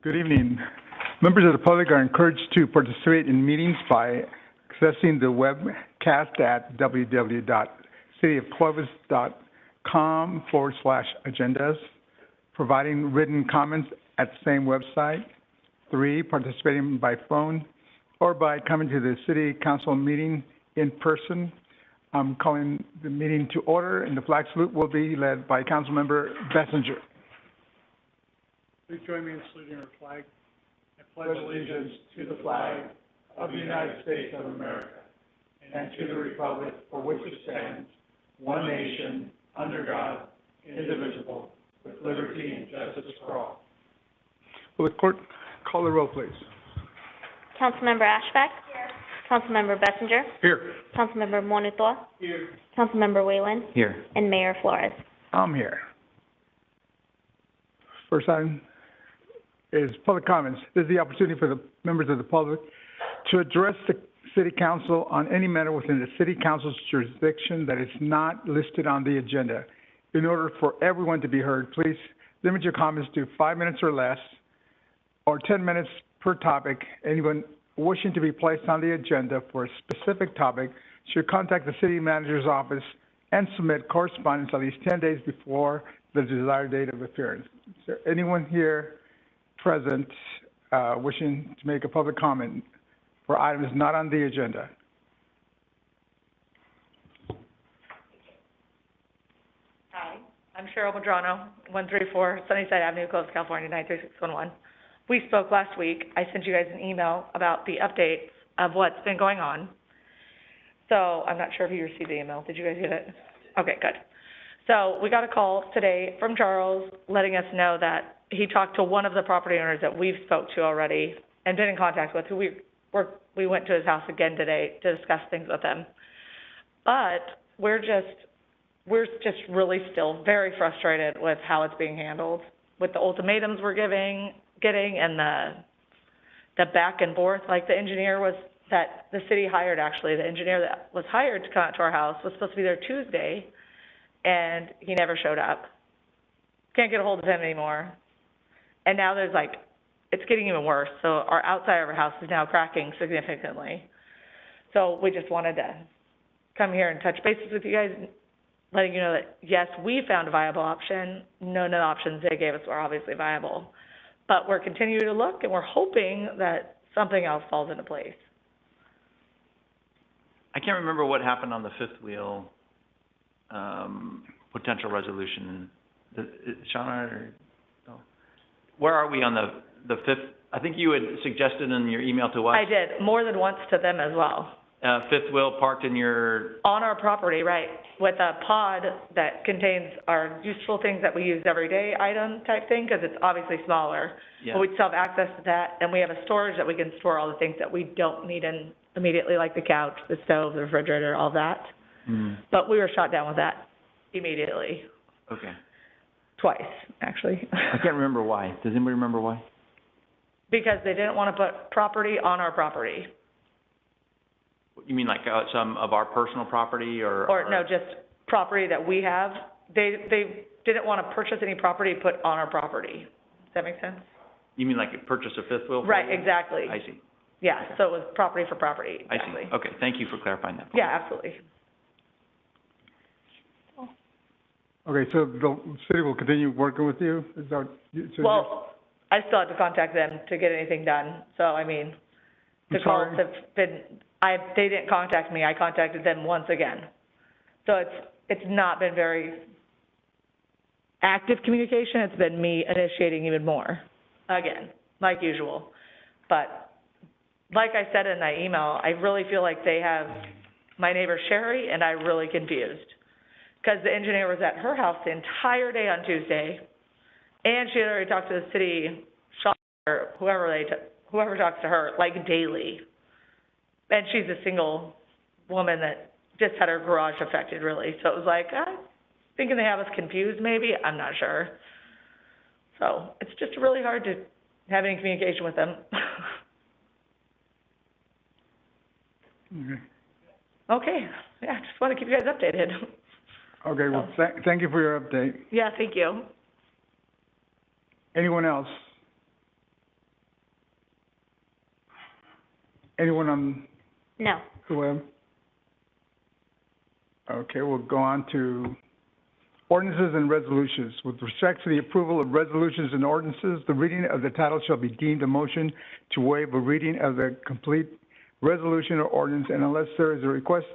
Good evening. Members of the public are encouraged to participate in meetings by accessing the webcast at www.cityofclovis.com/agendas, providing written comments at the same website. 3, participating by phone or by coming to the City Council meeting in person. I'm calling the meeting to order, and the flag salute will be led by Councilmember Bessinger. Please join me in saluting our flag. I pledge allegiance to the flag of the United States of America and to the republic for which it stands, one nation, under God, indivisible, with liberty and justice for all. Will the clerk call the roll, please? Councilmember Ashbeck? Here. Councilmember Bessinger? Here. Councilmember Monitor? Here. Councilmember Whalen? Here. And Mayor Flores. I'm here. First item is public comments. This is the opportunity for the members of the public to address the City Council on any matter within the City Council's jurisdiction that is not listed on the agenda. In order for everyone to be heard, please limit your comments to 5 minutes or less, or 10 minutes per topic. Anyone wishing to be placed on the agenda for a specific topic should contact the City Manager's office and submit correspondence at least 10 days before the desired date of appearance. Is there anyone here present wishing to make a public comment for items not on the agenda? Hi, I'm Cheryl Madrano, 134 Sunnyside Avenue, Clovis, California, 93611. We spoke last week. I sent you guys an email about the updates of what's been going on. So I'm not sure if you received the email. Did you guys get it? Okay, good. So we got a call today from Charles letting us know that he talked to one of the property owners that we've spoke to already and been in contact with, who we went to his house again today to discuss things with him. But we're just really still very frustrated with how it's being handled, with the ultimatums we're getting and the back and forth. Like the engineer that the city hired, actually, the engineer that was hired to come out to our house was supposed to be there Tuesday, and he never showed up. Can't get a hold of him anymore. And now it's getting even worse. So our outside of our house is now cracking significantly. So we just wanted to come here and touch bases with you guys, letting you know that, yes, we found a viable option. None of the options they gave us were obviously viable. But we're continuing to look, and we're hoping that something else falls into place. I can't remember what happened on the fifth wheel potential resolution. Shauna, or no? Where are we on the fifth? I think you had suggested in your email to us. I did, more than once to them as well. Fifth wheel parked in your... On our property, right, with a pod that contains our useful things that we use every day item type thing, because it's obviously smaller. Yeah. But we still have access to that, and we have a storage that we can store all the things that we don't need in immediately, like the couch, the stove, the refrigerator, all that. Mm. But we were shot down with that immediately. Okay. Twice, actually. I can't remember why. Does anybody remember why? Because they didn't want to put property on our property. You mean like some of our personal property or No, just property that we have. They didn't want to purchase any property put on our property. Does that make sense? You mean like purchase a fifth wheel? Right, exactly. I see. Yeah, so it was property for property, exactly. I see. Okay, thank you for clarifying that. Yeah, absolutely. Okay, so the city will continue working with you? Is that, Well, I still have to contact them to get anything done. So, I mean, the calls have been, they didn't contact me. I contacted them once again. So it's not been very active communication. It's been me initiating even more, again, like usual. But like I said in that email, I really feel like they have my neighbor Sherry and I really confused. Because the engineer was at her house the entire day on Tuesday, and she had already talked to the city shop, or whoever talks to her, like daily. And she's a single woman that just had her garage affected, really. So it was like, I'm thinking they have us confused, maybe. I'm not sure. So it's just really hard to have any communication with them. Okay. Yeah, just want to keep you guys updated. Okay, well, thank you for your update. Yeah, thank you. Anyone else? Anyone on No. the web? Okay, we'll go on to ordinances and resolutions. With respect to the approval of resolutions and ordinances, the reading of the title shall be deemed a motion to waive a reading of the complete resolution or ordinance, and unless there is a request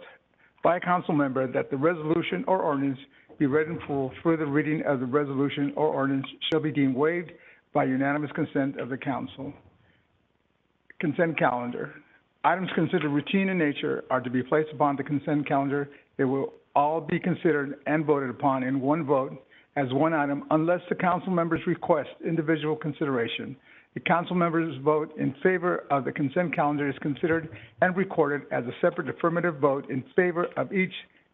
by a council member that the resolution or ordinance be read in full, further reading of the resolution or ordinance shall be deemed waived by unanimous consent of the council. Consent calendar. Items considered routine in nature are to be placed upon the consent calendar. They will all be considered and voted upon in one vote as one item unless the council members request individual consideration. The council members' vote in favor of the consent calendar is considered and recorded as a separate affirmative vote in favor of each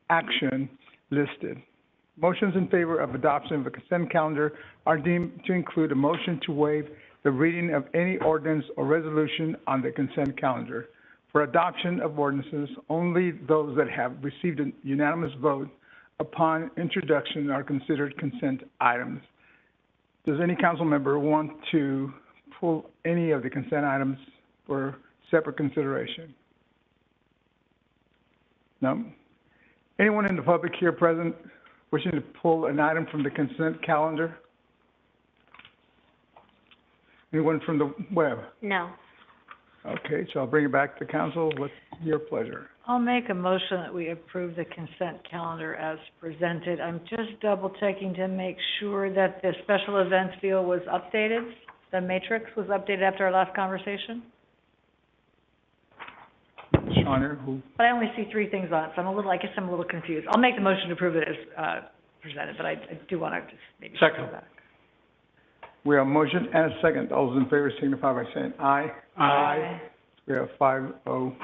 action listed. Motions in favor of adoption of the consent calendar are deemed to include a motion to waive the reading of any ordinance or resolution on the consent calendar. For adoption of ordinances, only those that have received a unanimous vote upon introduction are considered consent items. Does any council member want to pull any of the consent items for separate consideration? No? Anyone in the public here present wishing to pull an item from the consent calendar? Anyone from the web? No. Okay, so I'll bring it back to council. What's your pleasure? I'll make a motion that we approve the consent calendar as presented. I'm just double checking to make sure that the special events field was updated. The matrix was updated after our last conversation. Honor, who? But I only see 3 things on it, so I guess I'm a little confused. I'll make the motion to approve it as, presented, but I do want to just maybe. Second. go back. We have a motion and a second. All those in favor signify by saying aye. Aye. We have 5-0.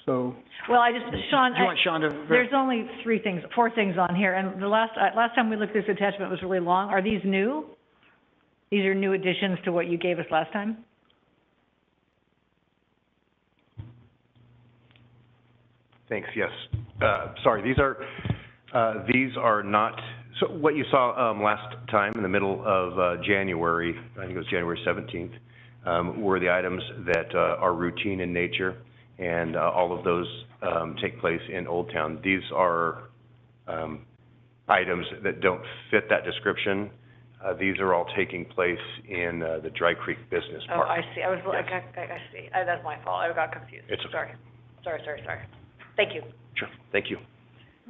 So, Well, Sean, Do you want Sean to? there's only 4 things on here, and the last time we looked at this attachment was really long. Are these new? These are new additions to what you gave us last time? Thanks, yes. Sorry, these are not, so what you saw, last time in the middle of, January, I think it was January 17th, were the items that, are routine in nature, and, all of those, take place in Old Town. These are, items that don't fit that description. These are all taking place in, the Dry Creek Business Park. Oh, I see. I was, Yes. I see. That's my fault. I got confused. It's okay. Sorry. Thank you. Sure, thank you.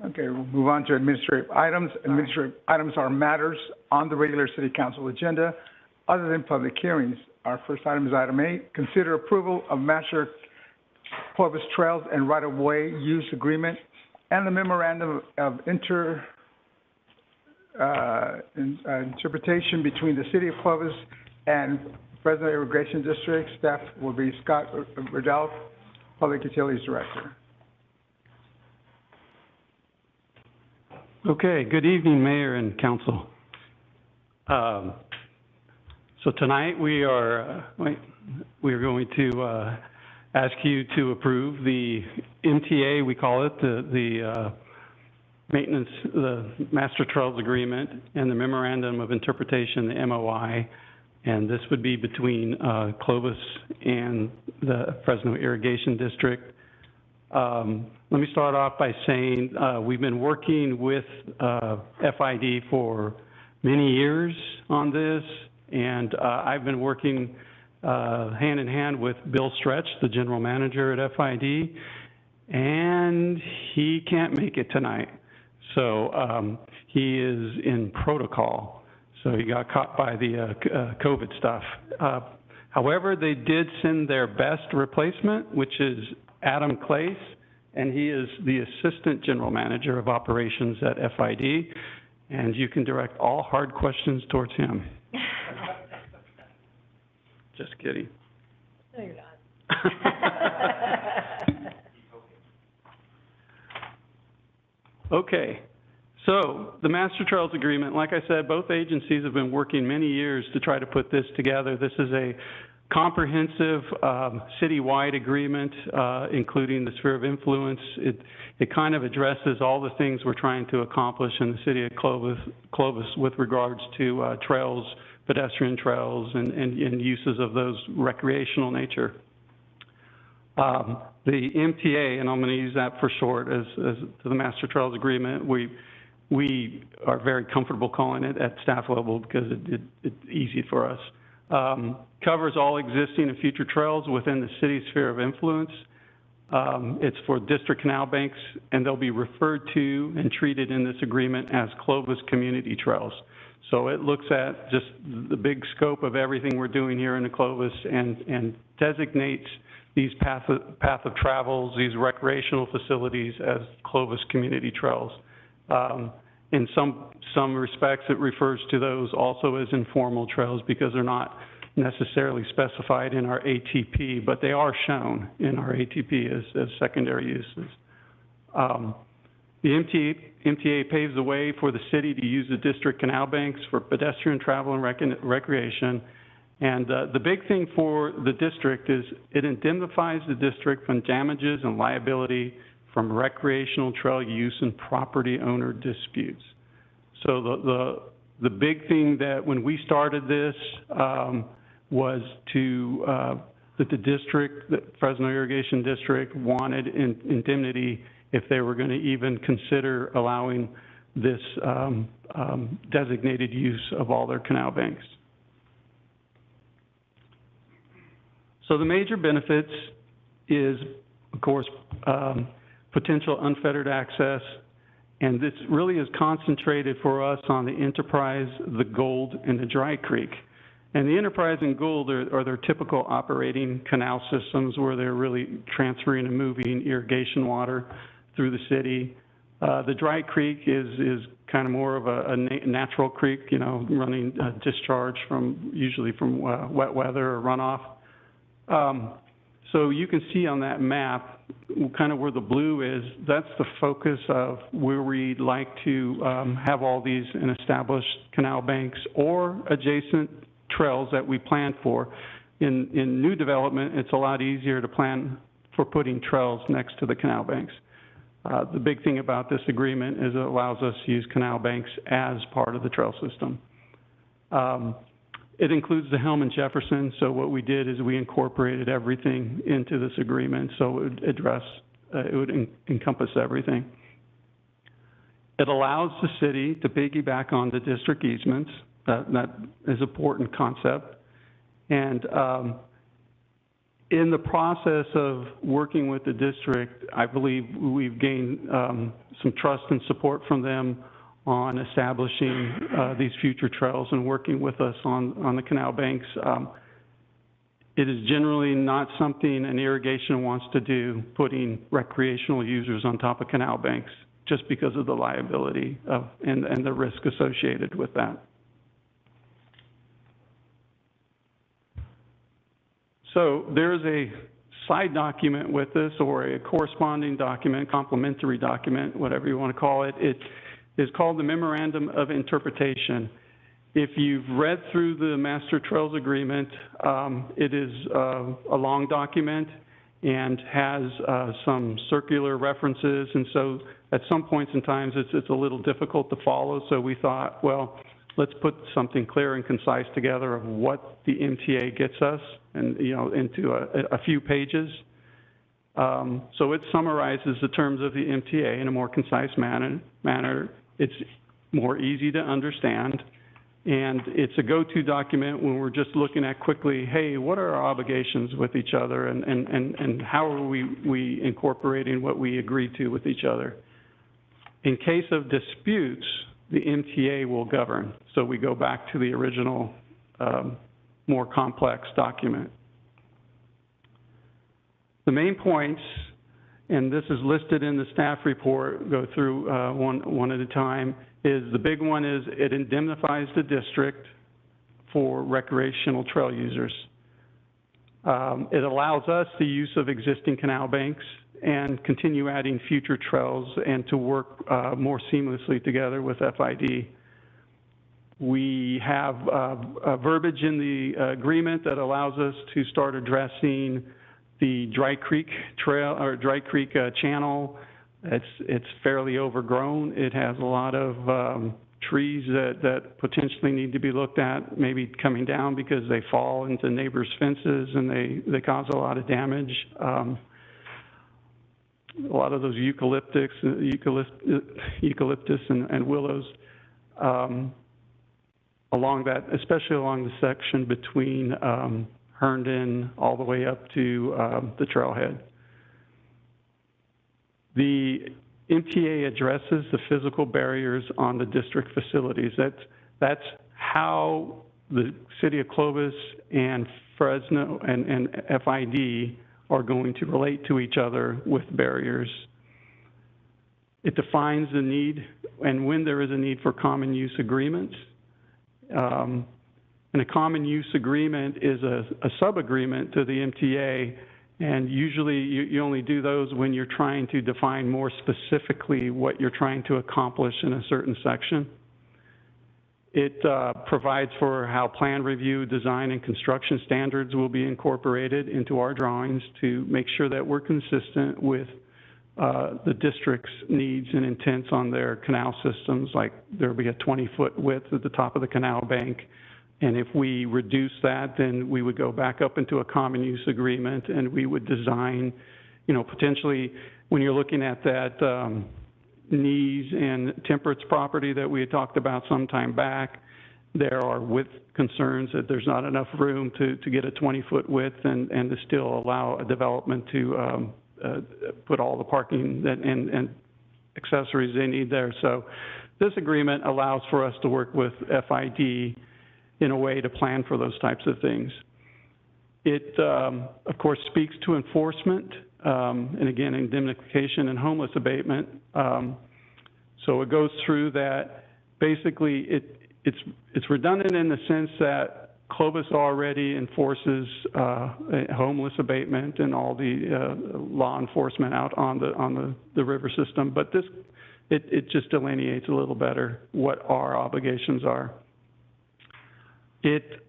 okay, we'll move on to administrative items. Administrative items are matters on the regular city council agenda other than public hearings. Our first item is item 8, consider approval of Master Clovis Trails and Right-of-Way Use Agreement and the Memorandum of Interpretation between the City of Clovis and Fresno Irrigation District. Staff will be Scott Riddell, Public Utilities Director. Okay, good evening, Mayor and Council. So tonight we are going to ask you to approve the MTA, we call it, the maintenance, the Master Trails Agreement and the Memorandum of Interpretation, the MOI, and this would be between Clovis and the Fresno Irrigation District. Let me start off by saying we've been working with FID for many years on this, and I've been working hand in hand with Bill Stretch, the general manager at FID, and he can't make it tonight. So he is in protocol. So he got caught by the COVID stuff. However, they did send their best replacement, which is Adam Clace, and he is the Assistant General Manager of Operations at FID, and you can direct all hard questions towards him. Just kidding. No, you're not. Okay, so the Master Trails Agreement, like I said, both agencies have been working many years to try to put this together. This is a comprehensive citywide agreement, including the sphere of influence. It kind of addresses all the things we're trying to accomplish in the city of Clovis with regards to trails, pedestrian trails, and uses of those recreational nature. The MTA, and I'm going to use that for short as to the Master Trails Agreement, we are very comfortable calling it at staff level because it's easy for us. Covers all existing and future trails within the city's sphere of influence. It's for district canal banks, and they'll be referred to and treated in this agreement as Clovis community trails. So it looks at just the big scope of everything we're doing here in the Clovis and designates these path of travels, these recreational facilities as Clovis community trails. In some respects, it refers to those also as informal trails because they're not necessarily specified in our ATP, but they are shown in our ATP as secondary uses. The MTA paves the way for the city to use the district canal banks for pedestrian travel and recreation. And the big thing for the district is it indemnifies the district from damages and liability from recreational trail use and property owner disputes. So the big thing that when we started this was that the district, the Fresno Irrigation District, wanted indemnity if they were going to even consider allowing this designated use of all their canal banks. So the major benefits is, of course, potential unfettered access, and this really is concentrated for us on the Enterprise, the Gold, and the Dry Creek. And the Enterprise and Gold are their typical operating canal systems where they're really transferring and moving irrigation water through the city. The Dry Creek is kind of more of a natural creek, you know, running discharge usually from wet weather or runoff. So you can see on that map, kind of where the blue is, that's the focus of where we'd like to have all these in established canal banks or adjacent trails that we plan for. In new development, it's a lot easier to plan for putting trails next to the canal banks. The big thing about this agreement is it allows us to use canal banks as part of the trail system. It includes the Helm and Jefferson, so what we did is we incorporated everything into this agreement, so it would encompass everything. It allows the city to piggyback on the district easements. That is an important concept. And in the process of working with the district, I believe we've gained some trust and support from them on establishing these future trails and working with us on the canal banks. It is generally not something an irrigation wants to do, putting recreational users on top of canal banks, just because of the liability and the risk associated with that. So there's a side document with this, or a corresponding document, complementary document, whatever you want to call it. It is called the Memorandum of Interpretation. If you've read through the Master Trails Agreement, it is a long document and has some circular references, and so at some points in time it's a little difficult to follow, so we thought, well, let's put something clear and concise together of what the MTA gets us, and into a few pages. So it summarizes the terms of the MTA in a more concise manner. It's more easy to understand, and it's a go-to document when we're just looking at quickly, hey, what are our obligations with each other, and how are we incorporating what we agreed to with each other. In case of disputes, the MTA will govern. So we go back to the original, more complex document. The main points, and this is listed in the staff report, go through one at a time, is the big one is it indemnifies the district for recreational trail users. It allows us the use of existing canal banks and continue adding future trails and to work more seamlessly together with FID. We have verbiage in the agreement that allows us to start addressing the Dry Creek Trail, or Dry Creek Channel. It's fairly overgrown. It has a lot of trees that potentially need to be looked at, maybe coming down because they fall into neighbors' fences and they cause a lot of damage. a lot of those eucalyptus and willows, along that, especially along the section between, Herndon all the way up to, the trailhead. The MTA addresses the physical barriers on the district facilities. That's how the city of Clovis and Fresno and FID are going to relate to each other with barriers. It defines the need and when there is a need for common use agreements. And a common use agreement is a sub-agreement to the MTA, and usually you only do those when you're trying to define more specifically what you're trying to accomplish in a certain section. It provides for how plan review, design, and construction standards will be incorporated into our drawings to make sure that we're consistent with the district's needs and intents on their canal systems, like there'll be a 20-foot width at the top of the canal bank. And if we reduce that, then we would go back up into a common use agreement, and we would design, you know, potentially when you're looking at that Knees and Temperance property that we had talked about some time back, there are width concerns that there's not enough room to get a 20-foot width and to still allow a development to put all the parking and accessories they need there. So this agreement allows for us to work with FID in a way to plan for those types of things. It, of course, speaks to enforcement, and again, indemnification and homeless abatement. So it goes through that. Basically, it's redundant in the sense that Clovis already enforces homeless abatement and all the law enforcement out on the river system, but this, it just delineates a little better what our obligations are. It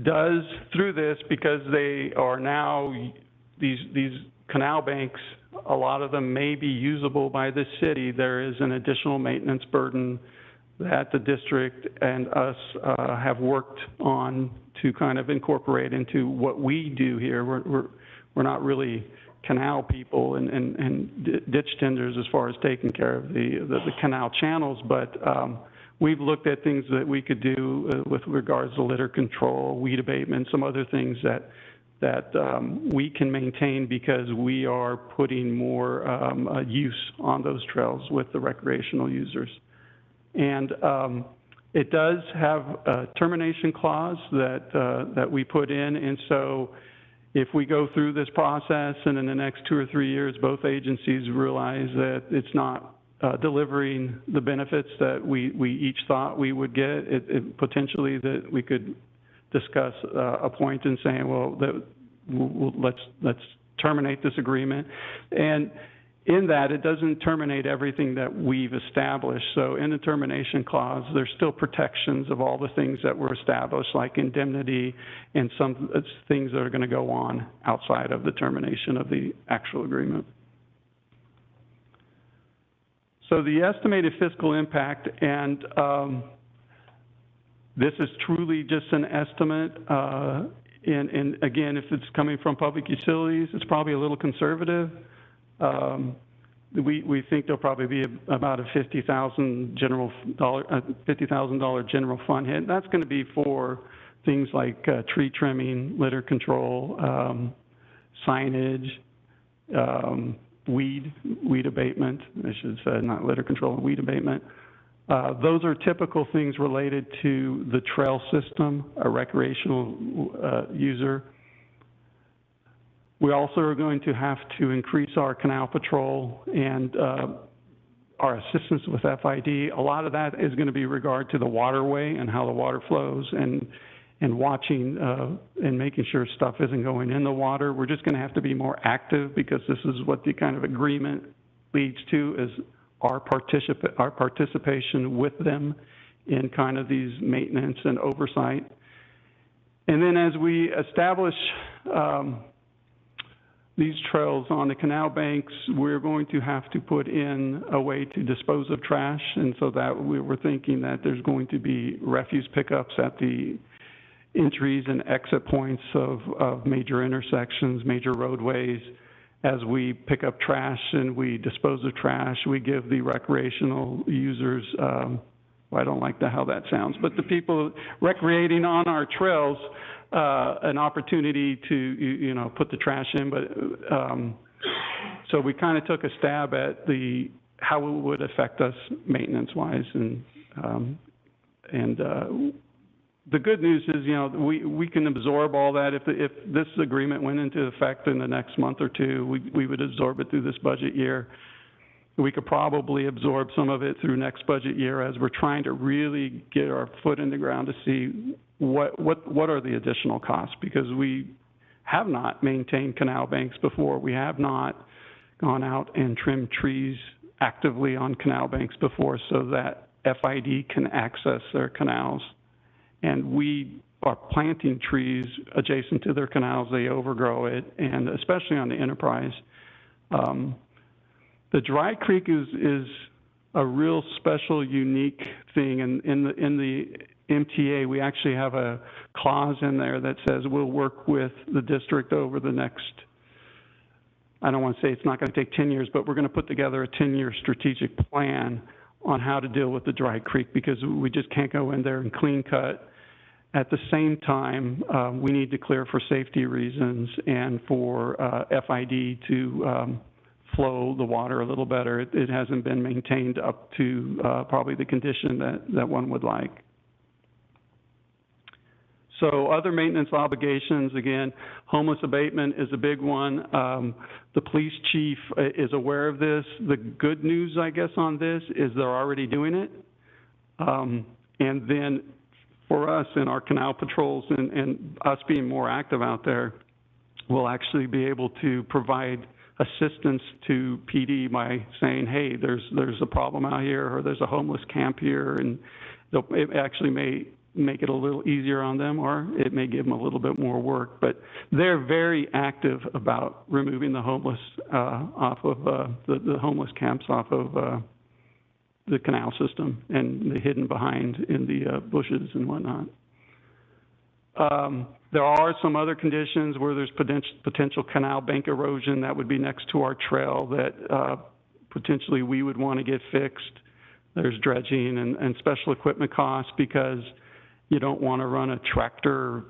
does, through this, because they are now, these canal banks, a lot of them may be usable by the city. There is an additional maintenance burden that the district and us have worked on to kind of incorporate into what we do here. We're not really canal people and ditch tenders as far as taking care of the canal channels, but we've looked at things that we could do with regards to litter control, weed abatement, some other things that we can maintain because we are putting more use on those trails with the recreational users. And it does have a termination clause that we put in, and so if we go through this process and in the next 2 or 3 years both agencies realize that it's not delivering the benefits that we each thought we would get, it potentially that we could discuss a point in saying, well, let's terminate this agreement. And in that, it doesn't terminate everything that we've established. So in the termination clause, there's still protections of all the things that were established, like indemnity and some things that are going to go on outside of the termination of the actual agreement. So the estimated fiscal impact, and this is truly just an estimate, and again, if it's coming from public utilities, it's probably a little conservative. We think there'll probably be about a $50,000 general fund hit. That's going to be for things like tree trimming, litter control, signage, weed abatement, I should say, not litter control, weed abatement. Those are typical things related to the trail system, a recreational user. We also are going to have to increase our canal patrol and our assistance with FID. A lot of that is going to be regard to the waterway and how the water flows and watching and making sure stuff isn't going in the water. We're just going to have to be more active because this is what the kind of agreement leads to, is our participation with them in kind of these maintenance and oversight. And then as we establish these trails on the canal banks, we're going to have to put in a way to dispose of trash, and so that we were thinking that there's going to be refuse pickups at the entries and exit points of major intersections, major roadways, as we pick up trash and we dispose of trash, we give the recreational users, well, I don't like how that sounds, but the people recreating on our trails, an opportunity to, you know, put the trash in. But, so we kind of took a stab at how it would affect us maintenance-wise. And the good news is, you know, we can absorb all that. If this agreement went into effect in the next month or two, we would absorb it through this budget year. We could probably absorb some of it through next budget year as we're trying to really get our foot in the ground to see what are the additional costs, because we have not maintained canal banks before. We have not gone out and trimmed trees actively on canal banks before so that FID can access their canals. And we are planting trees adjacent to their canals. They overgrow it, and especially on the Enterprise. The Dry Creek is a real special, unique thing. And in the MTA, we actually have a clause in there that says we'll work with the district over the next, I don't want to say it's not going to take 10 years, but we're going to put together a 10-year strategic plan on how to deal with the Dry Creek, because we just can't go in there and clean cut. At the same time, we need to clear for safety reasons and for FID to flow the water a little better. It hasn't been maintained up to probably the condition that one would like. So other maintenance obligations, again, homeless abatement is a big one. The police chief is aware of this. The good news, I guess, on this is they're already doing it. And then for us in our canal patrols and us being more active out there, we'll actually be able to provide assistance to PD by saying, hey, there's a problem out here, or there's a homeless camp here, and it actually may make it a little easier on them, or it may give them a little bit more work. But they're very active about removing the homeless off of the homeless camps off of the canal system, and they're hidden behind in the bushes and whatnot. There are some other conditions where there's potential canal bank erosion that would be next to our trail that potentially we would want to get fixed. There's dredging and special equipment costs, because you don't want to run a tractor,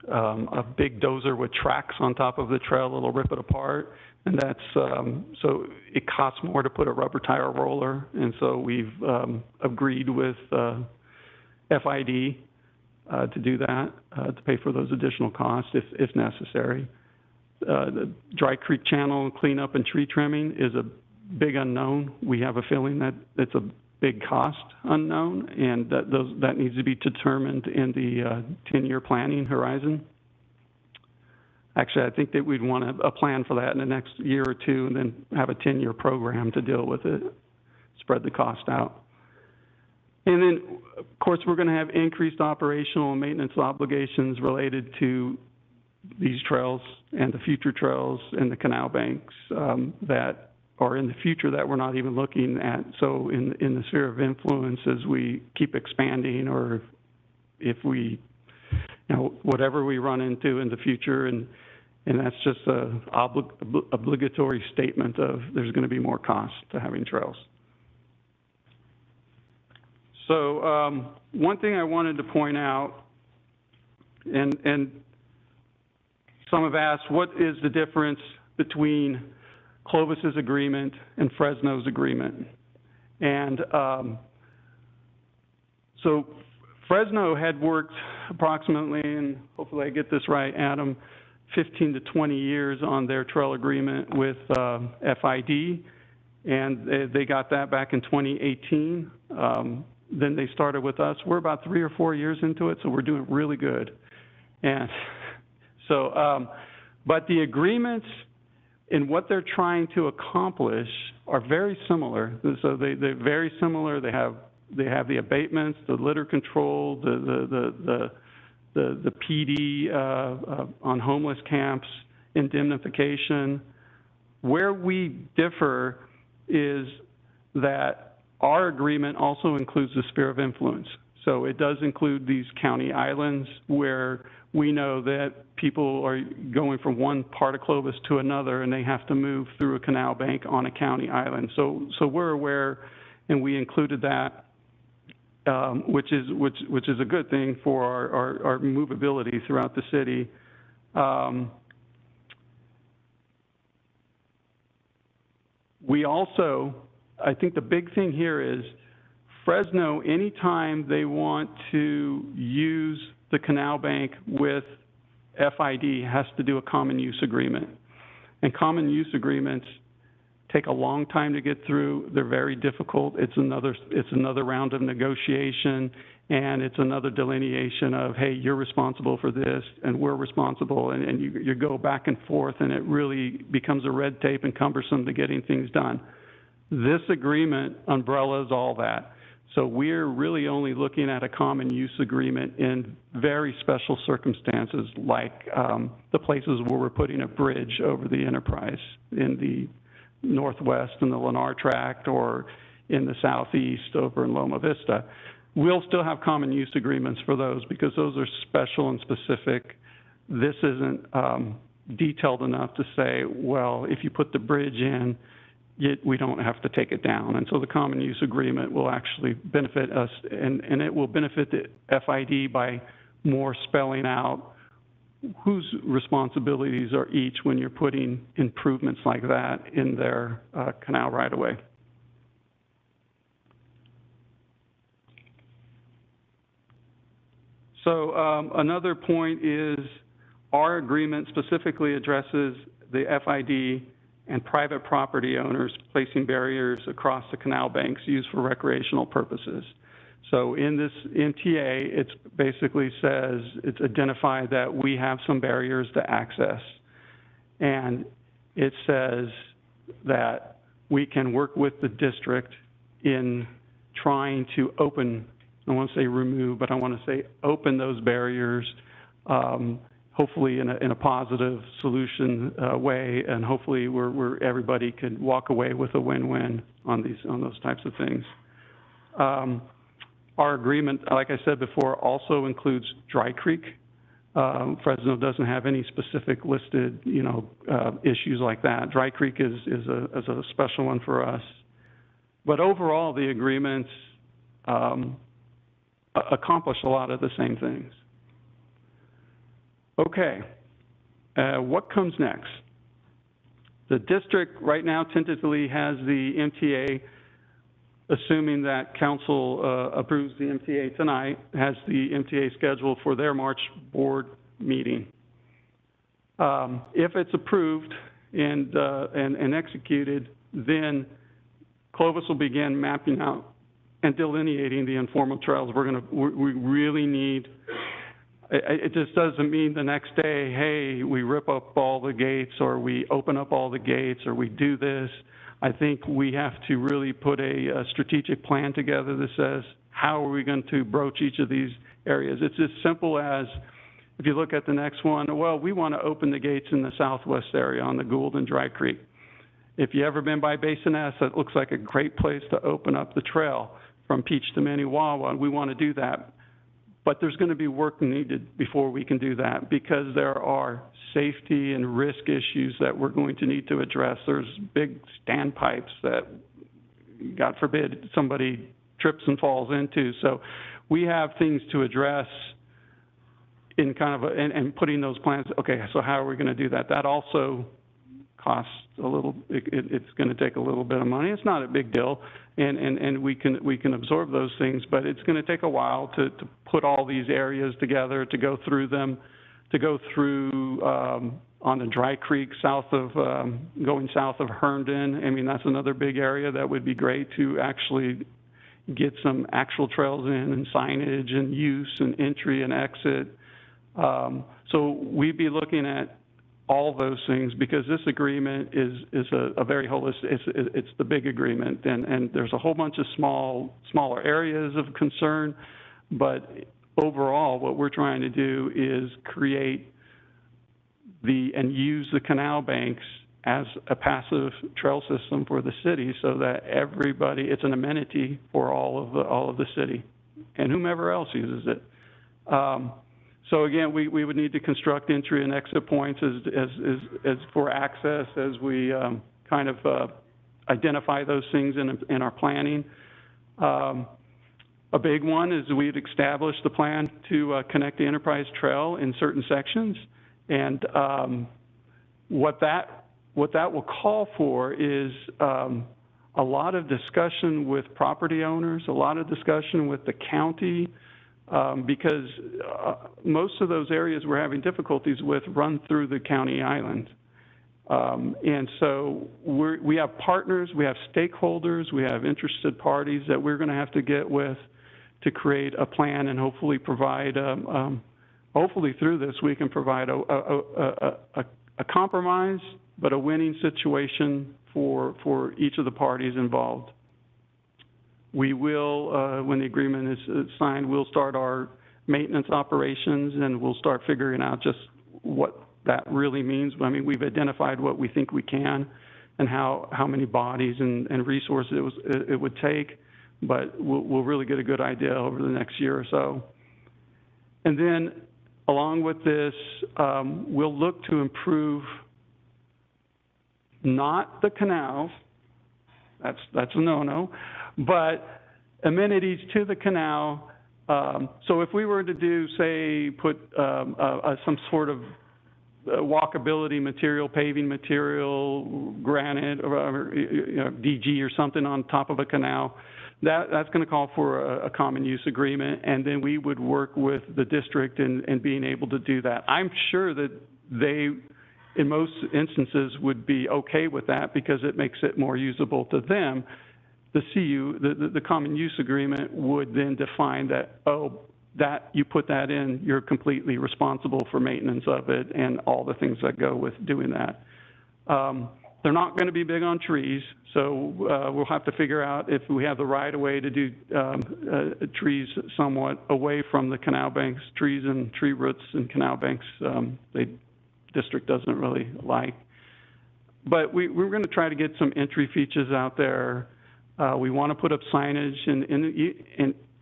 a big dozer with tracks on top of the trail. It'll rip it apart. And that's, so it costs more to put a rubber tire roller. And so we've agreed with FID to do that, to pay for those additional costs if necessary. The Dry Creek Channel cleanup and tree trimming is a big unknown. We have a feeling that it's a big cost unknown, and that needs to be determined in the 10-year planning horizon. Actually, I think that we'd want a plan for that in the next year or two, and then have a 10-year program to deal with it, spread the cost out. And then, of course, we're going to have increased operational and maintenance obligations related to these trails and the future trails and the canal banks that are in the future that we're not even looking at. So in the sphere of influence, as we keep expanding, or if we, you know, whatever we run into in the future, and that's just an obligatory statement of there's going to be more cost to having trails. So one thing I wanted to point out, and some have asked, what is the difference between Clovis's agreement and Fresno's agreement? And so Fresno had worked approximately, and hopefully I get this right, Adam, 15 to 20 years on their trail agreement with FID, and they got that back in 2018. Then they started with us. We're about 3 or 4 years into it, so we're doing really good. And so, but the agreements and what they're trying to accomplish are very similar. So they're very similar. They have the abatements, the litter control, the PD on homeless camps, indemnification. Where we differ is that our agreement also includes the sphere of influence. So it does include these county islands where we know that people are going from one part of Clovis to another, and they have to move through a canal bank on a county island. So we're aware, and we included that, which is a good thing for our movability throughout the city. We also, I think the big thing here is Fresno, anytime they want to use the canal bank with FID, has to do a common use agreement. And common use agreements take a long time to get through. They're very difficult. It's another round of negotiation, and it's another delineation of, hey, you're responsible for this, and we're responsible, and you go back and forth, and it really becomes a red tape and cumbersome to getting things done. This agreement umbrellas all that. So we're really only looking at a common use agreement in very special circumstances, like the places where we're putting a bridge over the enterprise in the northwest in the Lennar Tract, or in the southeast over in Loma Vista. We'll still have common use agreements for those because those are special and specific. This isn't detailed enough to say, well, if you put the bridge in, we don't have to take it down. And so the common use agreement will actually benefit us, and it will benefit the FID by more spelling out whose responsibilities are each when you're putting improvements like that in their canal right-of-way. So another point is our agreement specifically addresses the FID and private property owners placing barriers across the canal banks used for recreational purposes. So in this MTA, it basically says, it's identified that we have some barriers to access. And it says that we can work with the district in trying to open, I don't want to say remove, but I want to say open those barriers, hopefully in a positive solution way, and hopefully where everybody could walk away with a win-win on those types of things. Our agreement, like I said before, also includes Dry Creek. Fresno doesn't have any specific listed, issues like that. Dry Creek is a special one for us. But overall, the agreements accomplish a lot of the same things. Okay, what comes next? The district right now tentatively has the MTA, assuming that council approves the MTA tonight, has the MTA scheduled for their March board meeting. If it's approved and executed, then Clovis will begin mapping out and delineating the informal trails. We really need. It just doesn't mean the next day, hey, we rip up all the gates, or we open up all the gates, or we do this. I think we have to really put a strategic plan together that says, how are we going to broach each of these areas? It's as simple as, if you look at the next one, well, we want to open the gates in the southwest area on the Gould and Dry Creek. If you've ever been by Basin S, that looks like a great place to open up the trail from Peach to Maniwawa. We want to do that. But there's going to be work needed before we can do that, because there are safety and risk issues that we're going to need to address. There's big standpipes that, God forbid, somebody trips and falls into. So we have things to address in kind of and putting those plans. Okay, so how are we going to do that? That also costs a little. It's going to take a little bit of money. It's not a big deal, and we can absorb those things, but it's going to take a while to put all these areas together, to go through them, to go through on the Dry Creek going south of Herndon. I mean, that's another big area that would be great to actually get some actual trails in, and signage and use and entry and exit. So we'd be looking at all those things, because this agreement is a very holistic, it's the big agreement, and there's a whole bunch of smaller areas of concern, but overall what we're trying to do is create and use the canal banks as a passive trail system for the city, so that everybody, it's an amenity for all of the city and whomever else uses it. So again, we would need to construct entry and exit points as for access as we kind of identify those things in our planning. A big one is we'd establish the plan to connect the Enterprise Trail in certain sections, and what that will call for is a lot of discussion with property owners, a lot of discussion with the county, because most of those areas we're having difficulties with run through the county island. And so we have partners, we have stakeholders, we have interested parties that we're going to have to get with to create a plan and hopefully provide, hopefully through this we can provide a compromise, but a winning situation for each of the parties involved. We will, when the agreement is signed, we'll start our maintenance operations and we'll start figuring out just what that really means. I mean, we've identified what we think we can and how many bodies and resources it would take, but we'll really get a good idea over the next year or so. And then along with this, we'll look to improve not the canals, that's a no-no, but amenities to the canal. So if we were to do, say, put some sort of walkability material, paving material, granite, or DG or something on top of a canal, that's going to call for a common use agreement, and then we would work with the district in being able to do that. I'm sure that they, in most instances, would be okay with that because it makes it more usable to them. The CU, the common use agreement, would then define that, oh, that you put that in, you're completely responsible for maintenance of it and all the things that go with doing that. They're not going to be big on trees, so we'll have to figure out if we have the right way to do trees somewhat away from the canal banks. Trees and tree roots and canal banks, the district doesn't really like. But we're going to try to get some entry features out there. We want to put up signage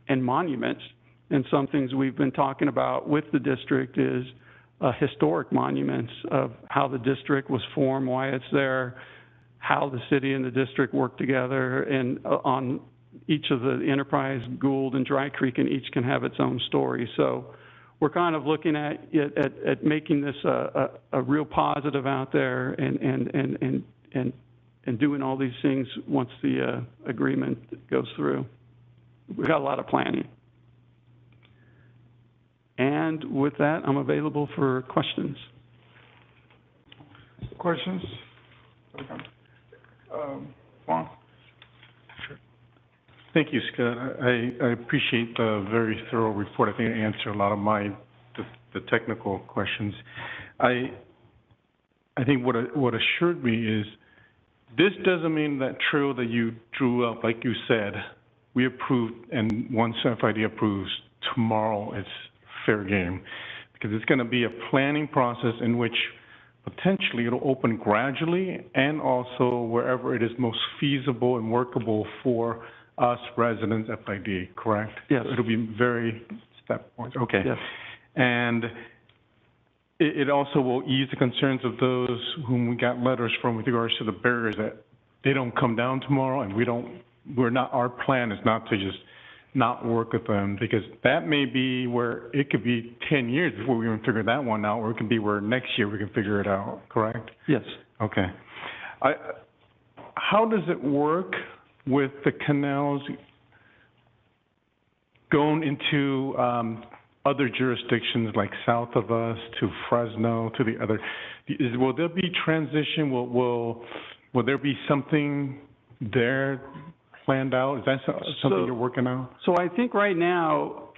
and monuments. And some things we've been talking about with the district is historic monuments of how the district was formed, why it's there, how the city and the district work together, and on each of the Enterprise, Gould, and Dry Creek, and each can have its own story. So we're kind of looking at making this a real positive out there and doing all these things once the agreement goes through. We've got a lot of planning. And with that, I'm available for questions. Questions? Juan? Sure. Thank you, Scott. I appreciate the very thorough report. I think it answered a lot of the technical questions. I think what assured me is this doesn't mean that trail that you drew up, like you said, we approved, and once FID approves, tomorrow it's fair game, because it's going to be a planning process in which potentially it'll open gradually and also wherever it is most feasible and workable for us residents, FID, correct? Yes. It'll be very step points. Okay. Yes. And it also will ease the concerns of those whom we got letters from with regards to the barriers that they don't come down tomorrow, and our plan is not to just not work with them, because that may be where it could be 10 years before we even figure that one out, or it could be where next year we can figure it out, correct? Yes. Okay. How does it work with the canals going into other jurisdictions like south of us to Fresno to the other? Will there be transition? Will there be something there planned out? Is that something you're working on? So I think right now,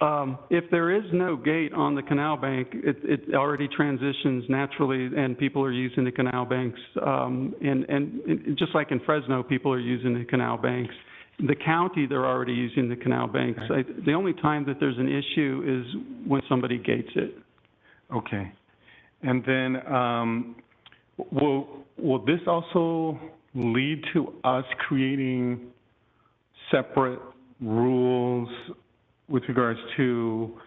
if there is no gate on the canal bank, it already transitions naturally, and people are using the canal banks. And just like in Fresno, people are using the canal banks. The county, they're already using the canal banks. Okay. The only time that there's an issue is when somebody gates it. Okay. And then will this also lead to us creating separate rules with regards to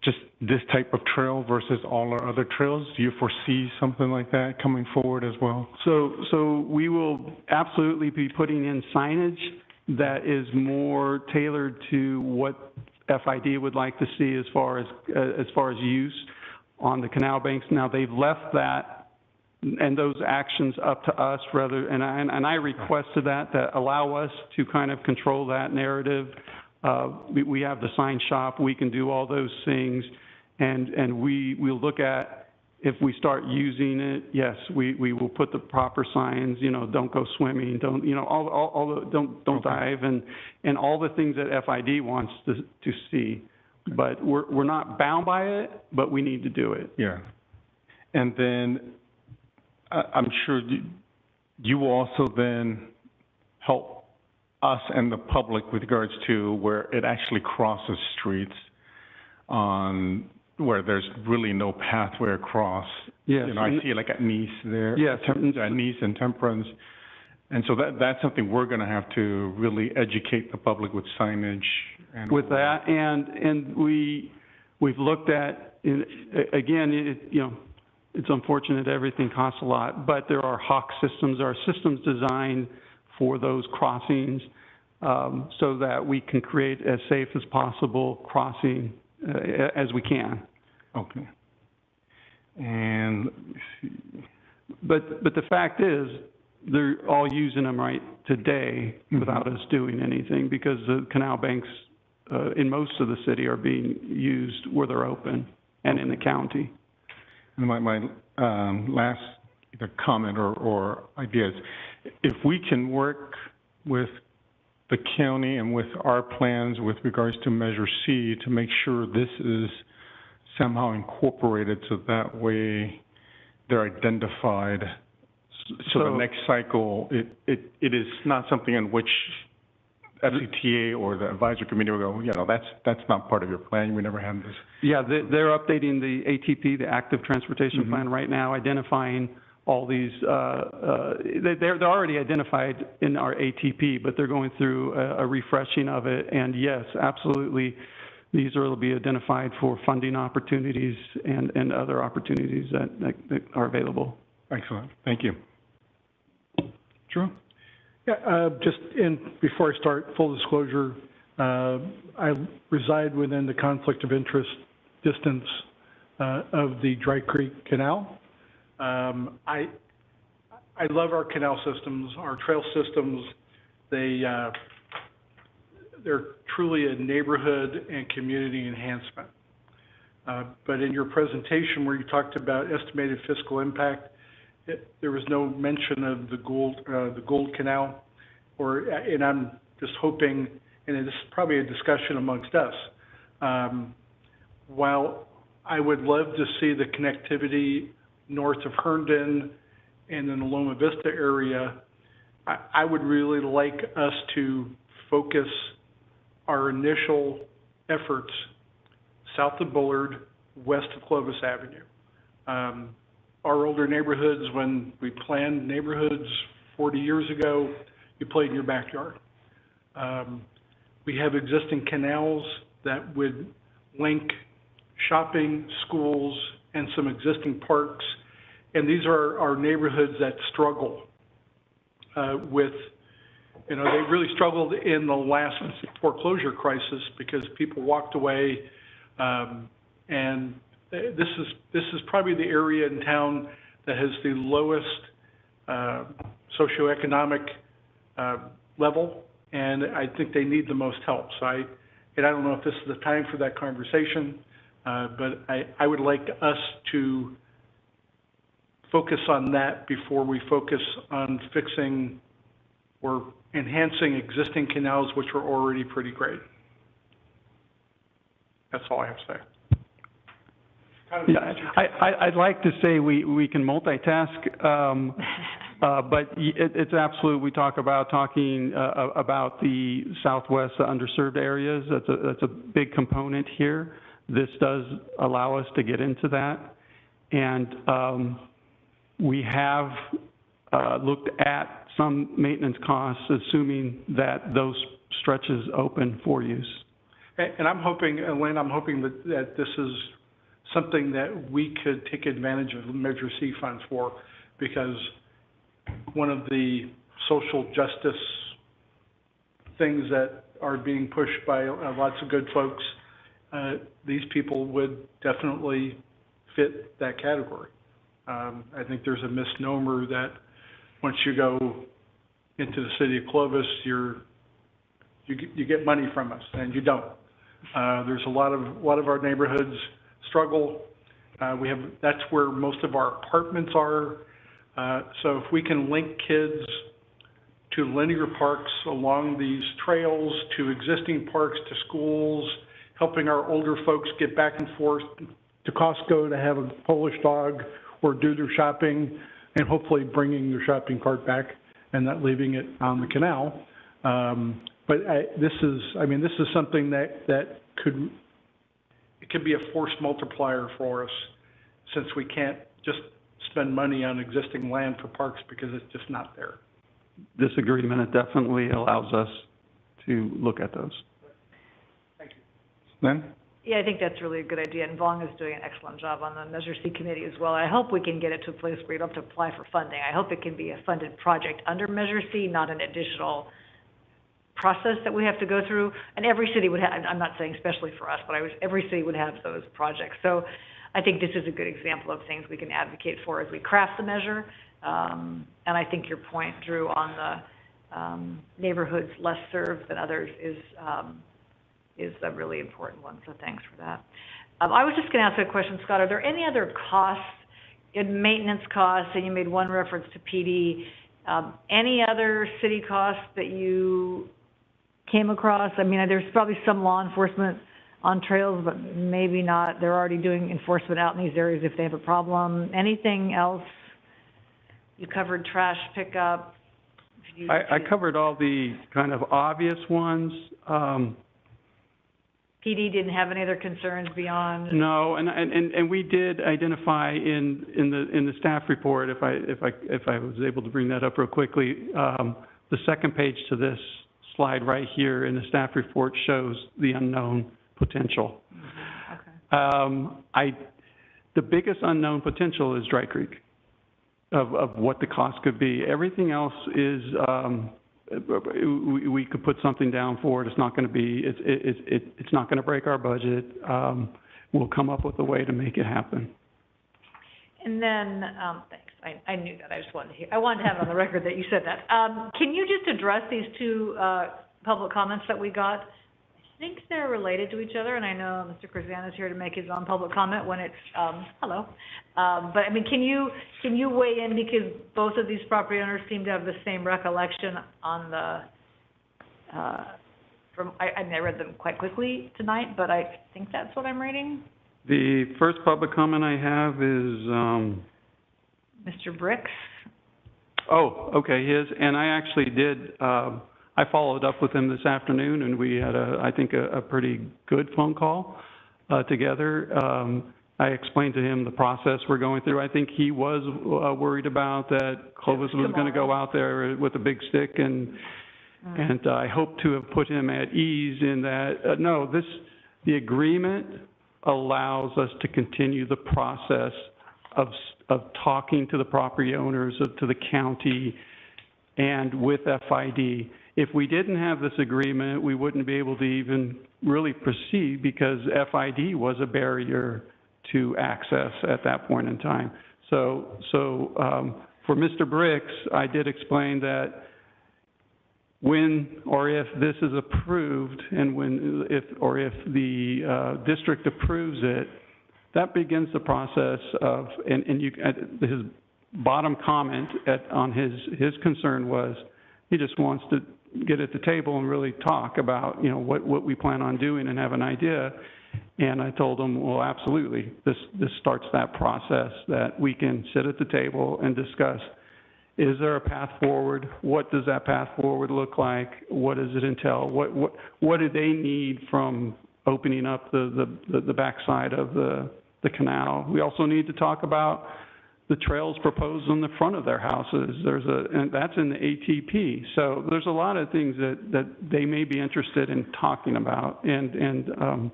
just this type of trail versus all our other trails? Do you foresee something like that coming forward as well? So we will absolutely be putting in signage that is more tailored to what FID would like to see as far as use on the canal banks. Now, they've left that and those actions up to us and I requested that allow us to kind of control that narrative. We have the sign shop, we can do all those things, and we'll look at, if we start using it, yes, we will put the proper signs, don't go swimming, don't, don't dive, and all the things that FID wants to see. But we're not bound by it, but we need to do it. Yeah. And then I'm sure you will also then help us and the public with regards to where it actually crosses streets on where there's really no pathway across. Yes. I see it like at Nice there. Yes. At Nice and Temperance. And so that's something we're going to have to really educate the public with signage. And with that, and we've looked at, again, it's unfortunate everything costs a lot, but there are hawk systems, there are systems designed for those crossings so that we can create as safe as possible crossing as we can. Okay. And let me see. But the fact is, they're all using them right today without us doing anything, because the canal banks in most of the city are being used where they're open and in the county. And my last either comment or idea is, if we can work with the county and with our plans with regards to Measure C to make sure this is somehow incorporated so that way they're identified. So the next cycle, it is not something in which FCTA or the advisory committee will go, that's not part of your plan. We never had this. Yeah, they're updating the ATP, the Active Transportation Plan, right now, identifying all these. They're already identified in our ATP, but they're going through a refreshing of it. And yes, absolutely, these will be identified for funding opportunities and other opportunities that are available. Excellent. Thank you. Drew? Yeah, before I start, full disclosure, I reside within the conflict of interest distance of the Dry Creek Canal. I love our canal systems, our trail systems. They're truly a neighborhood and community enhancement. But in your presentation where you talked about estimated fiscal impact, there was no mention of the Gould Canal, and I'm just hoping, and this is probably a discussion amongst us, while I would love to see the connectivity north of Herndon and in the Loma Vista area, I would really like us to focus our initial efforts south of Bullard, west of Clovis Avenue. Our older neighborhoods, when we planned neighborhoods 40 years ago, you played in your backyard. We have existing canals that would link shopping, schools, and some existing parks. And these are our neighborhoods that struggle with, they really struggled in the last foreclosure crisis because people walked away, and this is probably the area in town that has the lowest socioeconomic level, and I think they need the most help. So I don't know if this is the time for that conversation, but I would like us to focus on that before we focus on fixing or enhancing existing canals, which are already pretty great. That's all I have to say. Yeah, I'd like to say we can multitask, but it's absolute. We talking about the southwest, the underserved areas. That's a big component here. This does allow us to get into that, and we have looked at some maintenance costs, assuming that those stretches open for use. And I'm hoping, Lynn, I'm hoping that this is something that we could take advantage of Measure C funds for, because one of the social justice things that are being pushed by lots of good folks, these people would definitely fit that category. I think there's a misnomer that once you go into the city of Clovis, you get money from us, and you don't. There's a lot of our neighborhoods struggle. That's where most of our apartments are. So if we can link kids to linear parks along these trails, to existing parks, to schools, helping our older folks get back and forth to Costco to have a Polish dog or do their shopping, and hopefully bringing their shopping cart back and not leaving it on the canal. But this is something that could be a force multiplier for us, since we can't just spend money on existing land for parks because it's just not there. This agreement, it definitely allows us to look at those. Thank you. Lynn? Yeah, I think that's really a good idea, and Vong is doing an excellent job on the Measure C committee as well. I hope we can get it to a place where you don't have to apply for funding. I hope it can be a funded project under Measure C, not an additional process that we have to go through. And every city would have, I'm not saying especially for us, but every city would have those projects. So I think this is a good example of things we can advocate for as we craft the measure. And I think your point, Drew, on the neighborhoods less served than others is a really important one, so thanks for that. I was just going to ask a question, Scott. Are there any other costs, maintenance costs, and you made one reference to PD, any other city costs that you came across? I mean, there's probably some law enforcement on trails, but maybe not. They're already doing enforcement out in these areas if they have a problem. Anything else? You covered trash pickup. I covered all the kind of obvious ones. PD didn't have any other concerns beyond? No, and we did identify in the staff report, if I was able to bring that up real quickly, the second page to this slide right here in the staff report shows the unknown potential. Okay. The biggest unknown potential is Dry Creek, of what the cost could be. Everything else is, we could put something down for it. It's not going to be, it's not going to break our budget. We'll come up with a way to make it happen. And then, thanks. I knew that. I just wanted to hear. I wanted to have it on the record that you said that. Can you just address these two public comments that we got? I think they're related to each other, and I know Mr. Krzan is here to make his own public comment when it's hello. But I mean, can you weigh in, because both of these property owners seem to have the same recollection on the I read them quite quickly tonight, but I think that's what I'm reading. The first public comment I have is Mr. Bricks. Oh, okay, and I actually did. I followed up with him this afternoon, and we had I think a pretty good phone call together. I explained to him the process we're going through. I think he was worried about that Clovis was going to go out there with a big stick, and I hope to have put him at ease in that, the agreement allows us to continue the process of talking to the property owners, to the county, and with FID. If we didn't have this agreement, we wouldn't be able to even really proceed, because FID was a barrier to access at that point in time. So for Mr. Bricks, I did explain that when or if this is approved, and if the district approves it, that begins the process of, his bottom comment on his concern was, he just wants to get at the table and really talk about, what we plan on doing and have an idea. And I told him, well, absolutely. This starts that process that we can sit at the table and discuss, is there a path forward? What does that path forward look like? What does it entail? What do they need from opening up the backside of the canal? We also need to talk about the trails proposed on the front of their houses. And that's in the ATP. So there's a lot of things that they may be interested in talking about, and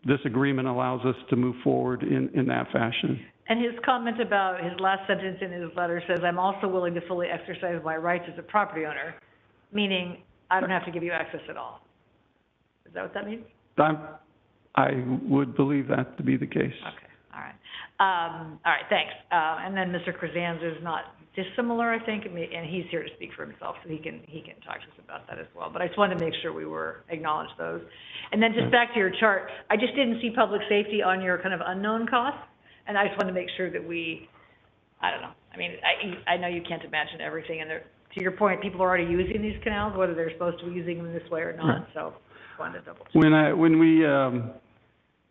this agreement allows us to move forward in that fashion. And his comment about, his last sentence in his letter says, "I'm also willing to fully exercise my rights as a property owner," meaning I don't have to give you access at all. Is that what that means? I would believe that to be the case. Okay, all right, thanks. And then Mr. Krazan's is not dissimilar, I think, and he's here to speak for himself, so he can talk to us about that as well. But I just wanted to make sure we acknowledged those. And then just back to your chart, I just didn't see public safety on your kind of unknown costs, and I just wanted to make sure that I don't know. I mean, I know you can't imagine everything, and to your point, people are already using these canals, whether they're supposed to be using them this way or not, right. So just wanted to double check. When we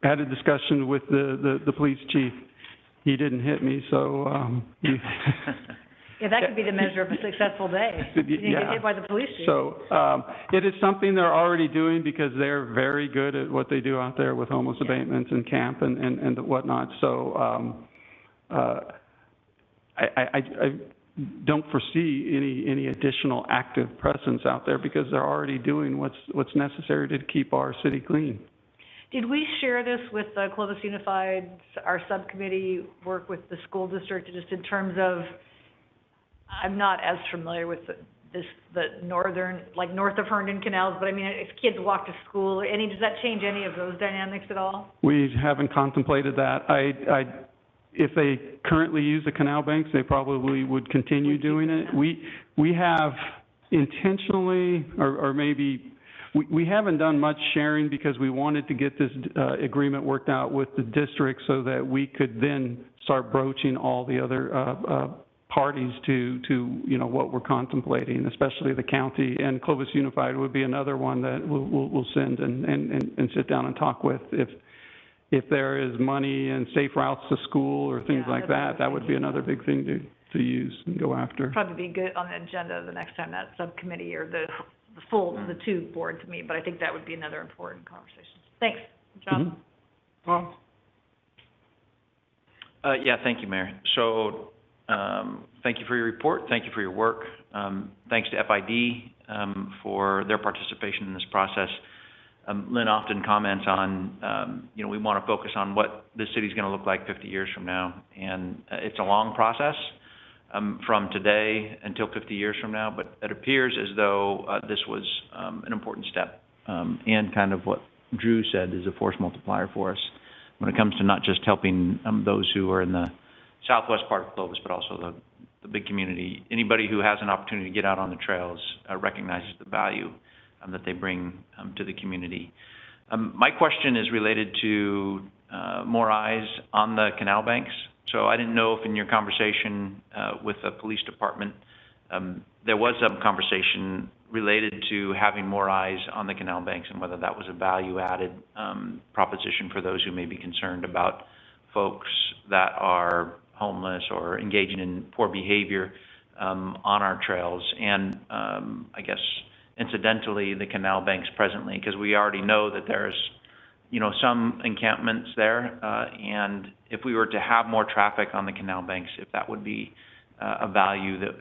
had a discussion with the police chief, he didn't hit me, so Yeah, that could be the measure of a successful day. You didn't get hit by the police chief. So, it is something they're already doing because they're very good at what they do out there with homeless abatements and camp and whatnot. So, I don't foresee any additional active presence out there because they're already doing what's necessary to keep our city clean. Did we share this with Clovis Unified, our subcommittee work with the school district, just in terms of, I'm not as familiar with the northern, like north of Herndon canals, but I mean, if kids walk to school, does that change any of those dynamics at all? We haven't contemplated that. If they currently use the canal banks, they probably would continue doing it. We have intentionally, or maybe, we haven't done much sharing because we wanted to get this agreement worked out with the district so that we could then start broaching all the other parties to what we're contemplating, especially the county, and Clovis Unified would be another one that we'll send and sit down and talk with if there is money and safe routes to school or things like that. That would be another big thing to use and go after. Probably be good on the agenda the next time that subcommittee or the two boards meet, but I think that would be another important conversation. Thanks, John. Well, yeah, thank you, Mayor. So, thank you for your report. Thank you for your work. Thanks to FID for their participation in this process. Lynn often comments on, we want to focus on what this city's going to look like 50 years from now. And it's a long process from today until 50 years from now, but it appears as though this was an important step. And kind of what Drew said is a force multiplier for us when it comes to not just helping those who are in the southwest part of Clovis, but also the big community. Anybody who has an opportunity to get out on the trails recognizes the value that they bring to the community. My question is related to more eyes on the canal banks. So I didn't know if in your conversation with the police department, there was some conversation related to having more eyes on the canal banks and whether that was a value-added proposition for those who may be concerned about folks that are homeless or engaging in poor behavior on our trails. And I guess incidentally, the canal banks presently, because we already know that there's, some encampments there. And if we were to have more traffic on the canal banks, if that would be a value that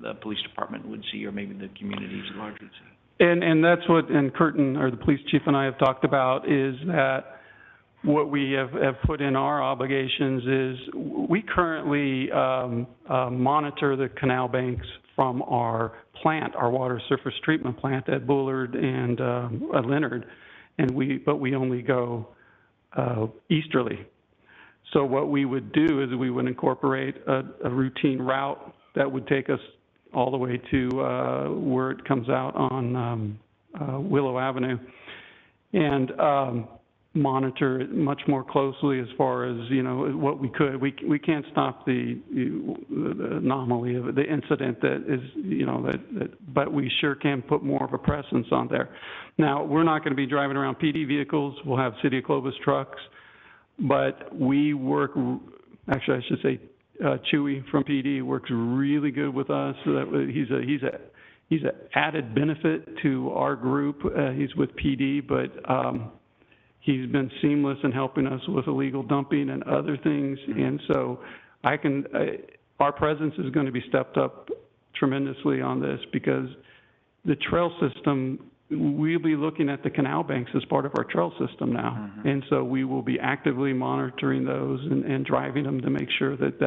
the police department would see, or maybe the communities at large would see. And that's what, Curtin, or the police chief, and I have talked about, is that what we have put in our obligations is we currently monitor the canal banks from our plant, our water surface treatment plant at Bullard and Leonard, but we only go easterly. So what we would do is we would incorporate a routine route that would take us all the way to where it comes out on Willow Avenue, and monitor it much more closely as far as, what we could. We can't stop the anomaly of the incident that is, but we sure can put more of a presence on there. Now, we're not going to be driving around PD vehicles. We'll have City of Clovis trucks, but we work, actually I should say, Chewy from PD works really good with us. So that he's a added benefit to our group. He's with PD, but he's been seamless in helping us with illegal dumping and other things. And so our presence is going to be stepped up tremendously on this because the trail system, we'll be looking at the canal banks as part of our trail system now. Mhm. And so we will be actively monitoring those and driving them to make sure that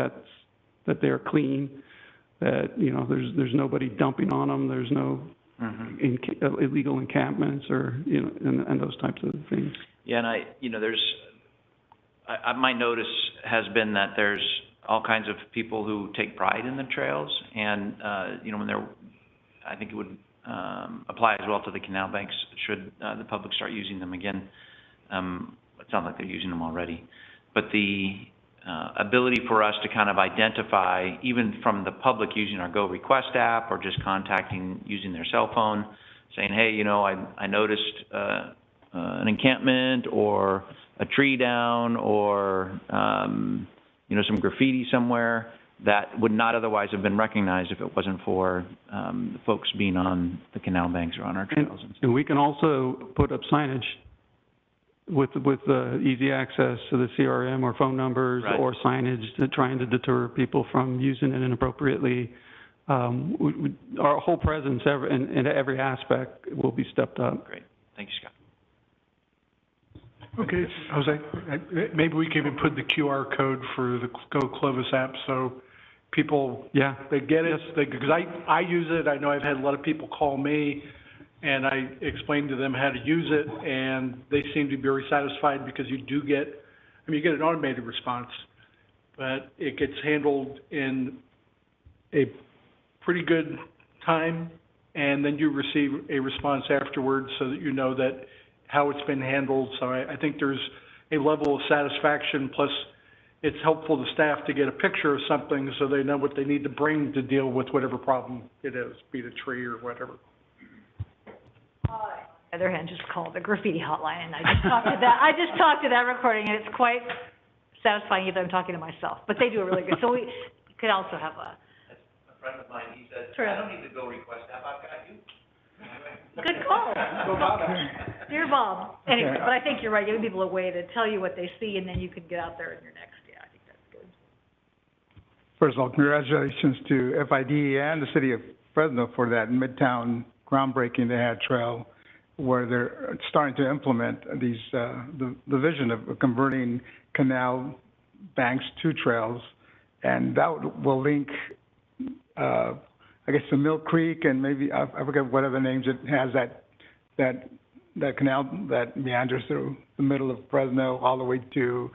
they're clean, that, you know, there's nobody dumping on them, there's no Mhm. illegal encampments or, you know, and those types of things. Yeah, and my notice has been that there's all kinds of people who take pride in the trails, and, you know, I think it would, apply as well to the canal banks, should, the public start using them again. It sounds like they're using them already. But the, ability for us to kind of identify, even from the public using our Go Request app, or just contacting, using their cell phone, saying, hey, you know, I noticed, an encampment, or a tree down, or, you know, some graffiti somewhere that would not otherwise have been recognized if it wasn't for, the folks being on the canal banks or on our trails. And we can also put up signage with easy access to the CRM or phone numbers. Right. Or signage trying to deter people from using it inappropriately. Our whole presence in every aspect will be stepped up. Great. Thank you, Scott. Okay, Jose, maybe we can even put the QR code for the Go Clovis app, so people, Yeah. they get it, because I use it, I know I've had a lot of people call me, and I explained to them how to use it, and they seem to be very satisfied, because you do get, I mean, you get an automated response, but it gets handled in a pretty good time, and then you receive a response afterwards, so that you know that how it's been handled. So I think there's a level of satisfaction, plus it's helpful to staff to get a picture of something so they know what they need to bring to deal with whatever problem it is, be it a tree or whatever. On the other hand, just call the graffiti hotline, and I just talked to that recording, and it's quite satisfying either I'm talking to myself, but they do it really good. So we could also have a friend of mine, he said, True. I don't need the Go Request app, I've got you. good call. Dear Bob. Anyway, but I think you're right, giving people a way to tell you what they see, and then you can get out there in your next, I think that's good. First of all, congratulations to FID and the city of Fresno for that Midtown groundbreaking they had trail, where they're starting to implement these, the vision of converting canal banks to trails. And that will link, I guess, the Mill Creek, and maybe, I forget what other names it has, that canal that meanders through the middle of Fresno all the way to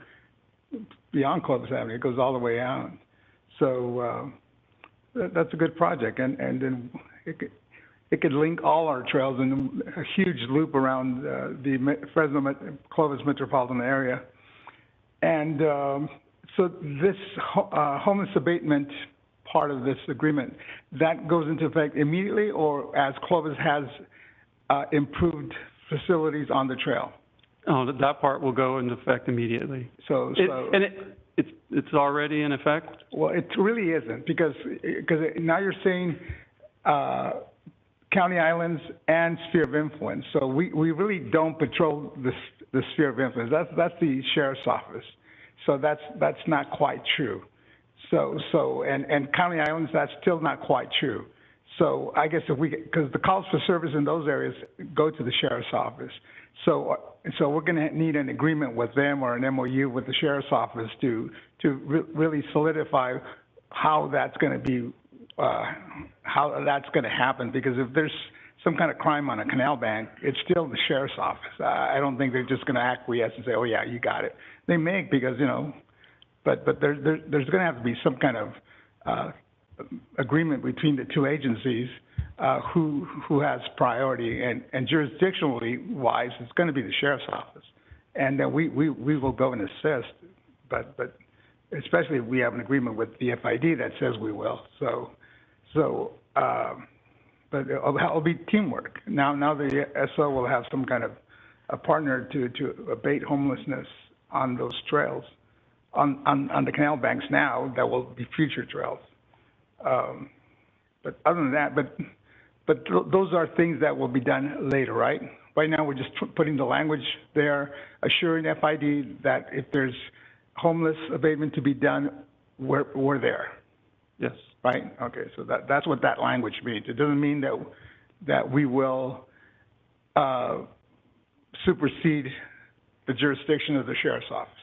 beyond Clovis Avenue. It goes all the way out. So, that's a good project, and then it could link all our trails in a huge loop around, the Fresno, Clovis metropolitan area. And, so this, homeless abatement part of this agreement, that goes into effect immediately, or as Clovis has improved facilities on the trail? Oh, that part will go into effect immediately. It's already in effect? Well, it really isn't, because now you're saying county islands and sphere of influence. So we really don't patrol the sphere of influence. That's the sheriff's office. So that's not quite true. So and county islands, that's still not quite true. So I guess because the calls for service in those areas go to the sheriff's office. So we're going to need an agreement with them, or an MOU with the sheriff's office to really solidify how that's going to be, how that's going to happen. Because if there's some kind of crime on a canal bank, it's still the sheriff's office. I don't think they're just going to acquiesce and say, oh yeah, you got it. They may, because, you know, but there's going to have to be some kind of agreement between the two agencies, who has priority, and jurisdictionally wise, it's going to be the sheriff's office, and then we will go and assist, but especially if we have an agreement with the FID that says we will. But it'll be teamwork. Now the SO will have some kind of a partner to abate homelessness on those trails, on the canal banks now that will be future trails. But other than that, but those are things that will be done later, right? Right now, we're just putting the language there, assuring FID that if there's homeless abatement to be done we're there, Yes. right? Okay, so that's what that language means. It doesn't mean that we will, supersede the jurisdiction of the sheriff's office.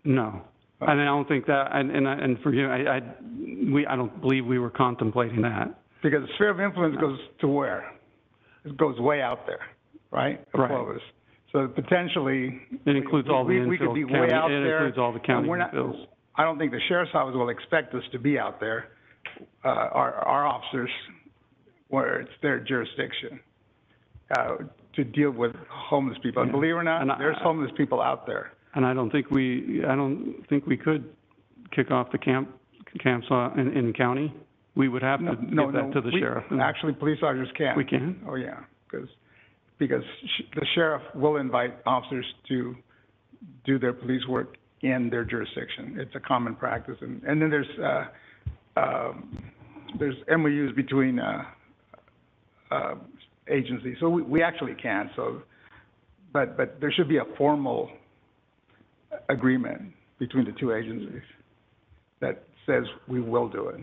No. And I don't think that, and forgive me, I don't believe we were contemplating that. Because the sphere of influence goes to where? It goes way out there, right? Of Right. Clovis. So potentially. It includes all the we could infill be county, way out it there. includes all the county and we're not- infills. I don't think the sheriff's office will expect us to be out there, our officers, where it's their jurisdiction, to deal with homeless people. And Yeah. believe it or not, And there's homeless people out there. And I don't think we could kick off the camps in county. We would have to give that to the sheriff. Actually, police officers can. We can? Oh, yeah, because the sheriff will invite officers to do their police work in their jurisdiction. It's a common practice. And then there's MOUs between, agencies. So we actually can, so, but there should be a formal agreement between the two agencies that says we will do it.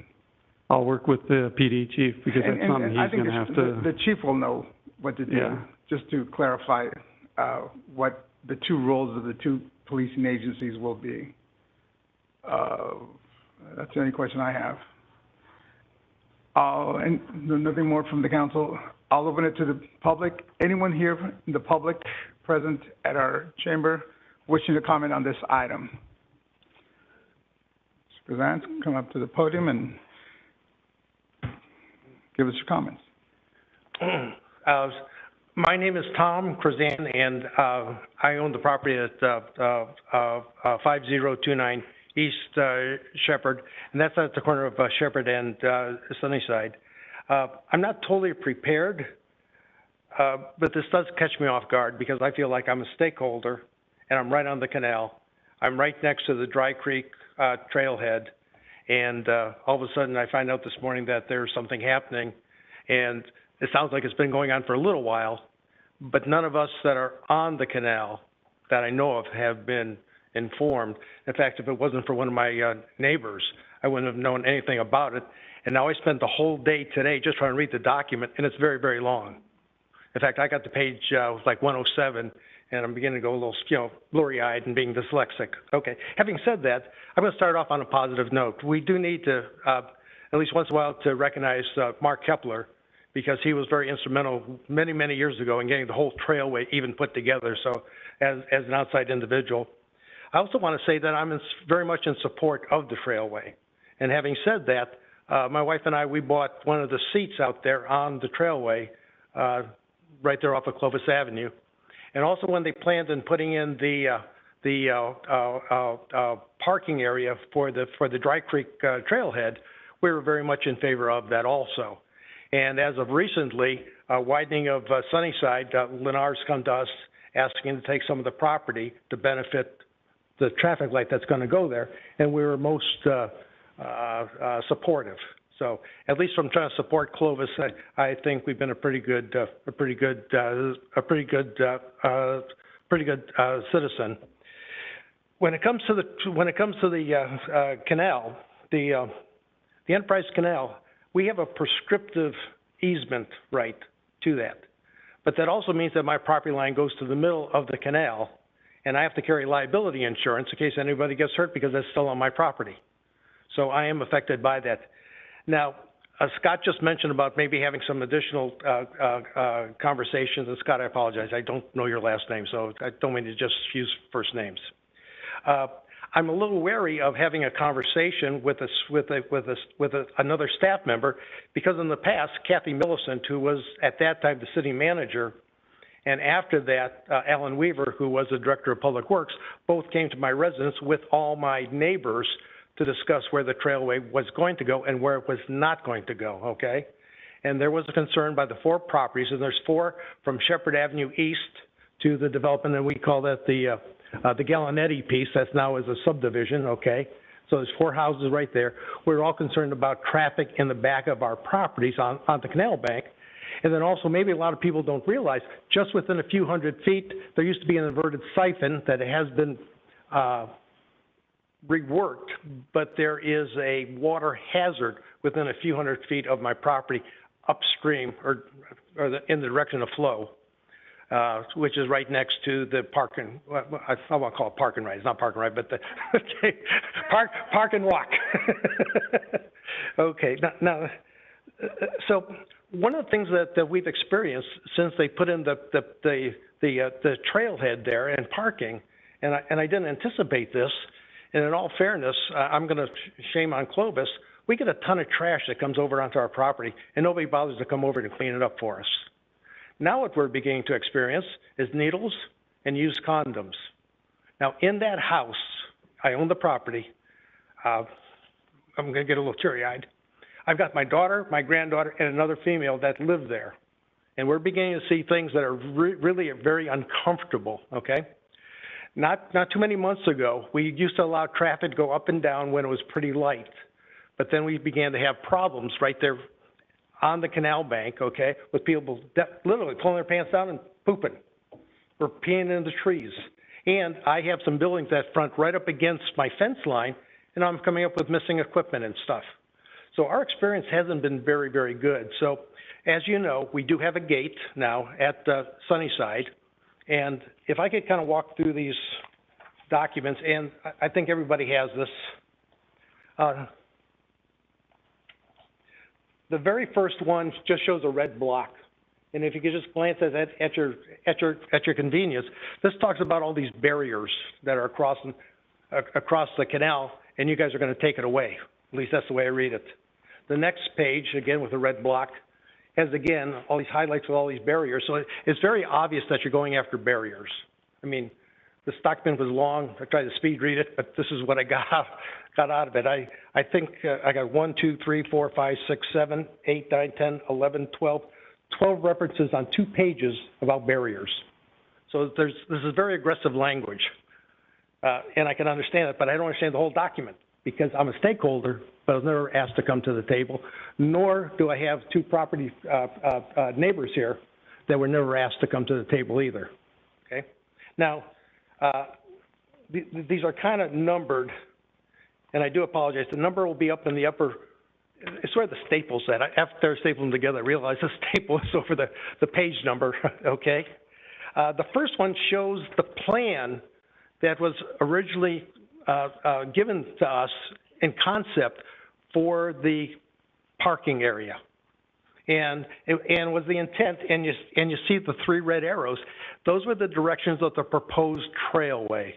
I'll work with the PD chief because that's something I he's think gonna have the to, chief will know what to do. Yeah. Just to clarify, what the two roles of the two policing agencies will be. That's the only question I have. And nothing more from the council. I'll open it to the public. Anyone here in the public present at our chamber wishing to comment on this item? Mr. Kazan, come up to the podium and give us your comments. My name is Tom Krazan, and I own the property at 5029 East Shepherd, and that's at the corner of Shepherd and Sunnyside. I'm not totally prepared, but this does catch me off guard because I feel like I'm a stakeholder, and I'm right on the canal. I'm right next to the Dry Creek trailhead, and all of a sudden I find out this morning that there's something happening, and it sounds like it's been going on for a little while, but none of us that are on the canal that I know of have been informed. In fact, if it wasn't for one of my neighbors, I wouldn't have known anything about it. And now I spent the whole day today just trying to read the document, and it's very, very long. In fact, I got to page like 107, and I'm beginning to go a little, blurry-eyed and being dyslexic. Okay. Having said that, I'm going to start off on a positive note. We do need to, at least once in a while, to recognize Mark Kepler, because he was very instrumental many, many years ago in getting the whole trailway even put together. So, as an outside individual, I also want to say that I'm very much in support of the trailway. And having said that, my wife and I, we bought one of the seats out there on the trailway, right there off of Clovis Avenue. And also when they planned on putting in the parking area for the Dry Creek trailhead, we were very much in favor of that also. And as of recently, widening of Sunnyside, Lennar's come to us asking to take some of the property to benefit the traffic light that's going to go there, and we were most supportive. So at least from trying to support Clovis, I think we've been a pretty good citizen. When it comes to the canal, the Enterprise Canal, we have a prescriptive easement right to that. But that also means that my property line goes to the middle of the canal, and I have to carry liability insurance in case anybody gets hurt because that's still on my property. So I am affected by that. Now, Scott just mentioned about maybe having some additional conversations. And Scott, I apologize. I don't know your last name, so I don't mean to just use first names. I'm a little wary of having a conversation with another staff member because in the past, Kathy Millicent, who was at that time the city manager, and after that, Alan Weaver, who was the director of public works, both came to my residence with all my neighbors to discuss where the trailway was going to go and where it was not going to go, okay? And there was a concern by the 4 properties, and there's 4 from Shepherd Avenue East to the development, and we call that the Gallinetti piece. That's now is a subdivision, okay? So there's 4 houses right there. We're all concerned about traffic in the back of our properties on the canal bank. And then also, maybe a lot of people don't realize, just within a few hundred feet, there used to be an inverted siphon that has been reworked, but there is a water hazard within a few hundred feet of my property upstream in the direction of flow, which is right next to the parking, I won't call it park and ride, it's not park and ride, but the, okay, park and walk. Okay, now, so one of the things that we've experienced since they put in the trailhead there and parking, and I didn't anticipate this, and in all fairness, I'm gonna shame on Clovis, we get a ton of trash that comes over onto our property, and nobody bothers to come over and clean it up for us. Now what we're beginning to experience is needles and used condoms. Now, in that house, I own the property, I'm gonna get a little teary-eyed. I've got my daughter, my granddaughter, and another female that live there. And we're beginning to see things that are really very uncomfortable, okay? Not too many months ago, we used to allow traffic to go up and down when it was pretty light. But then we began to have problems right there on the canal bank, okay, with people literally pulling their pants down and pooping or peeing in the trees. And I have some buildings that front right up against my fence line, and I'm coming up with missing equipment and stuff. So our experience hasn't been very, very good. So as you know, we do have a gate now at Sunnyside. And if I could kind of walk through these documents, and I think everybody has this. The very first one just shows a red block. And if you could just glance at that at your convenience, this talks about all these barriers that are across the canal, and you guys are going to take it away. At least that's the way I read it. The next page, again with a red block, has again all these highlights with all these barriers. So it's very obvious that you're going after barriers. I mean, the document was long. I tried to speed read it, but this is what I got out of it. I think I got 1, 2, 3, 4, 5, 6, 7, 8, 9, 10, 11, 12 references on 2 pages about barriers. So this is very aggressive language, and I can understand it, but I don't understand the whole document because I'm a stakeholder, but I was never asked to come to the table, nor do I have 2 property neighbors here that were never asked to come to the table either, okay? Now, these are kind of numbered, and I do apologize. The number will be up in the upper, it's where the staples at. After I staple them together, I realized the staple is over the page number, okay? The first one shows the plan that was originally given to us in concept for the parking area. And was the intent, and you see the 3 red arrows, those were the directions of the proposed trailway.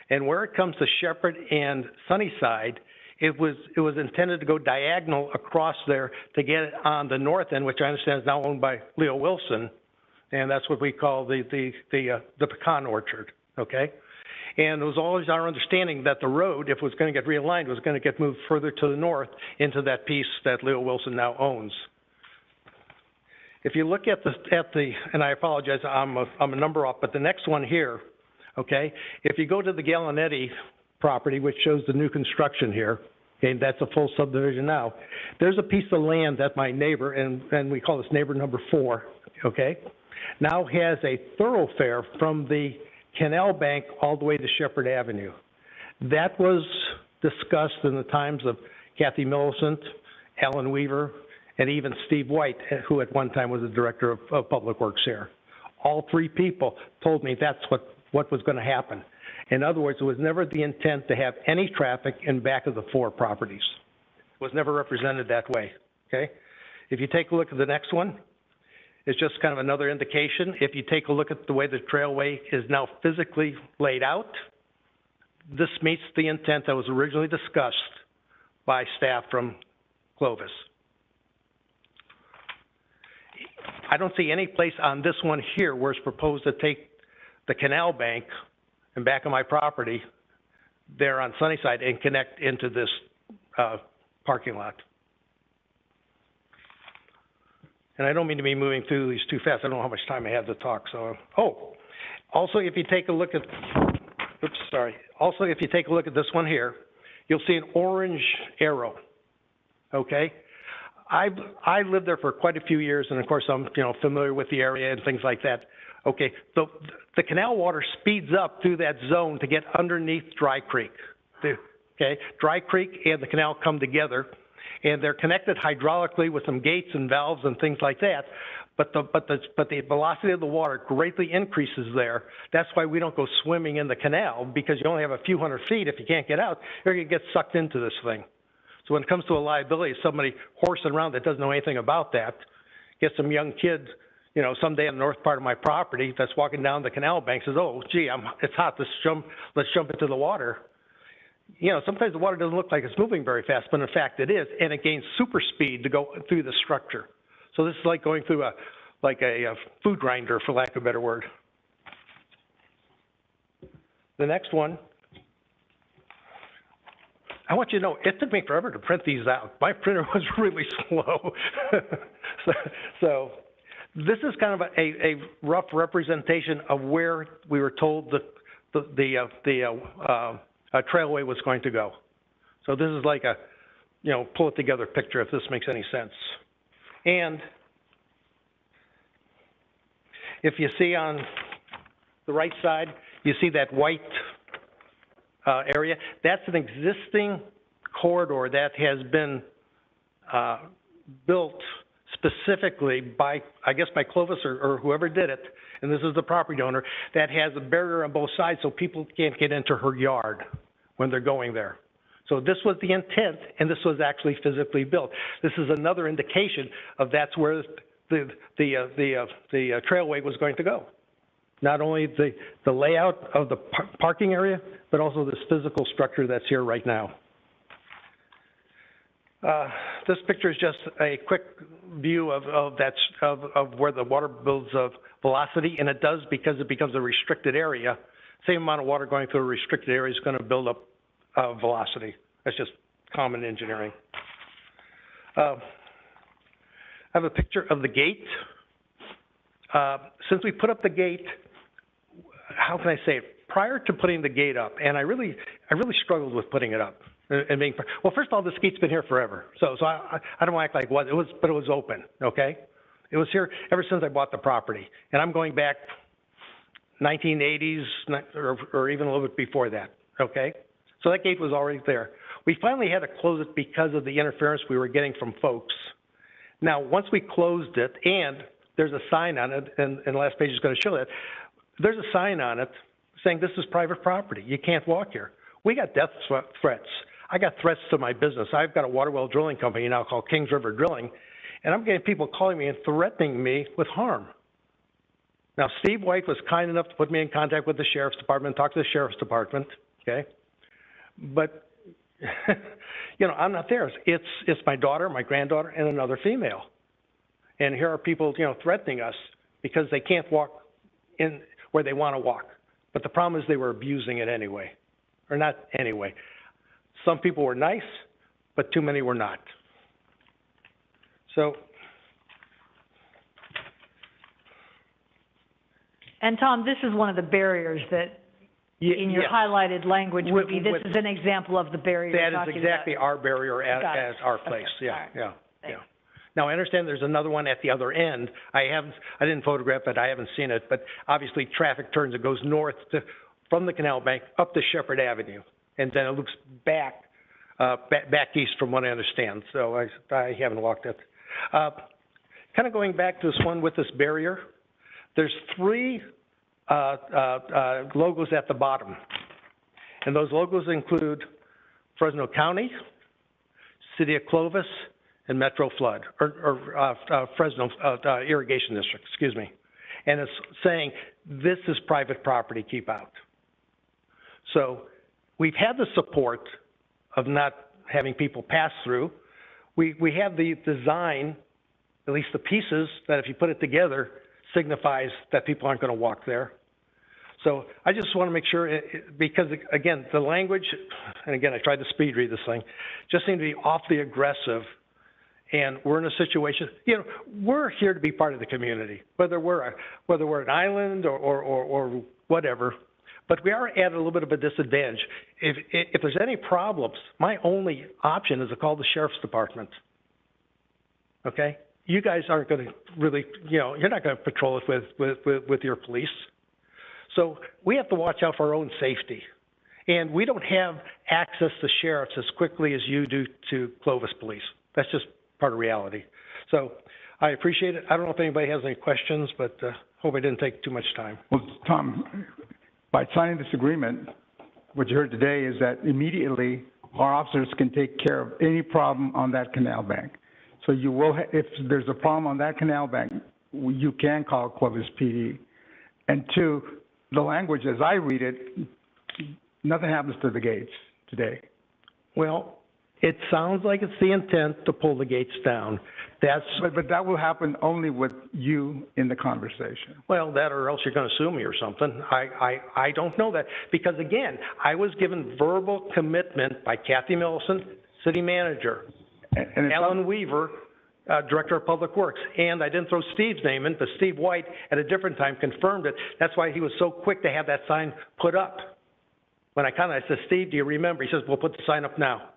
And where it comes to Shepherd and Sunnyside, it was intended to go diagonal across there to get it on the north end, which I understand is now owned by Leo Wilson, and that's what we call the pecan orchard, okay? And it was always our understanding that the road, if it was going to get realigned, was going to get moved further to the north into that piece that Leo Wilson now owns. If you look at the, and I apologize, I'm a number off, but the next one here, okay, if you go to the Gallinetti property, which shows the new construction here, okay, that's a full subdivision now, there's a piece of land that my neighbor, and we call this neighbor number 4, okay, now has a thoroughfare from the canal bank all the way to Shepherd Avenue. That was discussed in the times of Kathy Millicent, Alan Weaver, and even Steve White, who at one time was the director of Public Works here. All 3 people told me that's what was going to happen. In other words, it was never the intent to have any traffic in back of the 4 properties. It was never represented that way, okay? If you take a look at the next one, it's just kind of another indication. If you take a look at the way the trailway is now physically laid out, this meets the intent that was originally discussed by staff from Clovis. I don't see any place on this one here where it's proposed to take the canal bank and back of my property there on Sunnyside and connect into this parking lot. And I don't mean to be moving through these too fast. I don't know how much time I have to talk, so. Also if you take a look at, Also, if you take a look at this one here, you'll see an orange arrow, okay? I lived there for quite a few years, and of course I'm, familiar with the area and things like that. Okay, the canal water speeds up through that zone to get underneath Dry Creek. okay? Dry Creek and the canal come together, and they're connected hydraulically with some gates and valves and things like that. But the velocity of the water greatly increases there. That's why we don't go swimming in the canal, because you only have a few hundred feet. If you can't get out, you're gonna get sucked into this thing. So when it comes to a liability, somebody horsing around that doesn't know anything about that, get some young kid, you know, someday in the north part of my property that's walking down the canal bank, says, oh, gee, it's hot, let's jump into the water. You know, sometimes the water doesn't look like it's moving very fast, but in fact it is, and it gains super speed to go through the structure. So this is like going through a food grinder, for lack of a better word. The next one, I want you to know, it took me forever to print these out. My printer was really slow. so this is kind of a rough representation of where we were told the trailway was going to go. So this is like a, you know, pull it together picture, if this makes any sense. And if you see on the right side, you see that white area. That's an existing corridor that has been built specifically by, I guess, by Clovis or whoever did it, and this is the property owner, that has a barrier on both sides so people can't get into her yard when they're going there. So this was the intent, and this was actually physically built. This is another indication of that's where the trailway was going to go. Not only the layout of the parking area, but also this physical structure that's here right now. This picture is just a quick view of where the water builds of velocity, and it does because it becomes a restricted area. Same amount of water going through a restricted area is going to build up velocity. That's just common engineering. I have a picture of the gate. Since we put up the gate, how can I say it? Prior to putting the gate up, and I really struggled with putting it up. And being, well, first of all, this gate's been here forever. So I don't want to act like what it was, but it was open, okay? It was here ever since I bought the property. And I'm going back 1980s or even a little bit before that, okay? So that gate was already there. We finally had to close it because of the interference we were getting from folks. Now, once we closed it, and there's a sign on it, and the last page is going to show that, there's a sign on it saying this is private property. You can't walk here. We got death threats. I got threats to my business. I've got a water well drilling company now called Kings River Drilling, and I'm getting people calling me and threatening me with harm. Now, Steve White was kind enough to put me in contact with the Sheriff's Department, talk to the Sheriff's Department, okay? But, you know, I'm not there. It's my daughter, my granddaughter, and another female. And here are people, you know, threatening us because they can't walk in where they want to walk. But the problem is they were abusing it anyway. Or not anyway. Some people were nice, but too many were not. So. And Tom, this is one of the barriers that in your highlighted language would be, this is an example of the barrier you're talking about. That is exactly our barrier at our place. Okay. Yeah, right. Yeah. Now, I understand there's another one at the other end. I didn't photograph it, I haven't seen it, but obviously traffic turns, it goes north from the canal bank up to Shepherd Avenue, and then it looks back east from what I understand. So I haven't walked it. Kind of going back to this one with this barrier, there's three logos at the bottom, and those logos include Fresno County, City of Clovis, and Metro Flood, or Fresno Irrigation District, excuse me. And it's saying, this is private property, keep out. So we've had the support of not having people pass through. We have the design, at least the pieces, that if you put it together, signifies that people aren't going to walk there. So I just want to make sure, because again, the language, and again, I tried to speed read this thing, just seemed to be awfully aggressive. And we're in a situation, you know, we're here to be part of the community, whether we're an island or whatever, but we are at a little bit of a disadvantage. If there's any problems, my only option is to call the Sheriff's Department. Okay? You guys aren't going to really, you know, you're not going to patrol it with your police. So we have to watch out for our own safety. And we don't have access to sheriffs as quickly as you do to Clovis Police. That's just part of reality. So I appreciate it. I don't know if anybody has any questions, but hope I didn't take too much time. Well, Tom, by signing this agreement, what you heard today is that immediately our officers can take care of any problem on that canal bank. So you will, if there's a problem on that canal bank, you can call Clovis PD. And two, the language as I read it, nothing happens to the gates today. Well, it sounds like it's the intent to pull the gates down. That's, But that will happen only with you in the conversation. well, that or else you're going to sue me or something. I don't know that. Because again, I was given verbal commitment by Kathy Millicent, city manager, And it's Alan Weaver, Director of Public Works, and I didn't throw Steve's name in, but Steve White at a different time confirmed it. That's why he was so quick to have that sign put up. When I said, Steve, do you remember? He says, we'll put the sign up now.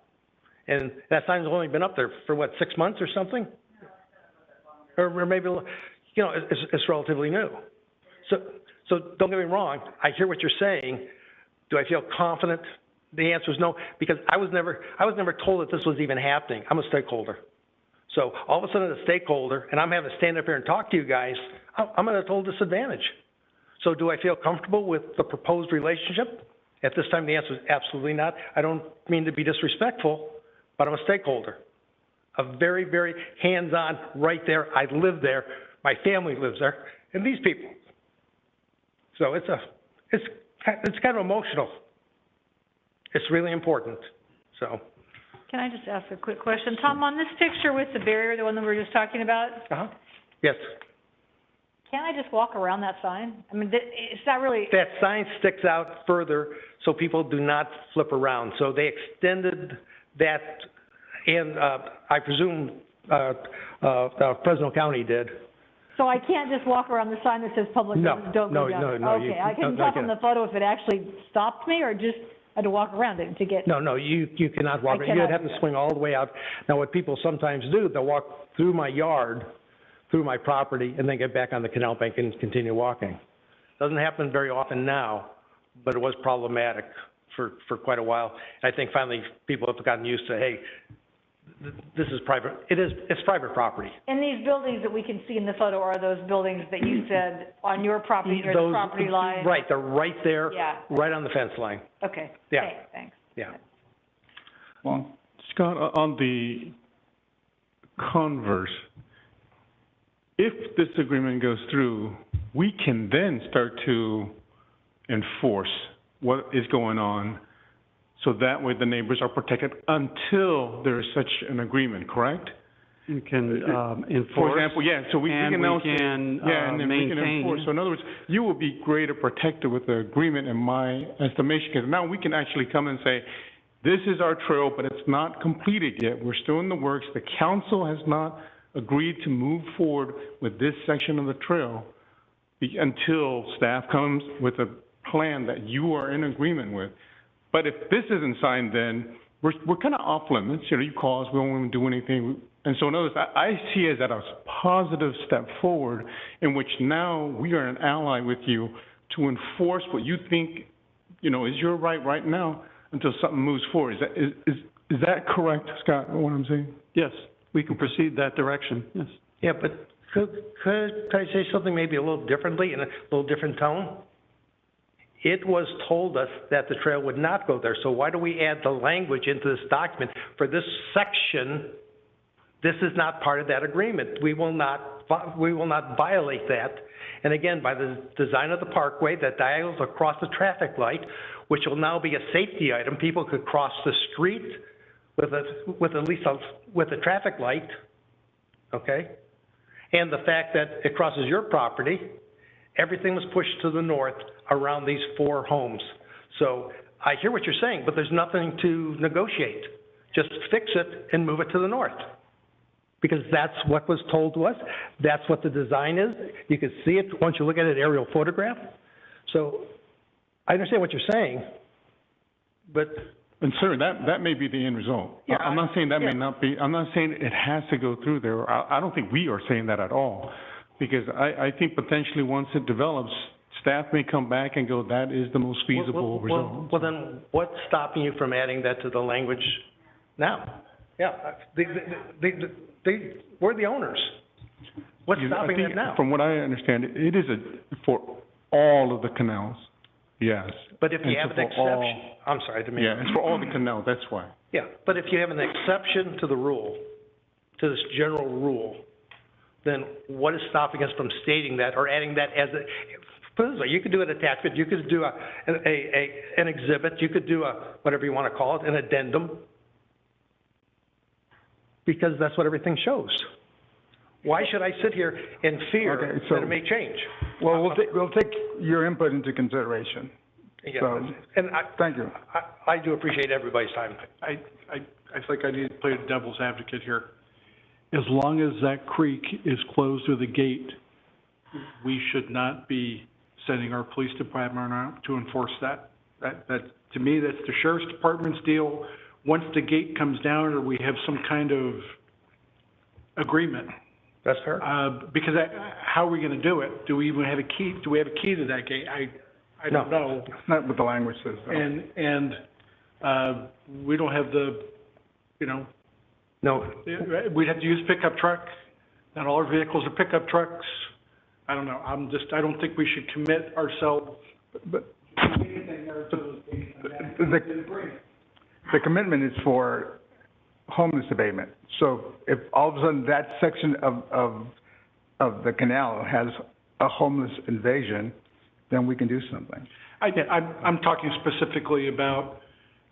And that sign's only been up there for what, 6 months or something? Or maybe, you know, it's relatively new. So don't get me wrong, I hear what you're saying. Do I feel confident? The answer is no, because I was never told that this was even happening. I'm a stakeholder. So all of a sudden, a stakeholder, and I'm having to stand up here and talk to you guys, I'm at a total disadvantage. So do I feel comfortable with the proposed relationship? At this time, the answer is absolutely not. I don't mean to be disrespectful, but I'm a stakeholder. A very, very hands-on, right there. I live there. My family lives there, and these people. So it's kind of emotional. It's really important. So. Can I just ask a quick question? Tom, on this picture with the barrier, the one that we were just talking about, Yes. can't I just walk around that sign? I mean, it's not really. That sign sticks out further so people do not flip around. So they extended that, and I presume Fresno County did. So I can't just walk around the sign that says public don't go down? No. Okay, I couldn't tell from the photo if it actually stopped me or just I had to walk around it to get. No, you cannot walk. You'd have to swing all the way out. Now, what people sometimes do, they'll walk through my yard, through my property, and then get back on the canal bank and continue walking. Doesn't happen very often now, but it was problematic for quite a while. And I think finally people have gotten used to, hey, this is private. It's private property. And these buildings that we can see in the photo are those buildings that you said on your property near the property line? Right, they're right there, Yeah. right on the fence line. Okay. Yeah. Okay, thanks. Yeah. Well, Scott, on the converse, if this agreement goes through, we can then start to enforce what is going on, so that way the neighbors are protected until there is such an agreement, correct? You can enforce. For example, yeah, so we can also. And we can Yeah, and then we can maintain. enforce. So in other words, you will be greater protected with the agreement in my estimation, because now we can actually come and say, this is our trail, but it's not completed yet. We're still in the works. The council has not agreed to move forward with this section of the trail until staff comes with a plan that you are in agreement with. But if this isn't signed, then we're kind of off limits. You know, you call us, we don't want to do anything. And so in other words, I see it as a positive step forward in which now we are an ally with you to enforce what you think, you know, is your right now until something moves forward. Is that correct, Scott, what I'm saying? Yes, we can proceed that direction, yes. Yeah, but could I say something maybe a little differently, in a little different tone? It was told us that the trail would not go there, so why do we add the language into this document for this section? This is not part of that agreement. We will not violate that. And again, by the design of the parkway that diagonals across the traffic light, which will now be a safety item, people could cross the street with a traffic light, okay? And the fact that it crosses your property, everything was pushed to the north around these 4 homes. So I hear what you're saying, but there's nothing to negotiate. Just fix it and move it to the north. Because that's what was told to us. That's what the design is. You can see it once you look at it, aerial photograph. So I understand what you're saying, but. And sir, that may be the end result. Yeah, I'm not saying that may not be, I'm not saying it has to go through there. I don't think we are saying that at all. Because I think potentially once it develops, staff may come back and go, that is the most feasible result. Well, then, what's stopping you from adding that to the language now? Yeah, we're the owners. What's stopping that now? From what I understand, it is for all of the canals, yes. But if you have And an so for all- exception, I'm sorry, I didn't mean. Yeah, it's for all the canals, that's why. Yeah, but if you have an exception to the rule, to this general rule, then what is stopping us from stating that or adding that as a, put it this way, you could do an attachment, you could do an exhibit, you could do whatever you want to call it, an addendum, because that's what everything shows. Why should I sit here in fear Okay, so- that it may change? Well, we'll take your input into consideration. Yeah, So, and thank you. I do appreciate everybody's time. I think I need to play the devil's advocate here. As long as that creek is closed or the gate, we should not be sending our police department out to enforce that. That, to me, that's the sheriff's department's deal. Once the gate comes down or we have some kind of agreement, That's fair. because how are we gonna do it? Do we even have a key? Do we have a key to that gate? I don't know. It's not what the language says, though. And we don't have the, you know, No, we'd have to use pickup truck. Not all our vehicles are pickup trucks. I don't know. I don't think we should commit ourselves. But the commitment is for homeless abatement. So if all of a sudden that section of the canal has a homeless invasion, then we can do something. I'm talking specifically about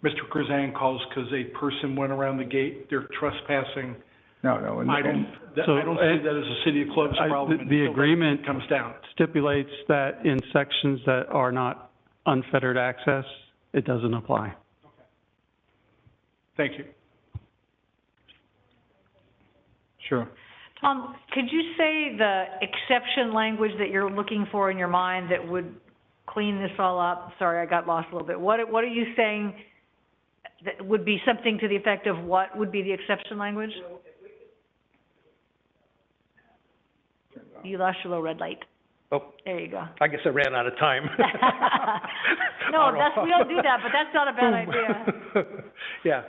Mr. Krazan calls because a person went around the gate, they're trespassing. No. I don't see that as a city of Clovis problem. The until agreement that comes down. stipulates that in sections that are not unfettered access, it doesn't apply. Thank you. Sure. Tom, could you say the exception language that you're looking for in your mind that would clean this all up? Sorry, I got lost a little bit. What are you saying that would be something to the effect of what would be the exception language? You lost your little red light. oh, There you go. I guess I ran out of time. No, we don't do that, but that's not a bad idea. Yeah,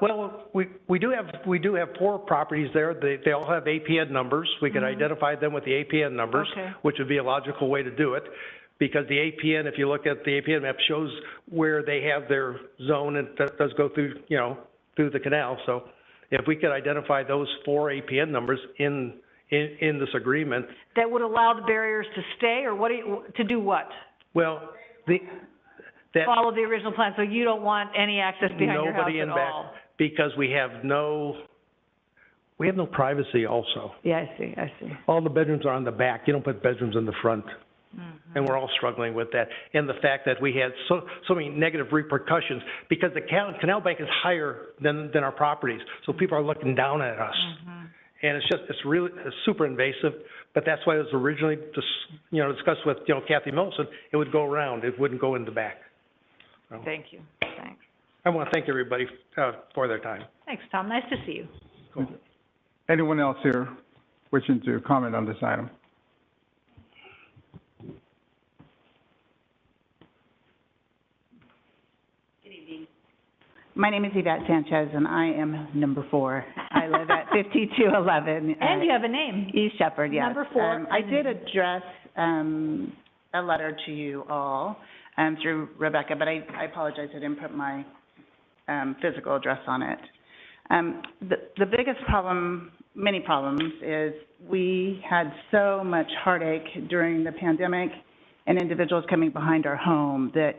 well, we do have 4 properties there. They all have APN numbers. We could identify them with the APN numbers, Okay. which would be a logical way to do it. Because the APN, if you look at the APN map, shows where they have their zone and that does go through, through the canal. So if we could identify those 4 APN numbers in this agreement. That would allow the barriers to stay, or to do what? Well, Follow the original plan, so you don't want any access behind your house nobody in at back, all? because we have no privacy also. Yeah, I see. All the bedrooms are on the back. You don't put bedrooms in the front. And we're all struggling with that. And the fact that we had so many negative repercussions, because the canal bank is higher than our properties. So people are looking down at us. And it's super invasive, but that's why it was originally discussed with, Kathy Milson. It would go around, it wouldn't go in the back. So, Thank you. Thanks. I want to thank everybody, for their time. Thanks, Tom. Nice to see you. Cool. Anyone else here wishing to comment on this item? My name is Yvette Sanchez, and I am number 4. I live at 5211. And you have a name. East Shepherd, yes. Number 4. I did address a letter to you all through Rebecca, but I apologize, I didn't put my physical address on it. The biggest problem, many problems, is we had so much heartache during the pandemic and individuals coming behind our home that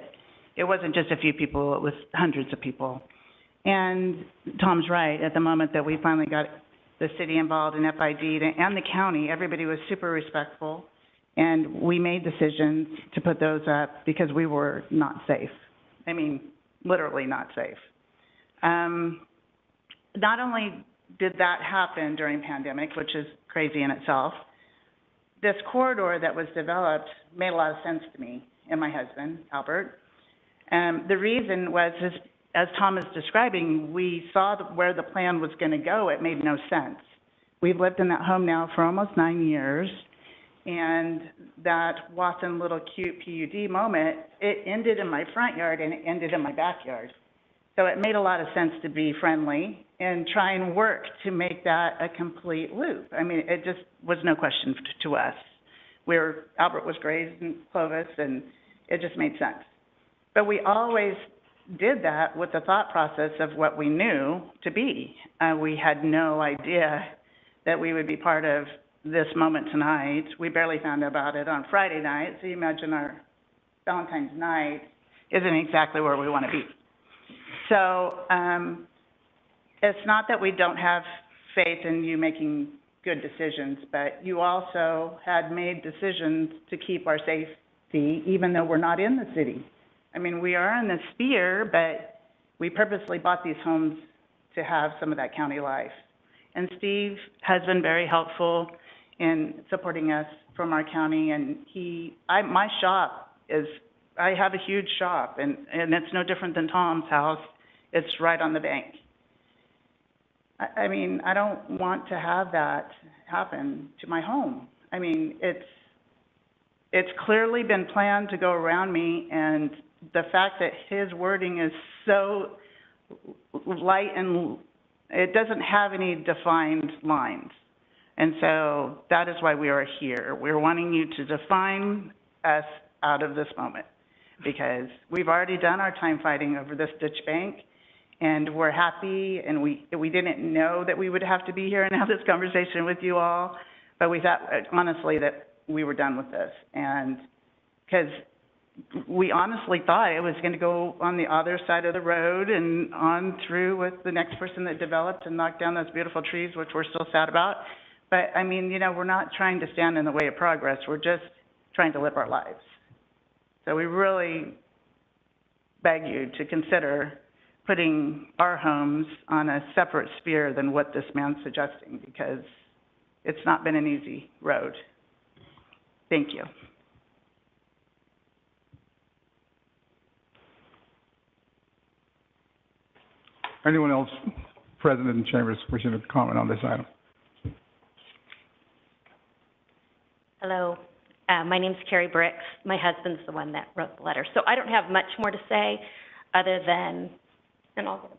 it wasn't just a few people, it was hundreds of people. And Tom's right, at the moment that we finally got the city involved in FID and the county, everybody was super respectful, and we made decisions to put those up because we were not safe. I mean, literally not safe. Not only did that happen during pandemic, which is crazy in itself, this corridor that was developed made a lot of sense to me and my husband, Albert. The reason was, as Tom is describing, we saw where the plan was going to go. It made no sense. We've lived in that home now for almost 9 years, And that Watson little cute PUD moment, it ended in my front yard and it ended in my backyard. So it made a lot of sense to be friendly and try and work to make that a complete loop. I mean, it just was no question to us. Albert was raised in Clovis, and it just made sense. But we always did that with the thought process of what we knew to be. We had no idea that we would be part of this moment tonight. We barely found out about it on Friday night, so you imagine our Valentine's night isn't exactly where we want to be. So it's not that we don't have faith in you making good decisions, but you also had made decisions to keep our safety, even though we're not in the city. I mean, we are in the sphere, but we purposely bought these homes to have some of that county life. And Steve has been very helpful in supporting us from our county, and my shop is, I have a huge shop, and it's no different than Tom's house. It's right on the bank. I mean, I don't want to have that happen to my home. I mean, it's clearly been planned to go around me, and the fact that his wording is so light and it doesn't have any defined lines. And so that is why we are here. We're wanting you to define us out of this moment, because we've already done our time fighting over this ditch bank, and we're happy, and we didn't know that we would have to be here and have this conversation with you all, but we thought, honestly, that we were done with this. And because we honestly thought it was going to go on the other side of the road and on through with the next person that developed and knocked down those beautiful trees, which we're still sad about. But, I mean, you know, we're not trying to stand in the way of progress. We're just trying to live our lives. So we really beg you to consider putting our homes on a separate sphere than what this man's suggesting, because it's not been an easy road. Thank you. Anyone else present in the chambers wishing to comment on this item? Hello, my name's Carrie Bricks. My husband's the one that wrote the letter. So I don't have much more to say other than, and I'll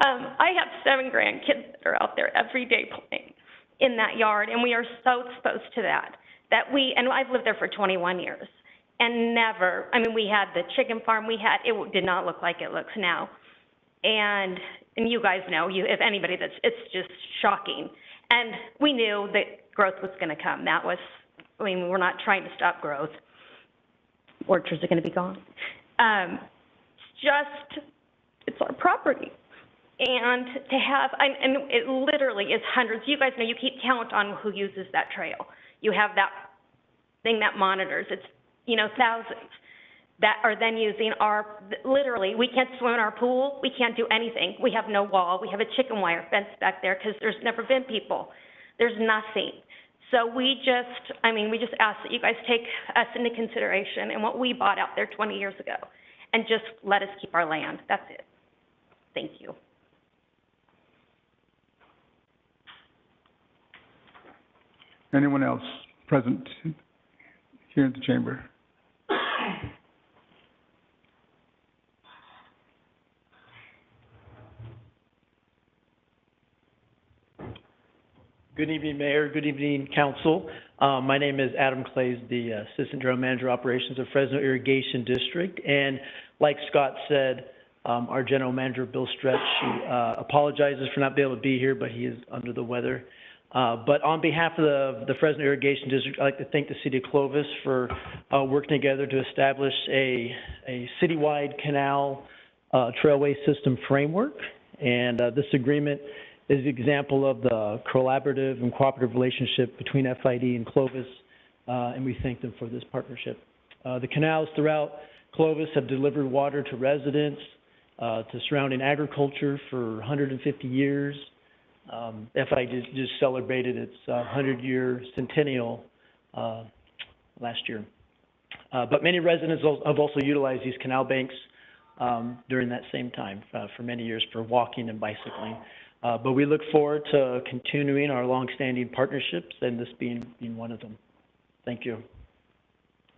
I have 7 grandkids that are out there every day playing in that yard, and we are so exposed to that, and I've lived there for 21 years, and never, I mean, we had the chicken farm it did not look like it looks now. And you guys know, if anybody, it's just shocking. And we knew that growth was going to come. We're not trying to stop growth. Orchards are going to be gone. It's our property. And to have, and it literally is hundreds. You guys know, you keep count on who uses that trail. You have that thing that monitors. It's, thousands that are then using literally, we can't swim in our pool. We can't do anything. We have no wall. We have a chicken wire fence back there because there's never been people. There's nothing. So we just ask that you guys take us into consideration and what we bought out there 20 years ago, and just let us keep our land. That's it. Thank you. Anyone else present here in the chamber? Good evening, Mayor. Good evening, Council. My name is Adam Clays, the Assistant General Manager Operations of Fresno Irrigation District. And like Scott said, our General Manager, Bill Stretch, apologizes for not being able to be here, but he is under the weather. But on behalf of the Fresno Irrigation District, I'd like to thank the City of Clovis for working together to establish a citywide canal trailway system framework. And this agreement is an example of the collaborative and cooperative relationship between FID and Clovis, and we thank them for this partnership. The canals throughout Clovis have delivered water to residents, to surrounding agriculture for 150 years. FID just celebrated its 100-year centennial last year. But many residents have also utilized these canal banks during that same time for many years for walking and bicycling. But we look forward to continuing our longstanding partnerships and this being one of them. Thank you.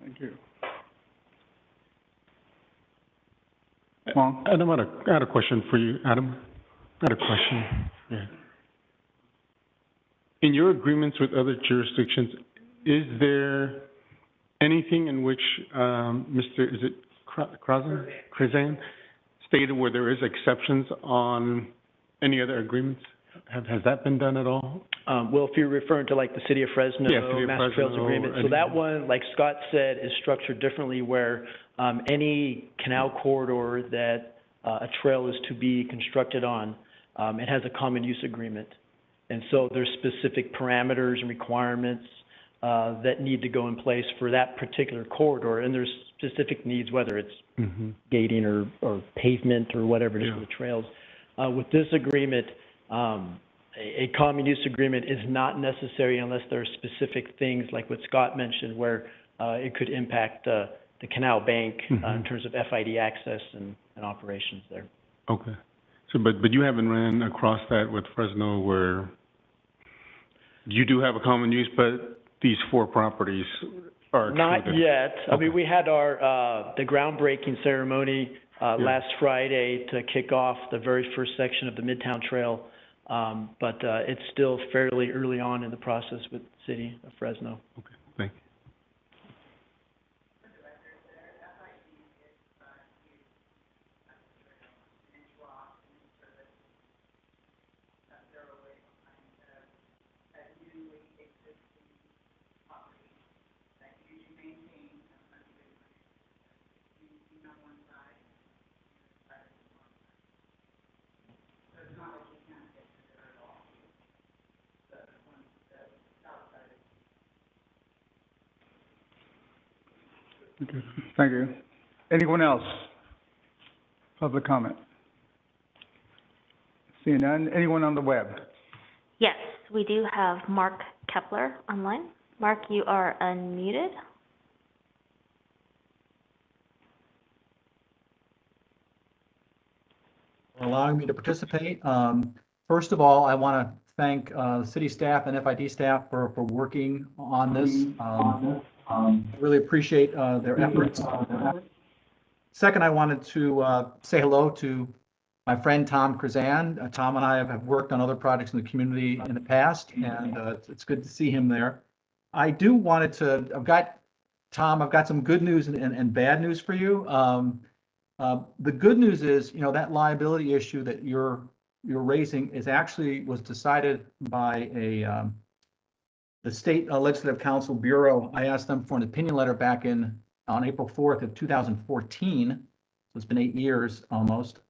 Thank you. Wong? Adam, I had a question for you, Adam. I had a question, yeah. In your agreements with other jurisdictions, is there anything in which, Mr., is it Cruzan stated where there is exceptions on any other agreements? Has that been done at all? Well, if you're referring to like the City of Fresno, Yeah, City of Master Trails Fresno, Agreement, so that one, like Scott said, is structured differently where, any canal corridor that, a trail is to be constructed on, it has a common use agreement. And so there's specific parameters and requirements, that need to go in place for that particular corridor, and there's specific needs, whether it's gating or pavement or whatever it is for the trails. With this agreement, a common use agreement is not necessary unless there are specific things like what Scott mentioned, where it could impact the canal bank in terms of FID access and operations there. Okay. So, but you haven't ran across that with Fresno where you do have a common use, but these 4 properties are not excluded? yet. Okay. I mean, we had our the groundbreaking ceremony last Friday to kick off the very first section of the Midtown Trail, but it's still fairly early on in the process with the City of Fresno. Okay, thank you. Okay, thank you. Anyone else? Public comment? Seeing none. Anyone on the web? Yes, we do have Mark Kepler online. Mark, you are unmuted. For allowing me to participate. First of all, I want to thank city staff and FID staff for working on this. Really appreciate their efforts. Second, I wanted to say hello to my friend Tom Cruzan. Tom and I have worked on other projects in the community in the past, and it's good to see him there. I do wanted to, I've got some good news and bad news for you. The good news is, you know, that liability issue that you're raising was decided by the State Legislative Council Bureau. I asked them for an opinion letter back on April 4th of 2014. So it's been 8 years almost,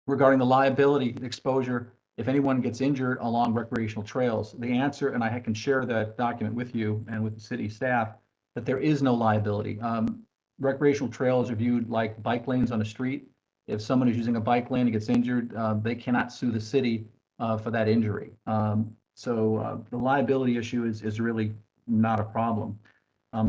regarding the liability exposure if anyone gets injured along recreational trails. The answer, and I can share that document with you and with the city staff, that there is no liability. Recreational trails are viewed like bike lanes on a street. If someone is using a bike lane and gets injured, they cannot sue the city for that injury. So the liability issue is really not a problem.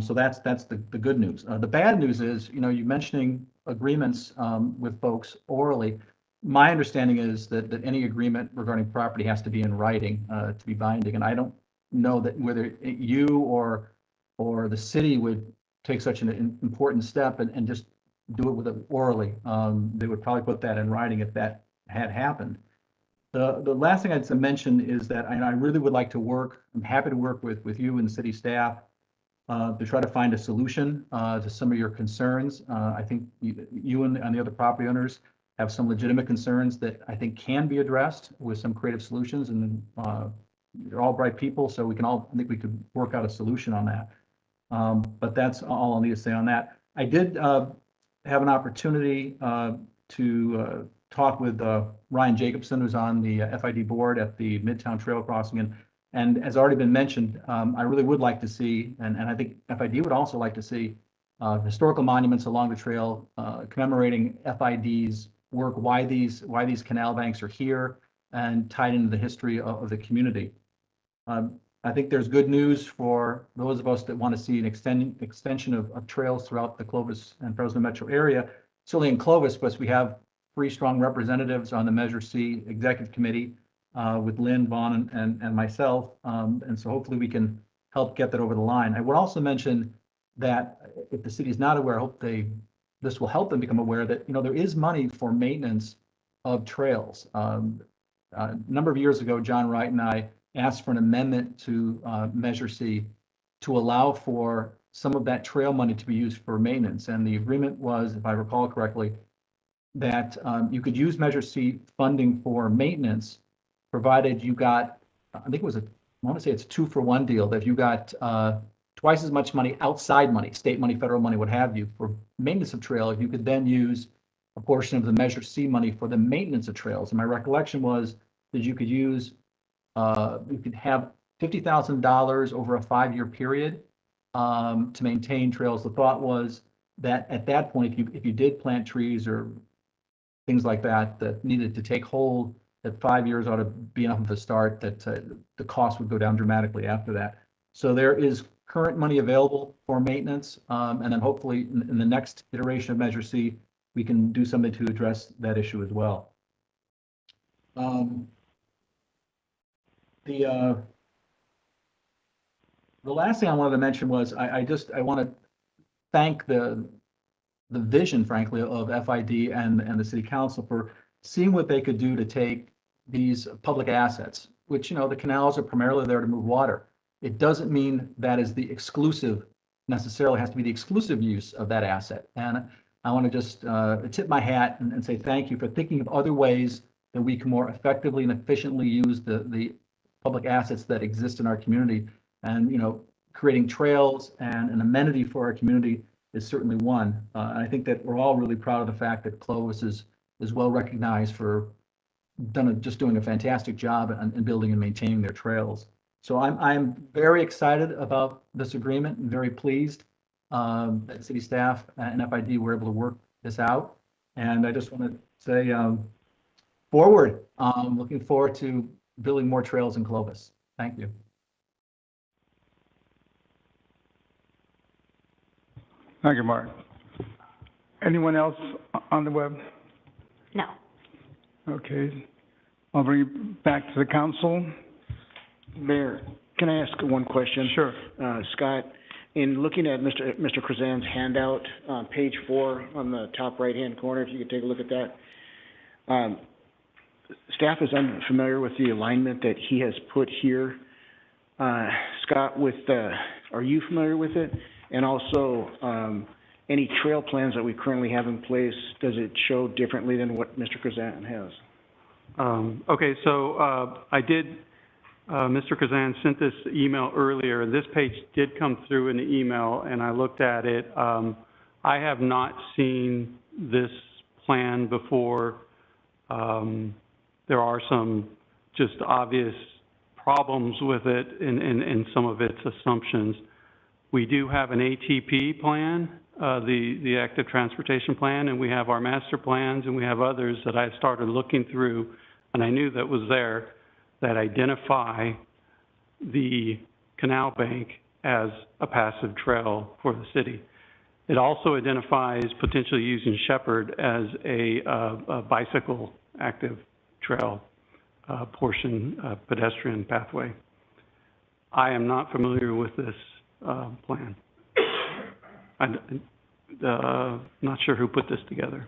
So that's the good news. The bad news is, you know, you're mentioning agreements with folks orally. My understanding is that any agreement regarding property has to be in writing to be binding, and I don't know that whether you or the city would take such an important step and just do it with it orally. They would probably put that in writing if that had happened. The last thing I'd mention is that I really would like to work, I'm happy to work with you and the city staff to try to find a solution to some of your concerns. I think you and the other property owners have some legitimate concerns that I think can be addressed with some creative solutions, and you're all bright people, so I think we could work out a solution on that. But that's all I'll need to say on that. I did have an opportunity to talk with Ryan Jacobson, who's on the FID board at the Midtown Trail Crossing. And as already been mentioned, I really would like to see, and I think FID would also like to see, historical monuments along the trail commemorating FID's work, why these canal banks are here, and tied into the history of the community. I think there's good news for those of us that want to see an extension of trails throughout the Clovis and Fresno metro area. Certainly in Clovis, but we have three strong representatives on the Measure C Executive Committee, with Lynn, Vaughn, and myself. And so hopefully we can help get that over the line. I would also mention that if the city is not aware, I hope this will help them become aware that, there is money for maintenance of trails. A number of years ago, John Wright and I asked for an amendment to Measure C to allow for some of that trail money to be used for maintenance. And the agreement was, if I recall correctly, that you could use Measure C funding for maintenance, provided you got, I think it was I want to say it's a 2-for-1 deal, that if you got twice as much money, outside money, state money, federal money, what have you, for maintenance of trails, you could then use a portion of the Measure C money for the maintenance of trails. And my recollection was that you could use, you could have $50,000 over a 5-year period to maintain trails. The thought was that at that point, if you did plant trees or things like that that needed to take hold, that 5 years ought to be enough of a start, that the cost would go down dramatically after that. So there is current money available for maintenance, and then hopefully in the next iteration of Measure C, we can do something to address that issue as well. The last thing I wanted to mention was I want to thank the vision, frankly, of FID and the city council for seeing what they could do to take these public assets, which, the canals are primarily there to move water. It doesn't mean that is the exclusive, necessarily has to be the exclusive use of that asset. And I want to just tip my hat and say thank you for thinking of other ways that we can more effectively and efficiently use the public assets that exist in our community. And, creating trails and an amenity for our community is certainly one. And I think that we're all really proud of the fact that Clovis is well recognized for just doing a fantastic job in building and maintaining their trails. So I'm very excited about this agreement and very pleased that city staff and FID were able to work this out. And I just want to say forward, looking forward to building more trails in Clovis. Thank you. Thank you, Mark. Anyone else on the web? No. Okay. I'll bring it back to the council. Mayor, can I ask one question? Sure. Scott, in looking at Mr. Krazan's handout, page 4 on the top right-hand corner, if you could take a look at that. Staff is unfamiliar with the alignment that he has put here. Scott, are you familiar with it? And also, any trail plans that we currently have in place, does it show differently than what Mr. Krazan has? Okay, so I did, Mr. Krazan sent this email earlier. This page did come through in the email, and I looked at it. I have not seen this plan before. There are some just obvious problems with it in some of its assumptions. We do have an ATP plan, the active transportation plan, and we have our master plans, and we have others that I started looking through, and I knew that was there, that identify the canal bank as a passive trail for the city. It also identifies potentially using Shepherd as a bicycle active trail portion, pedestrian pathway. I am not familiar with this plan. I'm not sure who put this together.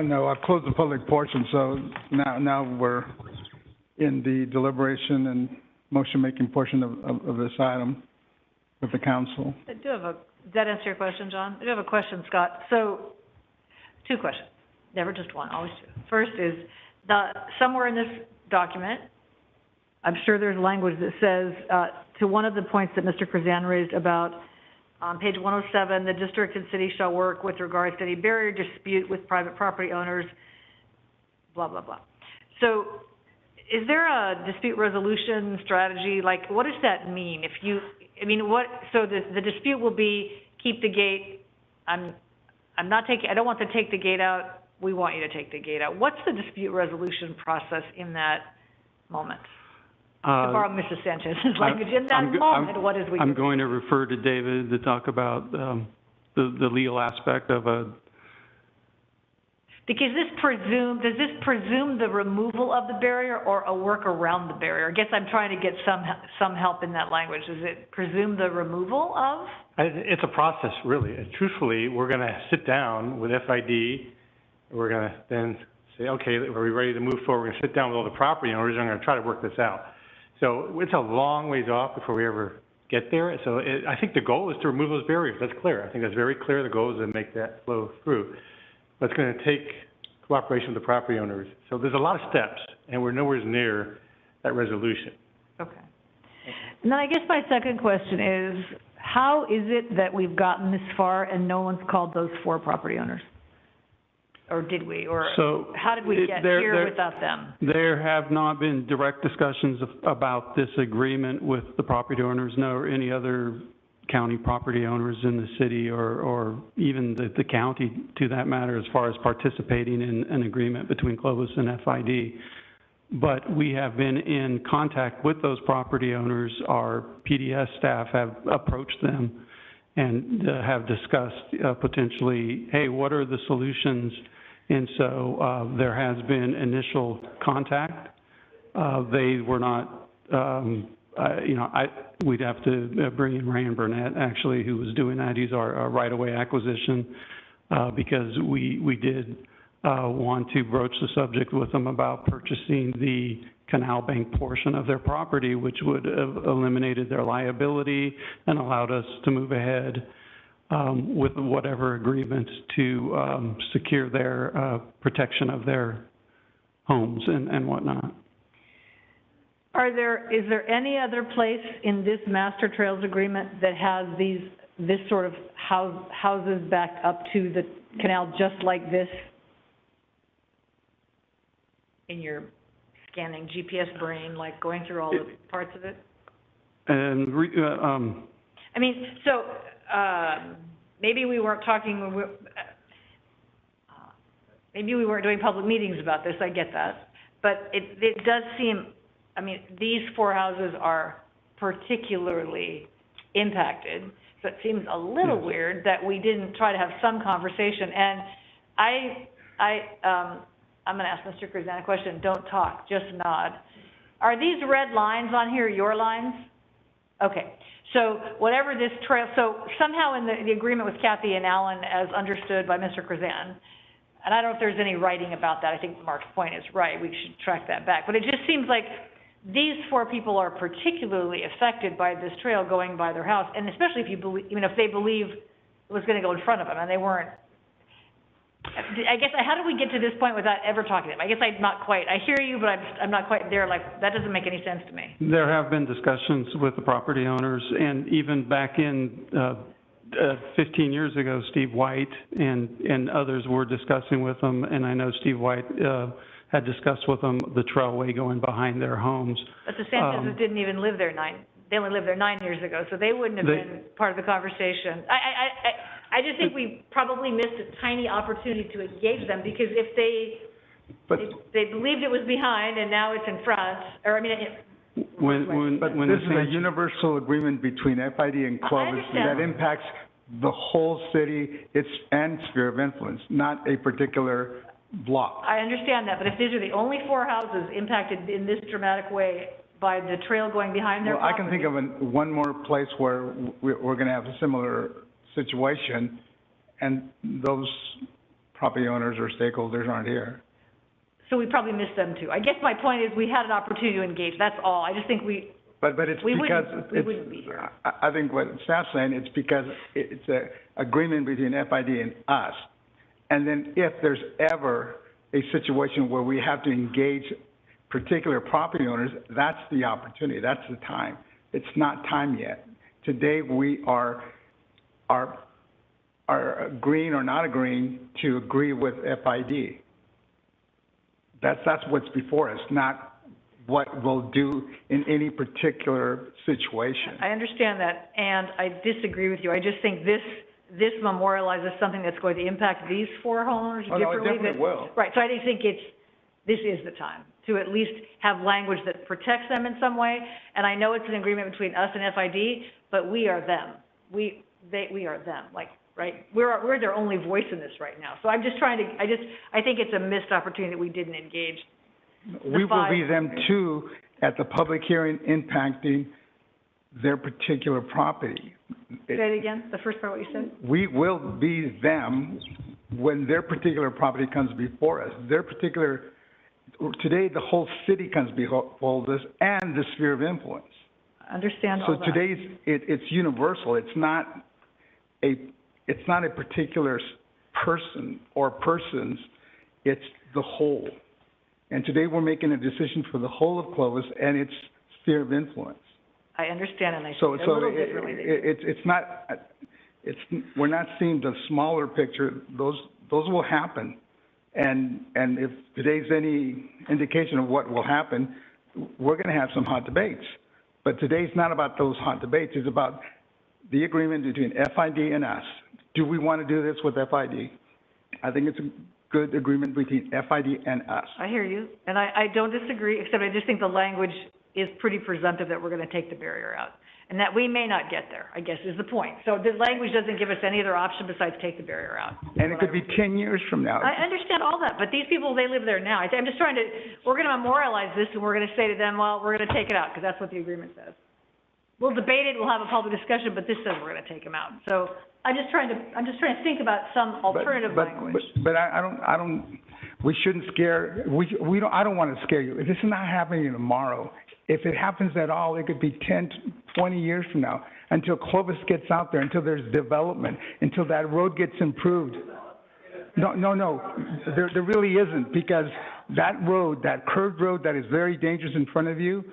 No, I've closed the public portion, so now we're in the deliberation and motion-making portion of this item with the council. Does that answer your question, John? I do have a question, Scott. So, 2 questions. Never just one, always 2. First is, somewhere in this document, I'm sure there's language that says, to one of the points that Mr. Krazan raised about, on page 107, the district and city shall work with regards to any barrier dispute with private property owners, blah, blah, blah. So, is there a dispute resolution strategy? Like, what does that mean? So the dispute will be, keep the gate, I don't want to take the gate out, we want you to take the gate out. What's the dispute resolution process in that moment? borrow Mrs. Sanchez's language, in that moment, what is we? I'm going to refer to David to talk about, the legal aspect of a. Because does this presume the removal of the barrier or a work around the barrier? I guess I'm trying to get some help in that language. Does it presume the removal of? It's a process, really. And truthfully, we're gonna sit down with FID. We're gonna then say, okay, are we ready to move forward? We're gonna sit down with all the property owners and we're gonna try to work this out. So it's a long ways off before we ever get there. So I think the goal is to remove those barriers. That's clear. I think that's very clear. The goal is to make that flow through. But it's gonna take cooperation with the property owners. So there's a lot of steps, and we're nowhere near that resolution. Okay. And then I guess my second question is, how is it that we've gotten this far and no one's called those 4 property owners? Or did we? Or So how did we get here without them? There have not been direct discussions about this agreement with the property owners, nor any other county property owners in the city or even the county, to that matter, as far as participating in an agreement between Clovis and FID. But we have been in contact with those property owners. Our PDS staff have approached them and have discussed potentially, hey, what are the solutions? And so there has been initial contact. They were not, we'd have to bring in Rand Burnett, actually, who was doing that. He's our right-of-way acquisition, because we did want to broach the subject with them about purchasing the canal bank portion of their property, which would have eliminated their liability and allowed us to move ahead with whatever agreements to secure their protection of their homes and whatnot. Is there any other place in this master trails agreement that has this sort of houses backed up to the canal just like this? In your scanning GPS brain, like going through all the parts of it? And I mean, so maybe we weren't talking, maybe we weren't doing public meetings about this, I get that. But it does seem, I mean, these 4 houses are particularly impacted, so it seems a little weird that we didn't try to have some conversation. And I'm gonna ask Mr. Curzan a question. Don't talk, just nod. Are these red lines on here your lines? Okay. So whatever this trail, so somehow in the agreement with Kathy and Alan, as understood by Mr. Curzan, and I don't know if there's any writing about that. I think Mark's point is right. We should track that back. But it just seems like these 4 people are particularly affected by this trail going by their house, and especially if you believe, if they believe it was going to go in front of them and they weren't. I guess, how did we get to this point without ever talking to them? I guess I'm not quite, I hear you, but I'm not quite there, like, that doesn't make any sense to me. There have been discussions with the property owners, and even back in 15 years ago, Steve White and others were discussing with them, and I know Steve White had discussed with them the trailway going behind their homes. But the Sanchez's didn't even live there they only lived there 9 years ago, so they wouldn't have been part of the conversation. I just think we probably missed a tiny opportunity to engage them, because if they believed it was behind and now it's in front, or I mean, this is a universal agreement between FID and Clovis that impacts the whole city, and sphere of influence, not a particular block. I understand that, but if these are the only 4 houses impacted in this dramatic way by the trail going behind their property. I can think of one more place where we're going to have a similar situation, and those property owners or stakeholders aren't here. So we probably missed them too. I guess my point is we had an opportunity to engage, that's all. I just think But it's we because wouldn't be here. I think what staff's saying, it's because it's an agreement between FID and us. And then if there's ever a situation where we have to engage particular property owners, that's the opportunity, that's the time. It's not time yet. Today we are agreeing or not agreeing to agree with FID. That's what's before us, not what we'll do in any particular situation. I understand that, and I disagree with you. I just think this memorializes something that's going to impact these 4 homeowners differently. No, it definitely will. Right, so I think this is the time to at least have language that protects them in some way. And I know it's an agreement between us and FID, but we are them. We are them, like, right? We're their only voice in this right now. So I'm just trying to, I think it's a missed opportunity that we didn't engage. We will be them too at the public hearing impacting their particular property. Say it again, the first part what you said? We will be them when their particular property comes before us. Today, the whole city comes before us and the sphere of influence. I understand all that. So today's, it's universal. It's not a particular person or persons, it's the whole. And today we're making a decision for the whole of Clovis and its sphere of influence. I understand, and I see it a little differently. We're not seeing the smaller picture. Those will happen. And if today's any indication of what will happen, we're going to have some hot debates. But today's not about those hot debates. It's about the agreement between FID and us. Do we want to do this with FID? I think it's a good agreement between FID and us. I hear you, and I don't disagree, except I just think the language is pretty presumptive that we're going to take the barrier out, and that we may not get there, I guess, is the point. So the language doesn't give us any other option besides take the barrier out. And it could be 10 years from now. I understand all that, but these people, they live there now. I'm just trying to, we're going to memorialize this, and we're going to say to them, well, we're going to take it out, because that's what the agreement says. We'll debate it, we'll have a public discussion, but this says we're going to take them out. So I'm just trying to think about some alternative language. But I don't, we shouldn't scare, I don't want to scare you. This is not happening tomorrow. If it happens at all, it could be 10, 20 years from now, until Clovis gets out there, until there's development, until that road gets improved. No, there really isn't, because that road, that curved road that is very dangerous in front of you,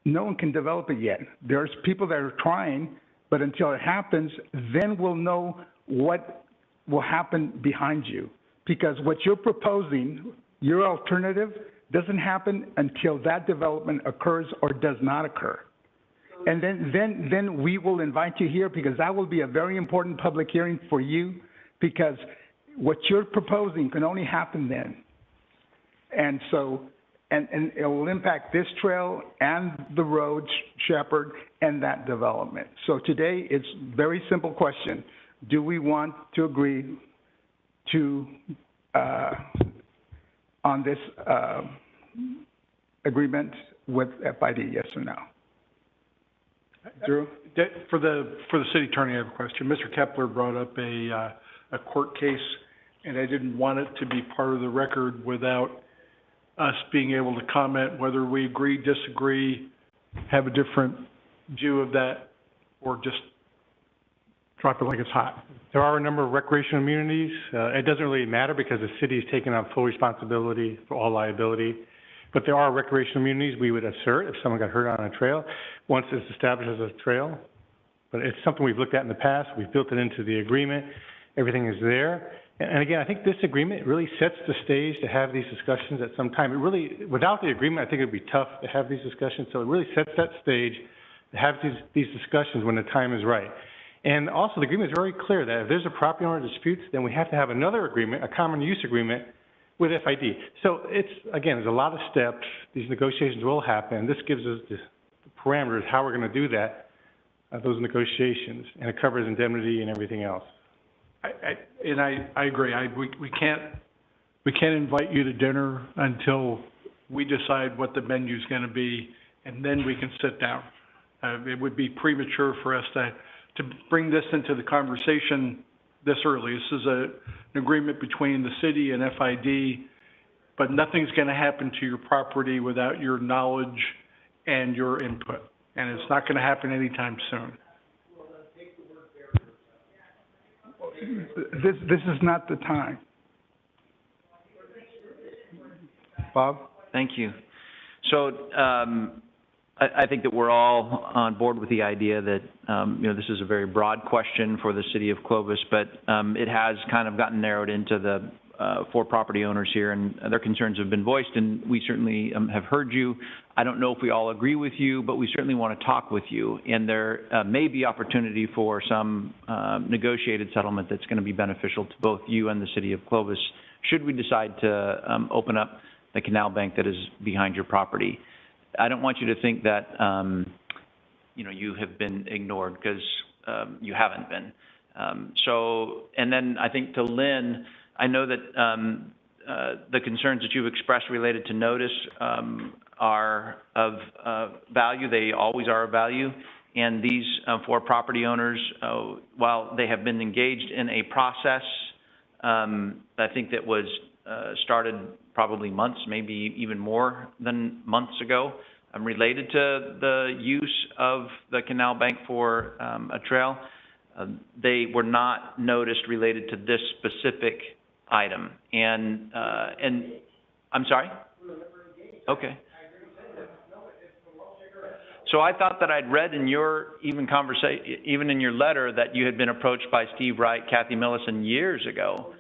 no one can develop it yet. There's people that are trying, but until it happens, then we'll know what will happen behind you. Because what you're proposing, your alternative, doesn't happen until that development occurs or does not occur. And then we will invite you here, because that will be a very important public hearing for you, because what you're proposing can only happen then. And so, and it will impact this trail and the road, Shepherd, and that development. So today, it's a very simple question. Do we want to agree to, on this agreement with FID, yes or no? Drew? For the city attorney, I have a question. Mr. Kepler brought up a court case, and I didn't want it to be part of the record without us being able to comment whether we agree, disagree, have a different view of that, or just drop it like it's hot. There are a number of recreational immunities. It doesn't really matter because the city is taking on full responsibility for all liability. But there are recreational immunities we would assert if someone got hurt on a trail, once it's established as a trail. But it's something we've looked at in the past. We've built it into the agreement. Everything is there. And again, I think this agreement really sets the stage to have these discussions at some time. It really, without the agreement, I think it would be tough to have these discussions. So it really sets that stage to have these discussions when the time is right. And also, the agreement is very clear that if there's a property owner disputes, then we have to have another agreement, a common use agreement with FID. So it's, again, there's a lot of steps. These negotiations will happen. This gives us the parameters, how we're going to do that, those negotiations, and it covers indemnity and everything else. I agree. We can't invite you to dinner until we decide what the menu's going to be, and then we can sit down. It would be premature for us to bring this into the conversation this early. This is an agreement between the city and FID, but nothing's going to happen to your property without your knowledge and your input, and it's not going to happen anytime soon. This is not the time. Bob? Thank you. So, I think that we're all on board with the idea that, this is a very broad question for the city of Clovis, but it has kind of gotten narrowed into the 4 property owners here, and their concerns have been voiced, and we certainly have heard you. I don't know if we all agree with you, but we certainly want to talk with you, and there may be opportunity for some negotiated settlement that's going to be beneficial to both you and the city of Clovis, should we decide to open up the canal bank that is behind your property. I don't want you to think that, you have been ignored, because you haven't been. And then I think to Lynn, I know that the concerns that you've expressed related to notice are of value. They always are of value. And these four property owners, while they have been engaged in a process, I think that was started probably months, maybe even more than months ago, related to the use of the canal bank for a trail. They were not noticed related to this specific item. And I'm sorry? Okay. So I thought that I'd read in your even in your letter, that you had been approached by Steve Wright, Kathy Millison years ago.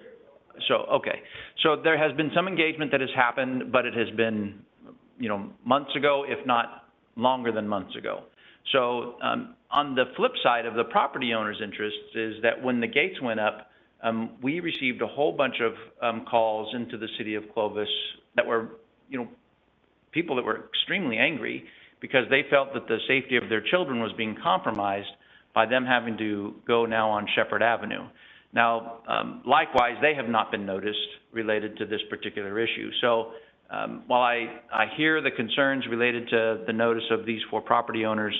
So, okay. So there has been some engagement that has happened, but it has been, months ago, if not longer than months ago. So on the flip side of the property owner's interest is that when the gates went up, we received a whole bunch of calls into the city of Clovis that were, people that were extremely angry because they felt that the safety of their children was being compromised by them having to go now on Shepherd Avenue. Now, likewise, they have not been noticed related to this particular issue. So while I hear the concerns related to the notice of these four property owners,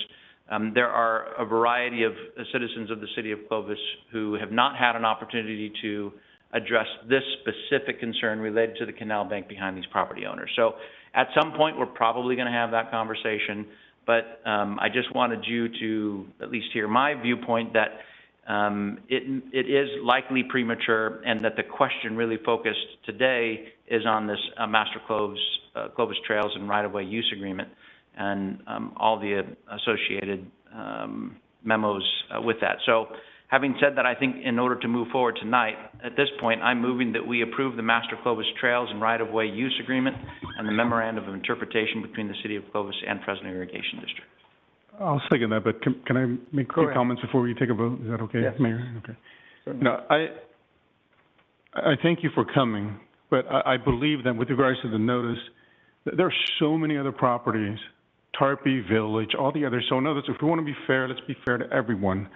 there are a variety of citizens of the city of Clovis who have not had an opportunity to address this specific concern related to the canal bank behind these property owners. So at some point, we're probably going to have that conversation, but I just wanted you to at least hear my viewpoint that it is likely premature, and that the question really focused today is on this Master Clovis Trails and Right-of-Way Use Agreement and all the associated memos with that. So having said that, I think in order to move forward tonight, at this point, I'm moving that we approve the Master Clovis Trails and Right-of-Way Use Agreement and the Memorandum of Interpretation between the City of Clovis and Fresno Irrigation District. I'll second that, but can I make a few comments before we take a vote? Is that okay, Yes. Mayor? Okay. No, I thank you for coming, but I believe that with regards to the notice, there are so many other properties, Tarpey Village, all the others. So in other words, if we want to be fair, let's be fair to everyone.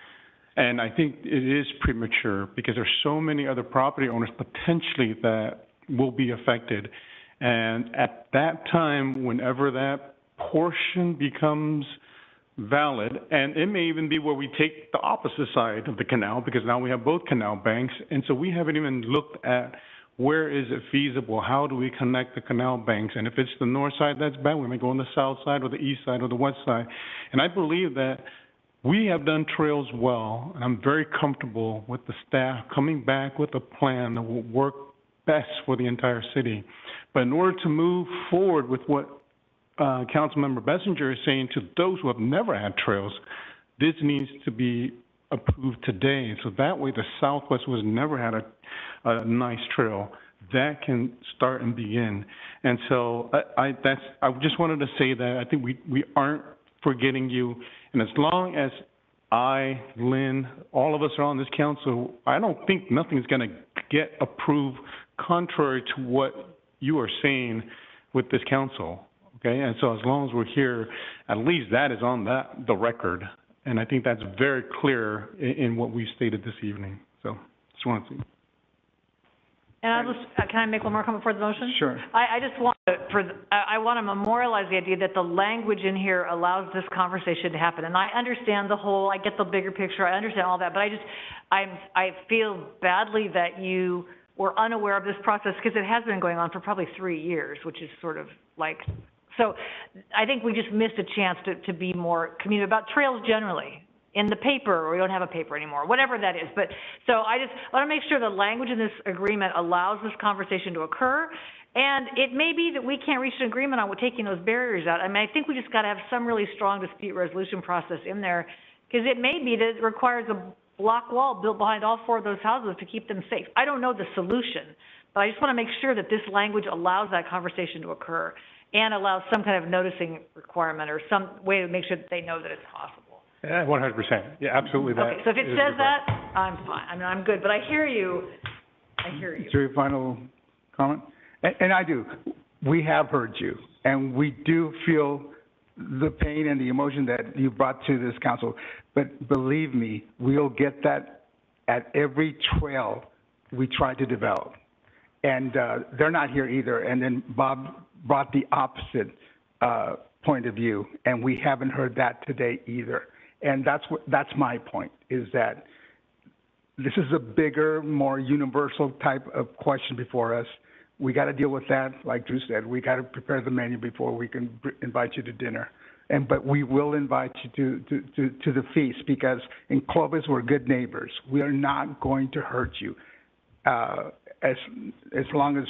And I think it is premature because there's so many other property owners potentially that will be affected. And at that time, whenever that portion becomes valid, and it may even be where we take the opposite side of the canal, because now we have both canal banks, and so we haven't even looked at where is it feasible, how do we connect the canal banks, and if it's the north side, that's bad, we may go on the south side or the east side or the west side. And I believe that we have done trails well, and I'm very comfortable with the staff coming back with a plan that will work best for the entire city. But in order to move forward with what Councilmember Bessinger is saying to those who have never had trails, this needs to be approved today. So that way the Southwest has never had a nice trail. That can start and begin. And so I just wanted to say that I think we aren't forgetting you. And as long as I, Lynn, all of us are on this council, I don't think nothing's going to get approved contrary to what you are saying with this council. Okay, and so as long as we're here, at least that is on the record. And I think that's very clear in what we've stated this evening. So just wanted to. And can I make one more comment before the motion? Sure. I just want I want to memorialize the idea that the language in here allows this conversation to happen. And I understand I get the bigger picture, I understand all that, but I feel badly that you were unaware of this process, because it has been going on for probably 3 years, which is sort of like, so I think we just missed a chance to be more communicative about trails generally, in the paper, or we don't have a paper anymore, whatever that is. But, so I just want to make sure the language in this agreement allows this conversation to occur. And it may be that we can't reach an agreement on taking those barriers out. I mean, I think we just got to have some really strong dispute resolution process in there, because it may be that it requires a block wall built behind all four of those houses to keep them safe. I don't know the solution, but I just want to make sure that this language allows that conversation to occur and allows some kind of noticing requirement or some way to make sure that they know that it's possible. Yeah, 100%. Yeah, absolutely. Okay, so if it says that, I'm fine. I mean, I'm good, but I hear you. Is there a final comment? And I do. we have heard you, and we do feel the pain and the emotion that you brought to this council. But believe me, we'll get that at every trail we try to develop. And they're not here either. And then Bob brought the opposite point of view, and we haven't heard that today either. And that's my point, is that this is a bigger, more universal type of question before us. We got to deal with that, like Drew said. We got to prepare the menu before we can invite you to dinner. But we will invite you to the feast, because in Clovis we're good neighbors. We are not going to hurt you as long as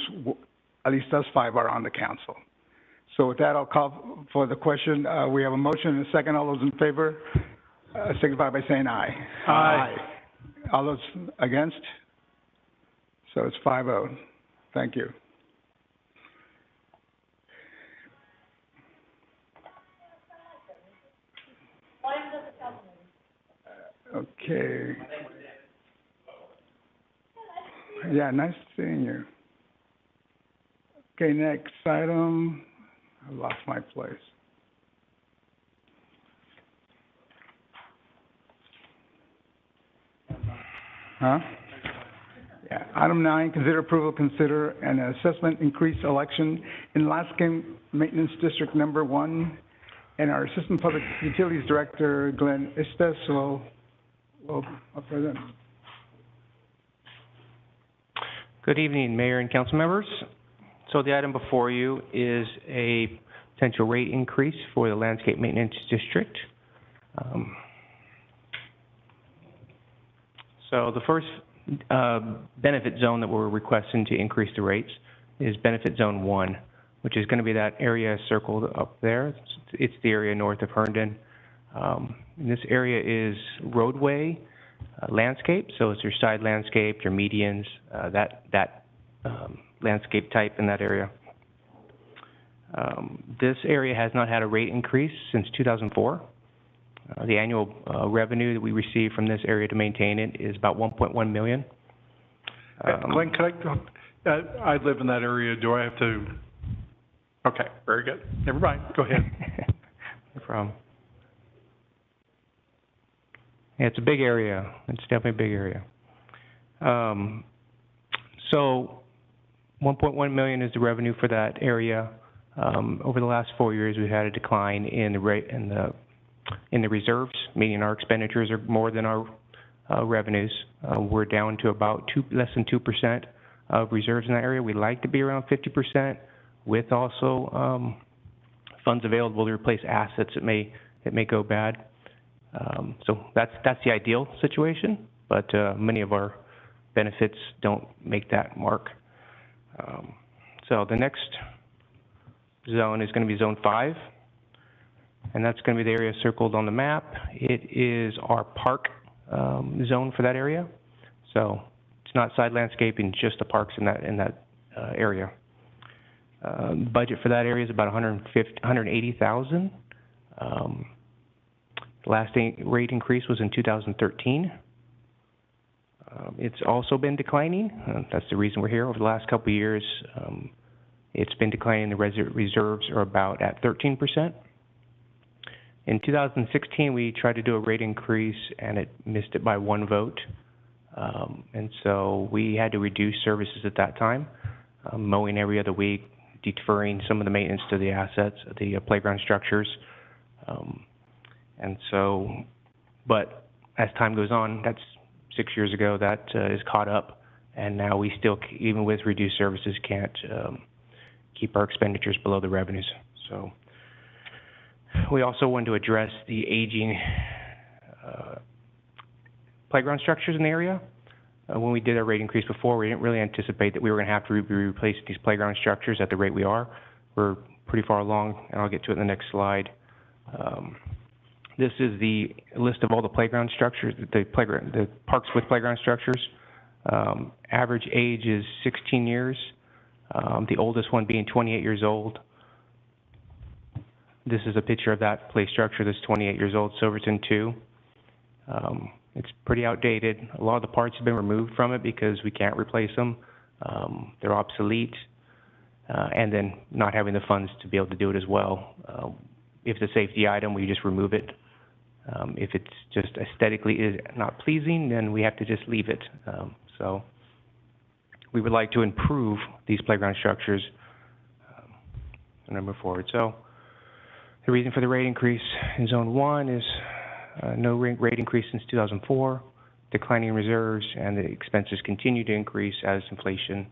at least us five are on the council. So with that, I'll call for the question. We have a motion and a second. All those in favor, signify by saying aye. Aye. All those against? So it's 5-0. Thank you. Okay. Yeah, nice seeing you. Okay, next item. I lost my place. Huh? Yeah. Item 9, consider approval, consider an assessment increase election in Laskin Maintenance District Number 1. And our Assistant Public Utilities Director, Glenn Estes, will present. Good evening, Mayor and council members. So the item before you is a potential rate increase for the Landscape Maintenance District. So the first benefit zone that we're requesting to increase the rates is Benefit Zone 1, which is going to be that area circled up there. It's the area north of Herndon. This area is roadway landscape, so it's your side landscape, your medians, that landscape type in that area. This area has not had a rate increase since 2004. The annual revenue that we receive from this area to maintain it is about $1.1 million. Glenn, I live in that area. Do I have to? Okay, very good. Never mind. Go ahead. No problem. Yeah, it's a big area. It's definitely a big area. So 1.1 million is the revenue for that area. Over the last 4 years, we've had a decline in the rate in the reserves, meaning our expenditures are more than our revenues. We're down to about less than 2% of reserves in that area. We'd like to be around 50%, with also funds available to replace assets that may go bad. So that's the ideal situation, but many of our benefits don't make that mark. So the next zone is going to be Zone 5, and that's going to be the area circled on the map. It is our park zone for that area. So it's not side landscaping, just the parks in that area. Budget for that area is about $180,000. The last rate increase was in 2013. It's also been declining. That's the reason we're here. Over the last couple of years, it's been declining. The reserves are about at 13%. In 2016, we tried to do a rate increase, and it missed it by 1 vote. And so we had to reduce services at that time, mowing every other week, deferring some of the maintenance to the assets, the playground structures. And so, but as time goes on, that's 6 years ago, that is caught up. And now we still, even with reduced services, can't keep our expenditures below the revenues. So we also wanted to address the aging playground structures in the area. When we did our rate increase before, we didn't really anticipate that we were going to have to be replacing these playground structures at the rate we are. We're pretty far along, and I'll get to it in the next slide. This is the list of all the playground structures, the parks with playground structures. Average age is 16 years, the oldest one being 28 years old. This is a picture of that play structure that's 28 years old, Silverton 2. It's pretty outdated. A lot of the parts have been removed from it because we can't replace them. They're obsolete. and then not having the funds to be able to do it as well. If it's a safety item, we just remove it. If it's just aesthetically is not pleasing, then we have to just leave it. So we would like to improve these playground structures and move forward. So the reason for the rate increase in Zone 1 is no rate increase since 2004, declining reserves, and the expenses continue to increase as inflation,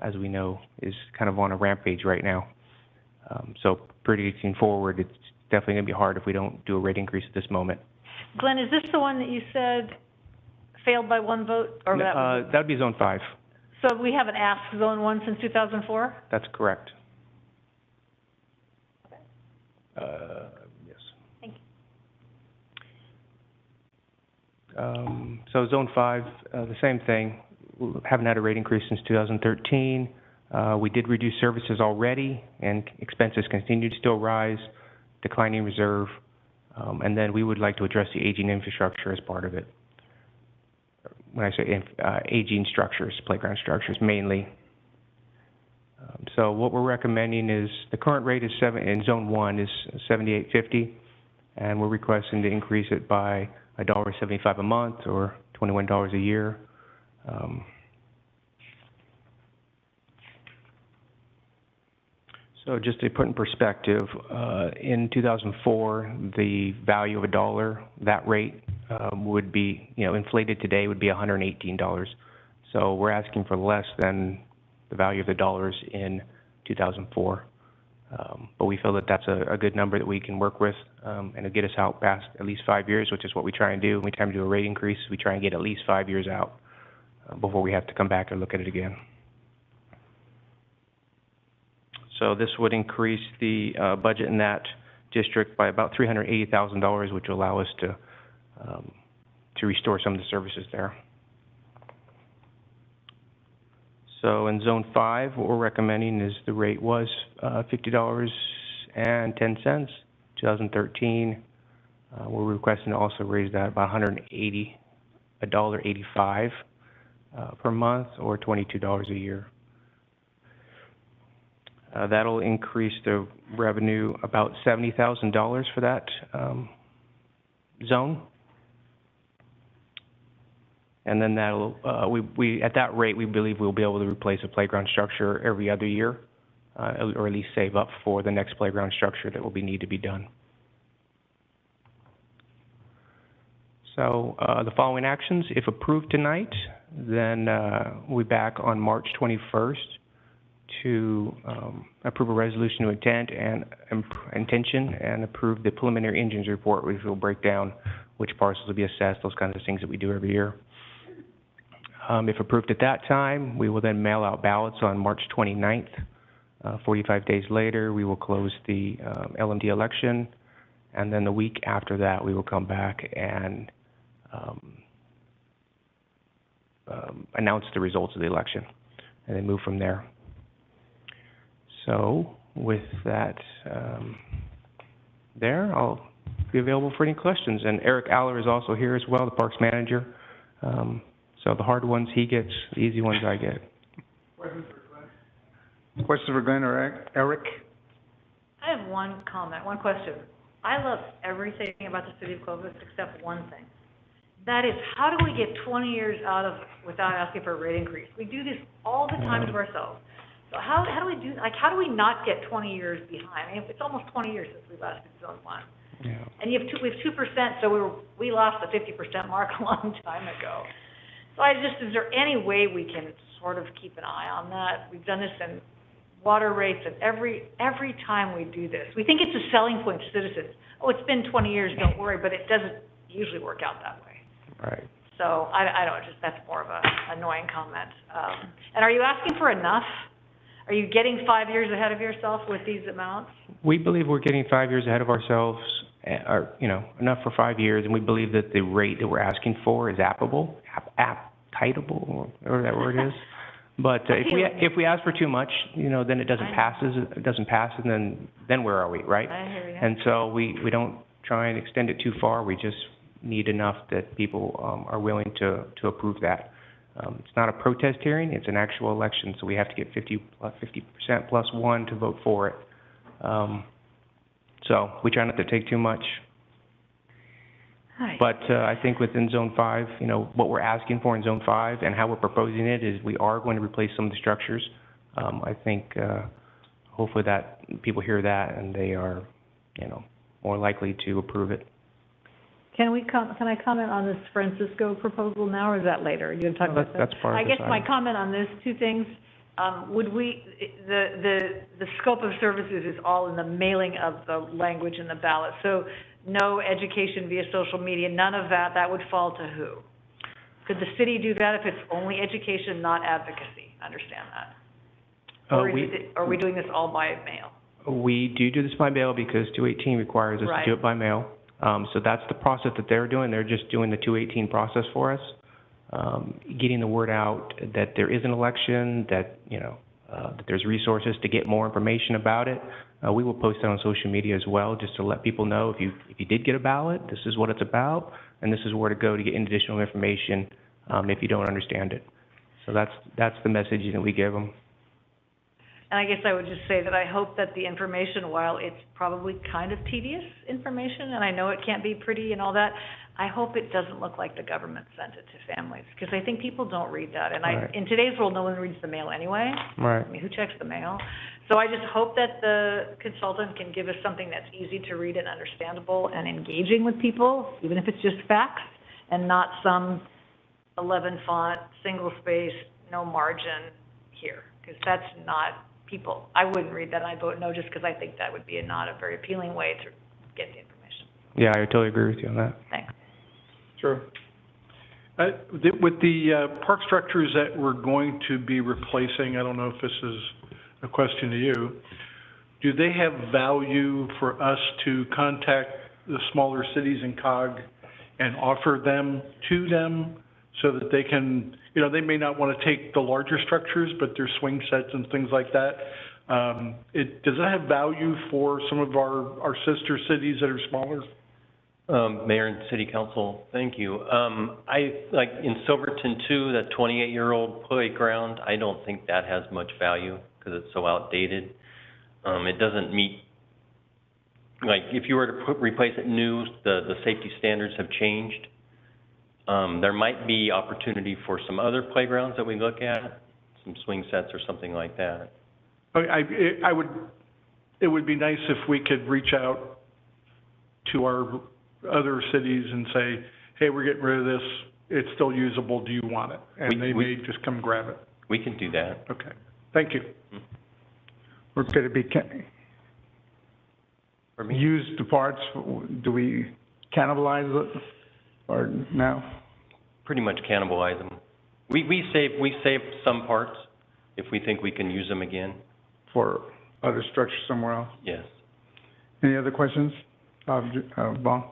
as we know, is kind of on a rampage right now. So predicting forward, it's definitely going to be hard if we don't do a rate increase at this moment. Glenn, is this the one that you said failed by one vote, or that would be Zone 5. So we haven't asked Zone 1 since 2004? That's correct. Yes. Thank you. So Zone 5, the same thing. We haven't had a rate increase since 2013. We did reduce services already, and expenses continue to still rise, declining reserve, and then we would like to address the aging infrastructure as part of it. When I say aging structures, playground structures mainly. So what we're recommending is the current rate is in Zone 1 is $78.50, and we're requesting to increase it by $1.75 a month or $21 a year. So just to put in perspective, in 2004, the value of $1, that rate would be, inflated today would be $118. So we're asking for less than the value of the dollars in 2004. But we feel that that's a good number that we can work with, and it'll get us out past at least 5 years, which is what we try and do. When we try to do a rate increase, we try and get at least 5 years out before we have to come back and look at it again. So this would increase the budget in that district by about $380,000, which will allow us to restore some of the services there. So in Zone 5, what we're recommending is the rate was $50.10, 2013. We're requesting to also raise that by $185 per month, or $22 a year. That'll increase the revenue about $70,000 for that zone. And then that'll, we at that rate, we believe we'll be able to replace a playground structure every other year, or at least save up for the next playground structure that will need to be done. So the following actions, if approved tonight, then we'll be back on March 21st to approve a resolution of intention and approve the preliminary engines report, which will break down which parcels will be assessed, those kinds of things that we do every year. If approved at that time, we will then mail out ballots on March 29th. 45 days later, we will close the LMD election, and then the week after that, we will come back and announce the results of the election, and then move from there. So with that there, I'll be available for any questions. And Eric Aller is also here as well, the Parks Manager. So the hard ones he gets, the easy ones I get. Questions for Glenn or Eric? I have one comment, one question. I love everything about the city of Clovis except one thing. That is, how do we get 20 years out of without asking for a rate increase? We do this all the time to ourselves. So how do we do, how do we not get 20 years behind? I mean, it's almost 20 years since we last did Zone 1. Yeah. And we have 2%, so we lost the 50% mark a long time ago. So is there any way we can sort of keep an eye on that? We've done this in water rates, and every time we do this, we think it's a selling point to citizens. Oh, it's been 20 years, don't worry, but it doesn't usually work out that way. Right. So I don't, that's more of a annoying comment. And are you asking for enough? Are you getting 5 years ahead of yourself with these amounts? We believe we're getting 5 years ahead of ourselves, or, enough for 5 years, and we believe that the rate that we're asking for is applicable, or whatever that word is. But if we ask for too much, then it doesn't pass, and then where are we, right? I hear you. And so we don't try and extend it too far. We just need enough that people are willing to approve that. It's not a protest hearing, it's an actual election, so we have to get 50% plus one to vote for it. So we try not to take too much. Hi. But I think within Zone 5, you know, what we're asking for in Zone 5 and how we're proposing it is we are going to replace some of the structures. I think hopefully that people hear that and they are, you know, more likely to approve it. Can I comment on this Francisco proposal now, or is that later? You're gonna talk about that? That's part of I this guess my item. comment on this, two things. The scope of services is all in the mailing of the language in the ballot. So no education via social media, none of that, that would fall to who? Could the city do that if it's only education, not advocacy? Understand that? Or are we doing this all by mail? We do this by mail because 218 requires us Right. to do it by mail. So that's the process that they're doing. They're just doing the 218 process for us, getting the word out that there is an election, that, you know, that there's resources to get more information about it. We will post that on social media as well, just to let people know if you did get a ballot, this is what it's about, and this is where to go to get additional information if you don't understand it. So that's the messaging that we give them. And I guess I would just say that I hope that the information, while it's probably kind of tedious information, and I know it can't be pretty and all that, I hope it doesn't look like the government sent it to families, because I think people don't read that. And Right. in today's world, no one reads the mail anyway. Right. I mean, who checks the mail? So I just hope that the consultant can give us something that's easy to read and understandable and engaging with people, even if it's just facts, and not some 11 font, single space, no margin here, because that's not people. I wouldn't read that, and I'd vote no, just because I think that would be not a very appealing way to get the information. Yeah, I totally agree with you on that. Thanks. Sure. With the park structures that we're going to be replacing, I don't know if this is a question to you, do they have value for us to contact the smaller cities in COG and offer them to them so that they can, you know, they may not want to take the larger structures, but their swing sets and things like that. Does that have value for some of our sister cities that are smaller? Mayor and City Council, thank you. Like in Silverton too, that 28-year-old playground, I don't think that has much value because it's so outdated. It doesn't meet, like if you were to replace it new, the safety standards have changed. There might be opportunity for some other playgrounds that we look at, some swing sets or something like that. It would be nice if we could reach out to our other cities and say, hey, we're getting rid of this, it's still usable, do you want it? And they may just come grab it. We can do that. Okay, thank you. Or could it be used the parts, do we cannibalize it or no? Pretty much cannibalize them. We save some parts if we think we can use them again. For other structures somewhere else? Yes. Any other questions? Vaughn?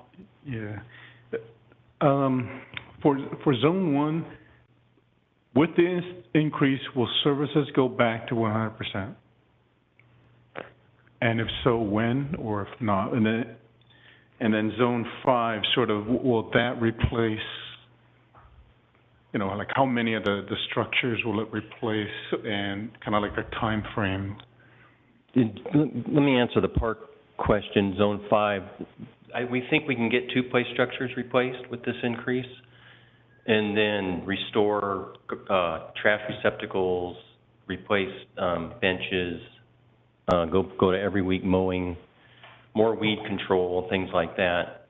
Yeah. For Zone 1, with this increase, will services go back to 100%? And if so, when, or if not? And then Zone 5, sort of, will that replace, you know, like how many of the structures will it replace, and kind of like a time frame? Let me answer the park question, Zone 5. We think we can get 2 play structures replaced with this increase, and then restore trash receptacles, replace benches, go to every week mowing, more weed control, things like that.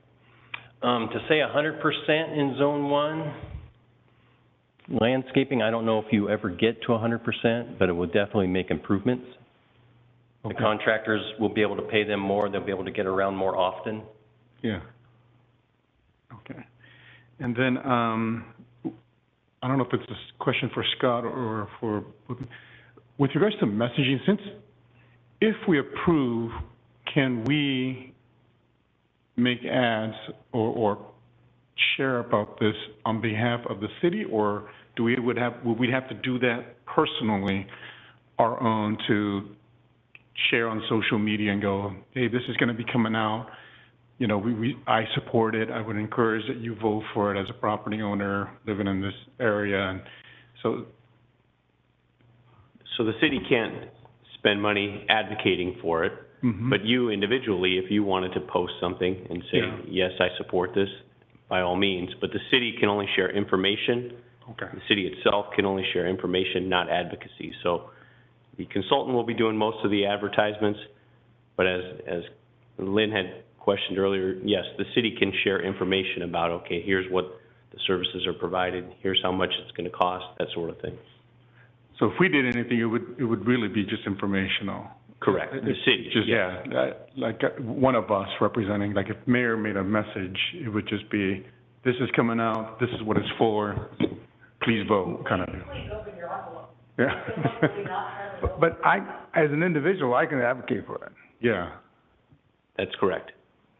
To say 100% in Zone 1, landscaping, I don't know if you ever get to 100%, but it will definitely make improvements. Okay. The contractors will be able to pay them more, they'll be able to get around more often. Yeah. Okay. And then, I don't know if it's a question for Scott or for, with regards to messaging, since if we approve, can we make ads or share about this on behalf of the city, or would we have to do that personally, our own, to share on social media and go, hey, this is going to be coming out, you know, I support it, I would encourage that you vote for it as a property owner living in this area, and So, So the city can't spend money advocating for it, but you individually, if you wanted to post something and say, Yeah. yes, I support this, by all means, but the city can only share information. okay. The city itself can only share information, not advocacy. So the consultant will be doing most of the advertisements, but as Lynn had questioned earlier, yes, the city can share information about, okay, here's what the services are provided, here's how much it's gonna cost, that sort of thing. So if we did anything, it would really be just informational. Correct, the city, Just, yes. one of us representing, like if mayor made a message, it would just be, this is coming out, this is what it's for, please vote, kind of. Yeah. But I, as an individual, I can advocate for it. Yeah, That's correct.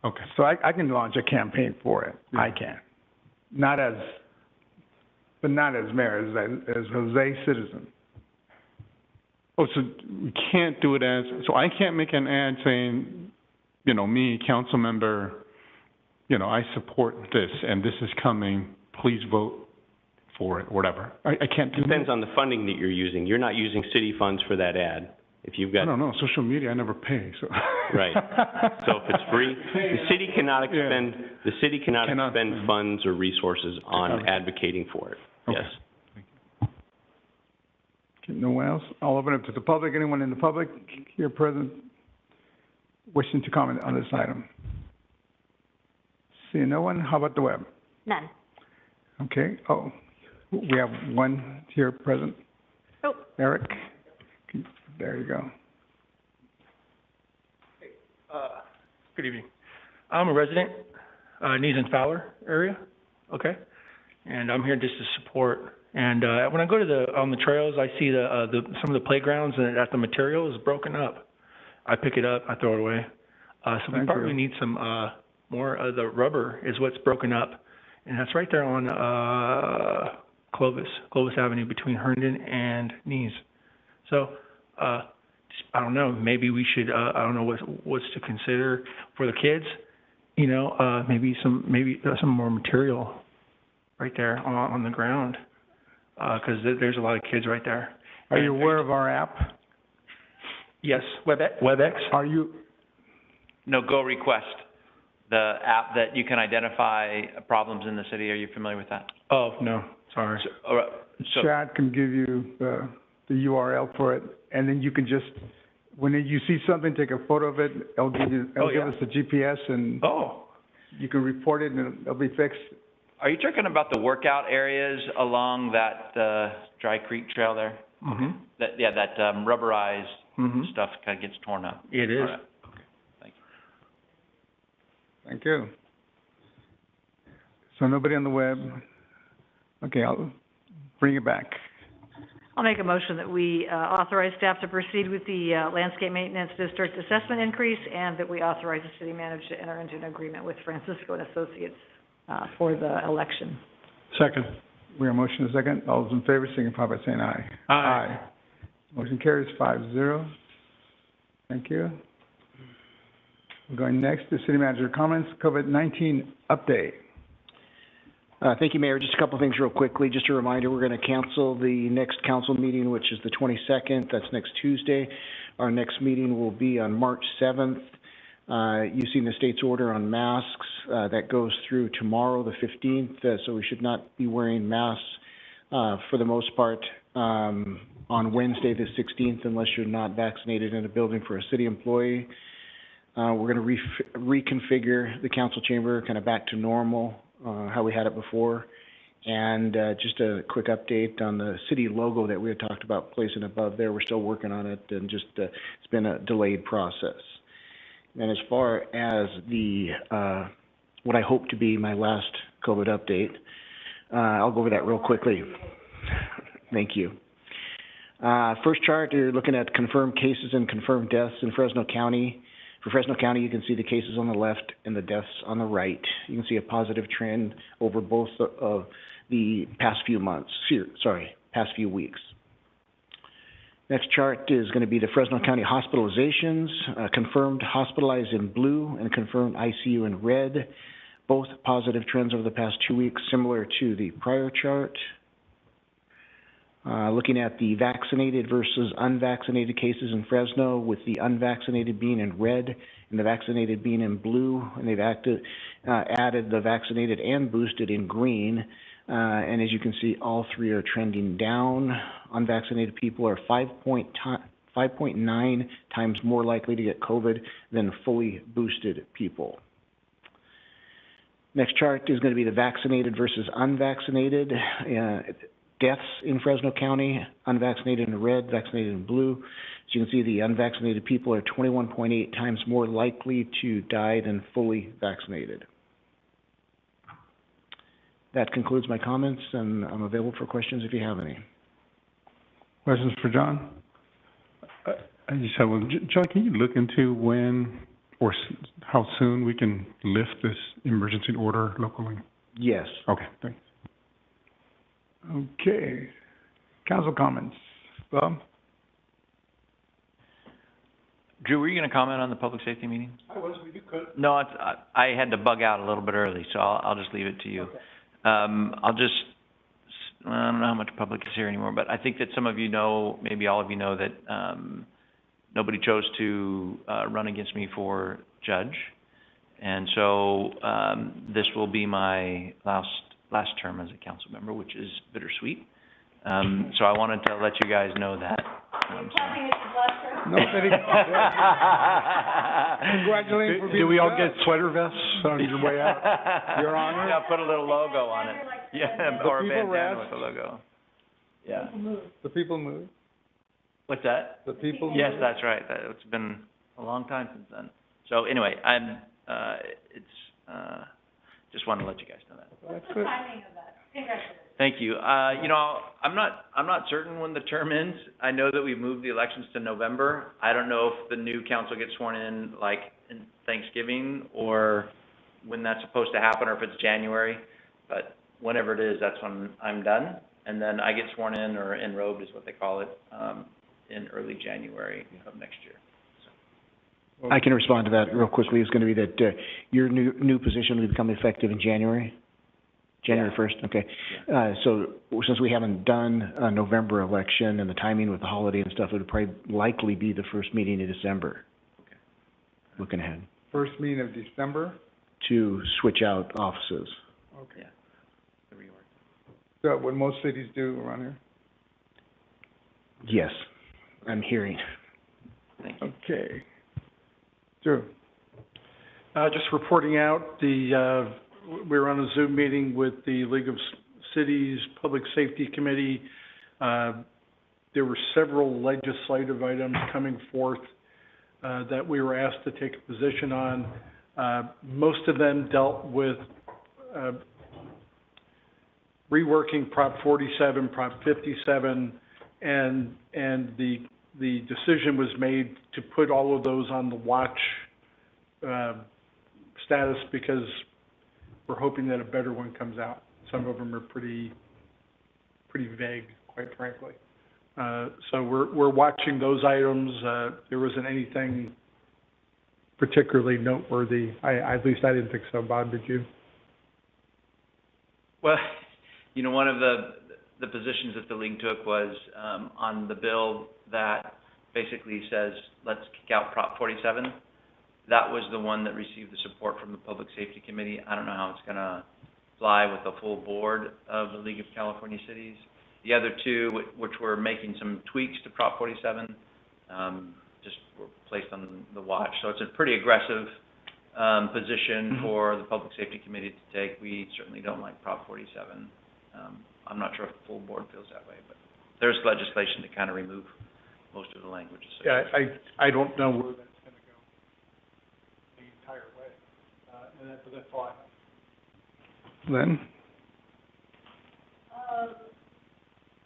okay. So I can launch a campaign for it. I can. Not as mayor, as Jose citizen. Oh, so we can't do it as, so I can't make an ad saying, me, council member, I support this, and this is coming, please vote for it, or whatever. I can't do that. Depends on the funding that you're using. You're not using city funds for that ad. If you've got. I don't know, social media, I never pay, so. Right. So if it's free, the city cannot expend funds or resources on advocating for it. Okay. Yes. Okay, no one else? I'll open it to the public. Anyone in the public here present wishing to comment on this item? Seeing no one, how about the web? None. Okay, we have one here present. Oh. Eric, there you go. Good evening. I'm a resident, Nees and Fowler area, okay? And I'm here just to support. And, when I go to on the trails, I see some of the playgrounds and that the material is broken up. I pick it up, I throw it away. So we probably need some, more of the rubber is what's broken up. And that's right there on, Clovis Avenue between Herndon and Nees. So, I don't know, maybe we should, I don't know what's to consider for the kids, maybe some more material right there on the ground, because there's a lot of kids right there. Are you aware of our app? Yes, WebEx. Are you? No, Go Request, the app that you can identify problems in the city. Are you familiar with that? Oh, no, sorry. So, Chad can give you the URL for it, and then you can just, when you see something, take a photo of it. It'll give us the GPS, and you can report it, and it'll be fixed. are you talking about the workout areas along that Dry Creek Trail there? Mm-hmm. That rubberized stuff kind of gets torn up. It is. All right. Okay. Thank you. Thank you. So nobody on the web? Okay, I'll bring it back. I'll make a motion that we authorize staff to proceed with the landscape maintenance district assessment increase, and that we authorize the city manager to enter into an agreement with Francisco and Associates for the election. Second. We have a motion and a second. All those in favor signify by saying aye. Aye. Motion carries 5-0. Thank you. We're going next to city manager comments, COVID-19 update. Thank you, Mayor. Just a couple of things real quickly. Just a reminder, we're going to cancel the next council meeting, which is the 22nd. That's next Tuesday. Our next meeting will be on March 7th. You've seen the state's order on masks. That goes through tomorrow, the 15th, so we should not be wearing masks for the most part on Wednesday, the 16th, unless you're not vaccinated in a building for a city employee. We're going to reconfigure the council chamber kind of back to normal, how we had it before. And just a quick update on the city logo that we had talked about placing above there. We're still working on it, and just it's been a delayed process. And as far as the what I hope to be my last COVID update, I'll go over that real quickly. Thank you. First chart, you're looking at confirmed cases and confirmed deaths in Fresno County. For Fresno County, you can see the cases on the left and the deaths on the right. You can see a positive trend over both of the past few months, past few weeks. Next chart is going to be the Fresno County hospitalizations, confirmed hospitalized in blue and confirmed ICU in red. Both positive trends over the past 2 weeks, similar to the prior chart. Looking at the vaccinated versus unvaccinated cases in Fresno, with the unvaccinated being in red and the vaccinated being in blue, and they've added the vaccinated and boosted in green. And as you can see, all three are trending down. Unvaccinated people are 5.9 times more likely to get COVID than fully boosted people. Next chart is going to be the vaccinated versus unvaccinated. Deaths in Fresno County, unvaccinated in red, vaccinated in blue. As you can see, the unvaccinated people are 21.8 times more likely to die than fully vaccinated. That concludes my comments, and I'm available for questions if you have any. Questions for John? I just have one. John, can you look into when or how soon we can lift this emergency order locally? Yes. Okay, thanks. Okay. Council comments. Bob? Drew, were you going to comment on the public safety meeting? I was, but you could. No, I had to bug out a little bit early, so I'll just leave it to you. Okay. I don't know how much public is here anymore, but I think that some of you know, maybe all of you know, that nobody chose to run against me for judge. And so this will be my last term as a council member, which is bittersweet. So I wanted to let you guys know that. Congratulations for being. Do we all get sweater vests on your way out? Your Honor? Yeah, put a little logo on it. Yeah, or a bandana with a logo. Yeah. The people move. What's that? The people move. Yes, that's right. It's been a long time since then. So anyway, just wanted to let you guys know that. That's good. Thank you. I'm not certain when the term ends. I know that we've moved the elections to November. I don't know if the new council gets sworn in like in Thanksgiving or when that's supposed to happen, or if it's January. But whenever it is, that's when I'm done. And then I get sworn in, or enrobed is what they call it, in early January of next year. I can respond to that real quickly. It's going to be that your new position will become effective in January? January 1st, okay. So since we haven't done a November election and the timing with the holiday and stuff, it would probably likely be the first meeting in December. Okay. Looking ahead. First meeting of December? To switch out offices. Okay. Yeah. The reorg. Is that what most cities do around here? Yes, I'm hearing. Thank you. Okay. Drew? Just reporting out, we were on a Zoom meeting with the League of Cities Public Safety Committee. There were several legislative items coming forth that we were asked to take a position on. Most of them dealt with reworking Prop 47, Prop 57, and the decision was made to put all of those on the watch status, because we're hoping that a better one comes out. Some of them are pretty vague, quite frankly. So we're watching those items. There wasn't anything particularly noteworthy. At least I didn't think so. Bob, did you? Well, one of the positions that the league took was on the bill that basically says, let's kick out Prop 47. That was the one that received the support from the Public Safety Committee. I don't know how it's going to fly with the full board of the League of California Cities. The other two, which were making some tweaks to Prop 47, just were placed on the watch. So it's a pretty aggressive position for the Public Safety Committee to take. We certainly don't like Prop 47. I'm not sure if the full board feels that way, but there's legislation to kind of remove most of the language. Yeah, I don't know where that's going to go the entire way. And that's all I have. Lynn?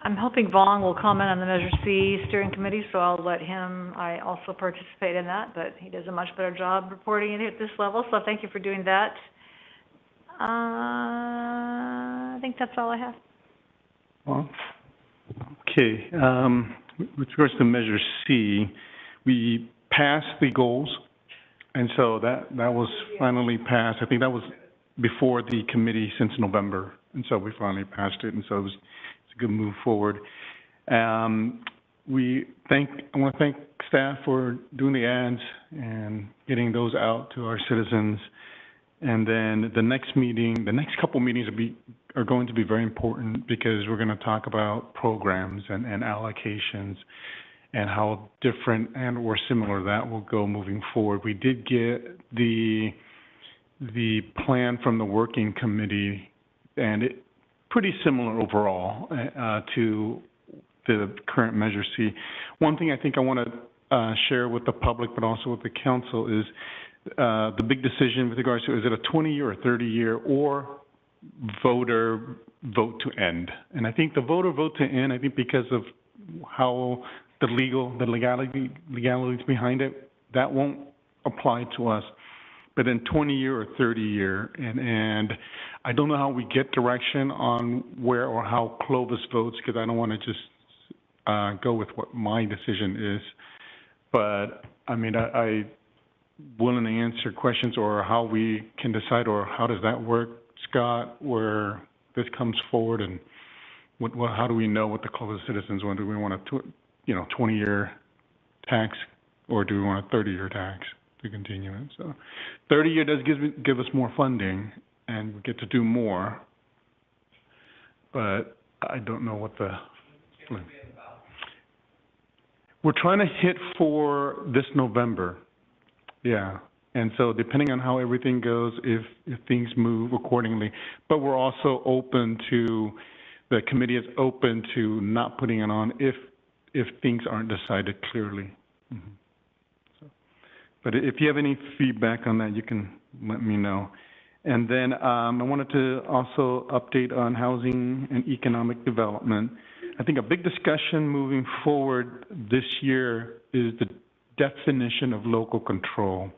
I'm hoping Vaughn will comment on the Measure C steering committee, so I'll let him, I also participate in that, but he does a much better job reporting it at this level, so thank you for doing that. I think that's all I have. Well, okay. With regards to Measure C, we passed the goals, and so that was finally passed. I think that was before the committee since November, and so we finally passed it, and so it's a good move forward. I want to thank staff for doing the ads and getting those out to our citizens. And then the next couple meetings are going to be very important because we're going to talk about programs and allocations and how different and or similar that will go moving forward. We did get the plan from the working committee, and it pretty similar overall to the current Measure C. One thing I think I want to share with the public, but also with the council, is the big decision with regards to, is it a 20-year or 30-year or voter vote to end? And I think the voter vote to end, I think because of how the legalities behind it, that won't apply to us. But then 20-year or 30-year, and I don't know how we get direction on where or how Clovis votes, because I don't want to just go with what my decision is. But I mean, I willing to answer questions or how we can decide, or how does that work, Scott, where this comes forward, and how do we know what the Clovis citizens want? Do we want a 20-year tax, or do we want a 30-year tax to continue it? So 30-year does give us more funding, and we get to do more, but I don't know what the... We're trying to hit for this November, yeah. And so depending on how everything goes, if things move accordingly, but we're also open to, the committee is open to not putting it on if things aren't decided clearly. Mm-hmm. So, but if you have any feedback on that, you can let me know. And then I wanted to also update on housing and economic development. I think a big discussion moving forward this year is the definition of local control.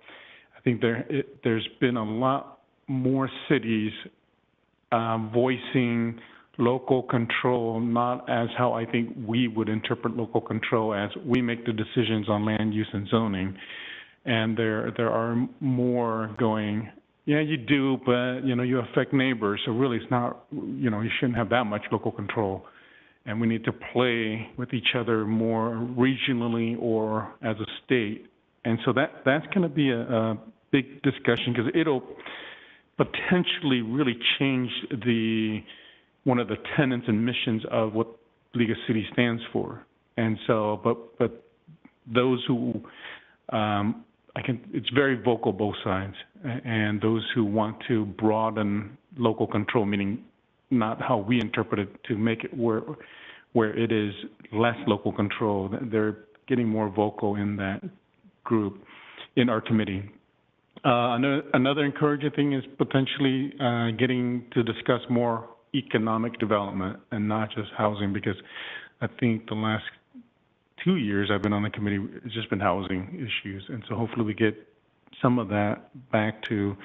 I think there's been a lot more cities voicing local control, not as how I think we would interpret local control, as we make the decisions on land use and zoning. And there are more going, yeah, you do, but you affect neighbors, so really it's not, you shouldn't have that much local control. And we need to play with each other more regionally or as a state. And so that's going to be a big discussion, because it'll potentially really change one of the tenets and missions of what League of Cities stands for. And so, but those who, it's very vocal both sides, and those who want to broaden local control, meaning not how we interpret it, to make it where it is less local control. They're getting more vocal in that group, in our committee. Another encouraging thing is potentially getting to discuss more economic development and not just housing, because I think the last 2 years I've been on the committee, it's just been housing issues. And so hopefully we get some of that back to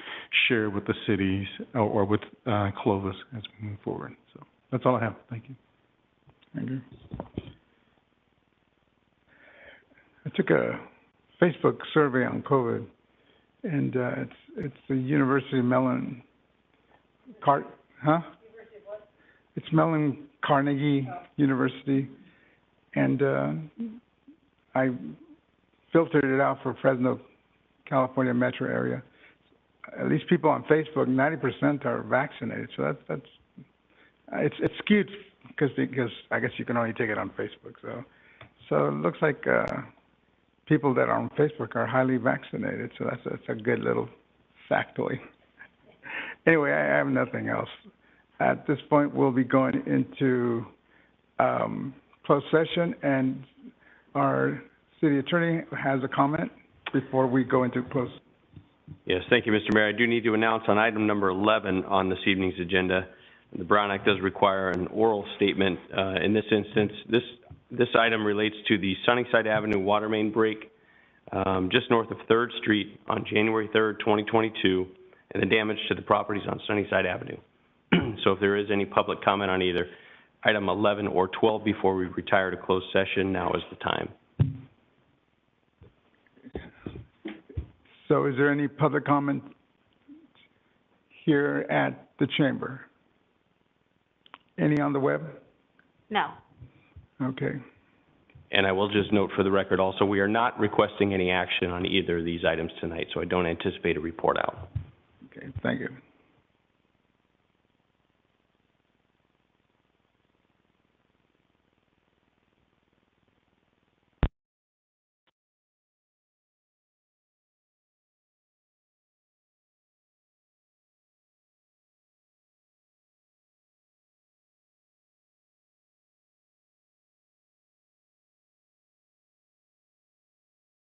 share with the cities or with Clovis as we move forward. So that's all I have. Thank you. Thank you. I took a Facebook survey on COVID, and it's the University of Mellon, It's Mellon Carnegie University, and I filtered it out for Fresno, California metro area. At least people on Facebook, 90% are vaccinated. So that's it's skewed because I guess you can only take it on Facebook. So it looks like people that are on Facebook are highly vaccinated. So that's a good little factoid. Anyway, I have nothing else. At this point, we'll be going into closed session, and our city attorney has a comment before we go into closed. Yes, thank you, Mr. Mayor. I do need to announce on item number 11 on this evening's agenda, the Brown Act does require an oral statement. In this instance, this item relates to the Sunnyside Avenue water main break just north of 3rd Street on January 3rd, 2022, and the damage to the properties on Sunnyside Avenue. So if there is any public comment on either item 11 or 12 before we retire to closed session, now is the time. So is there any public comment here at the chamber? Any on the web? No. Okay. And I will just note for the record also, we are not requesting any action on either of these items tonight, so I don't anticipate a report out. Okay, thank you.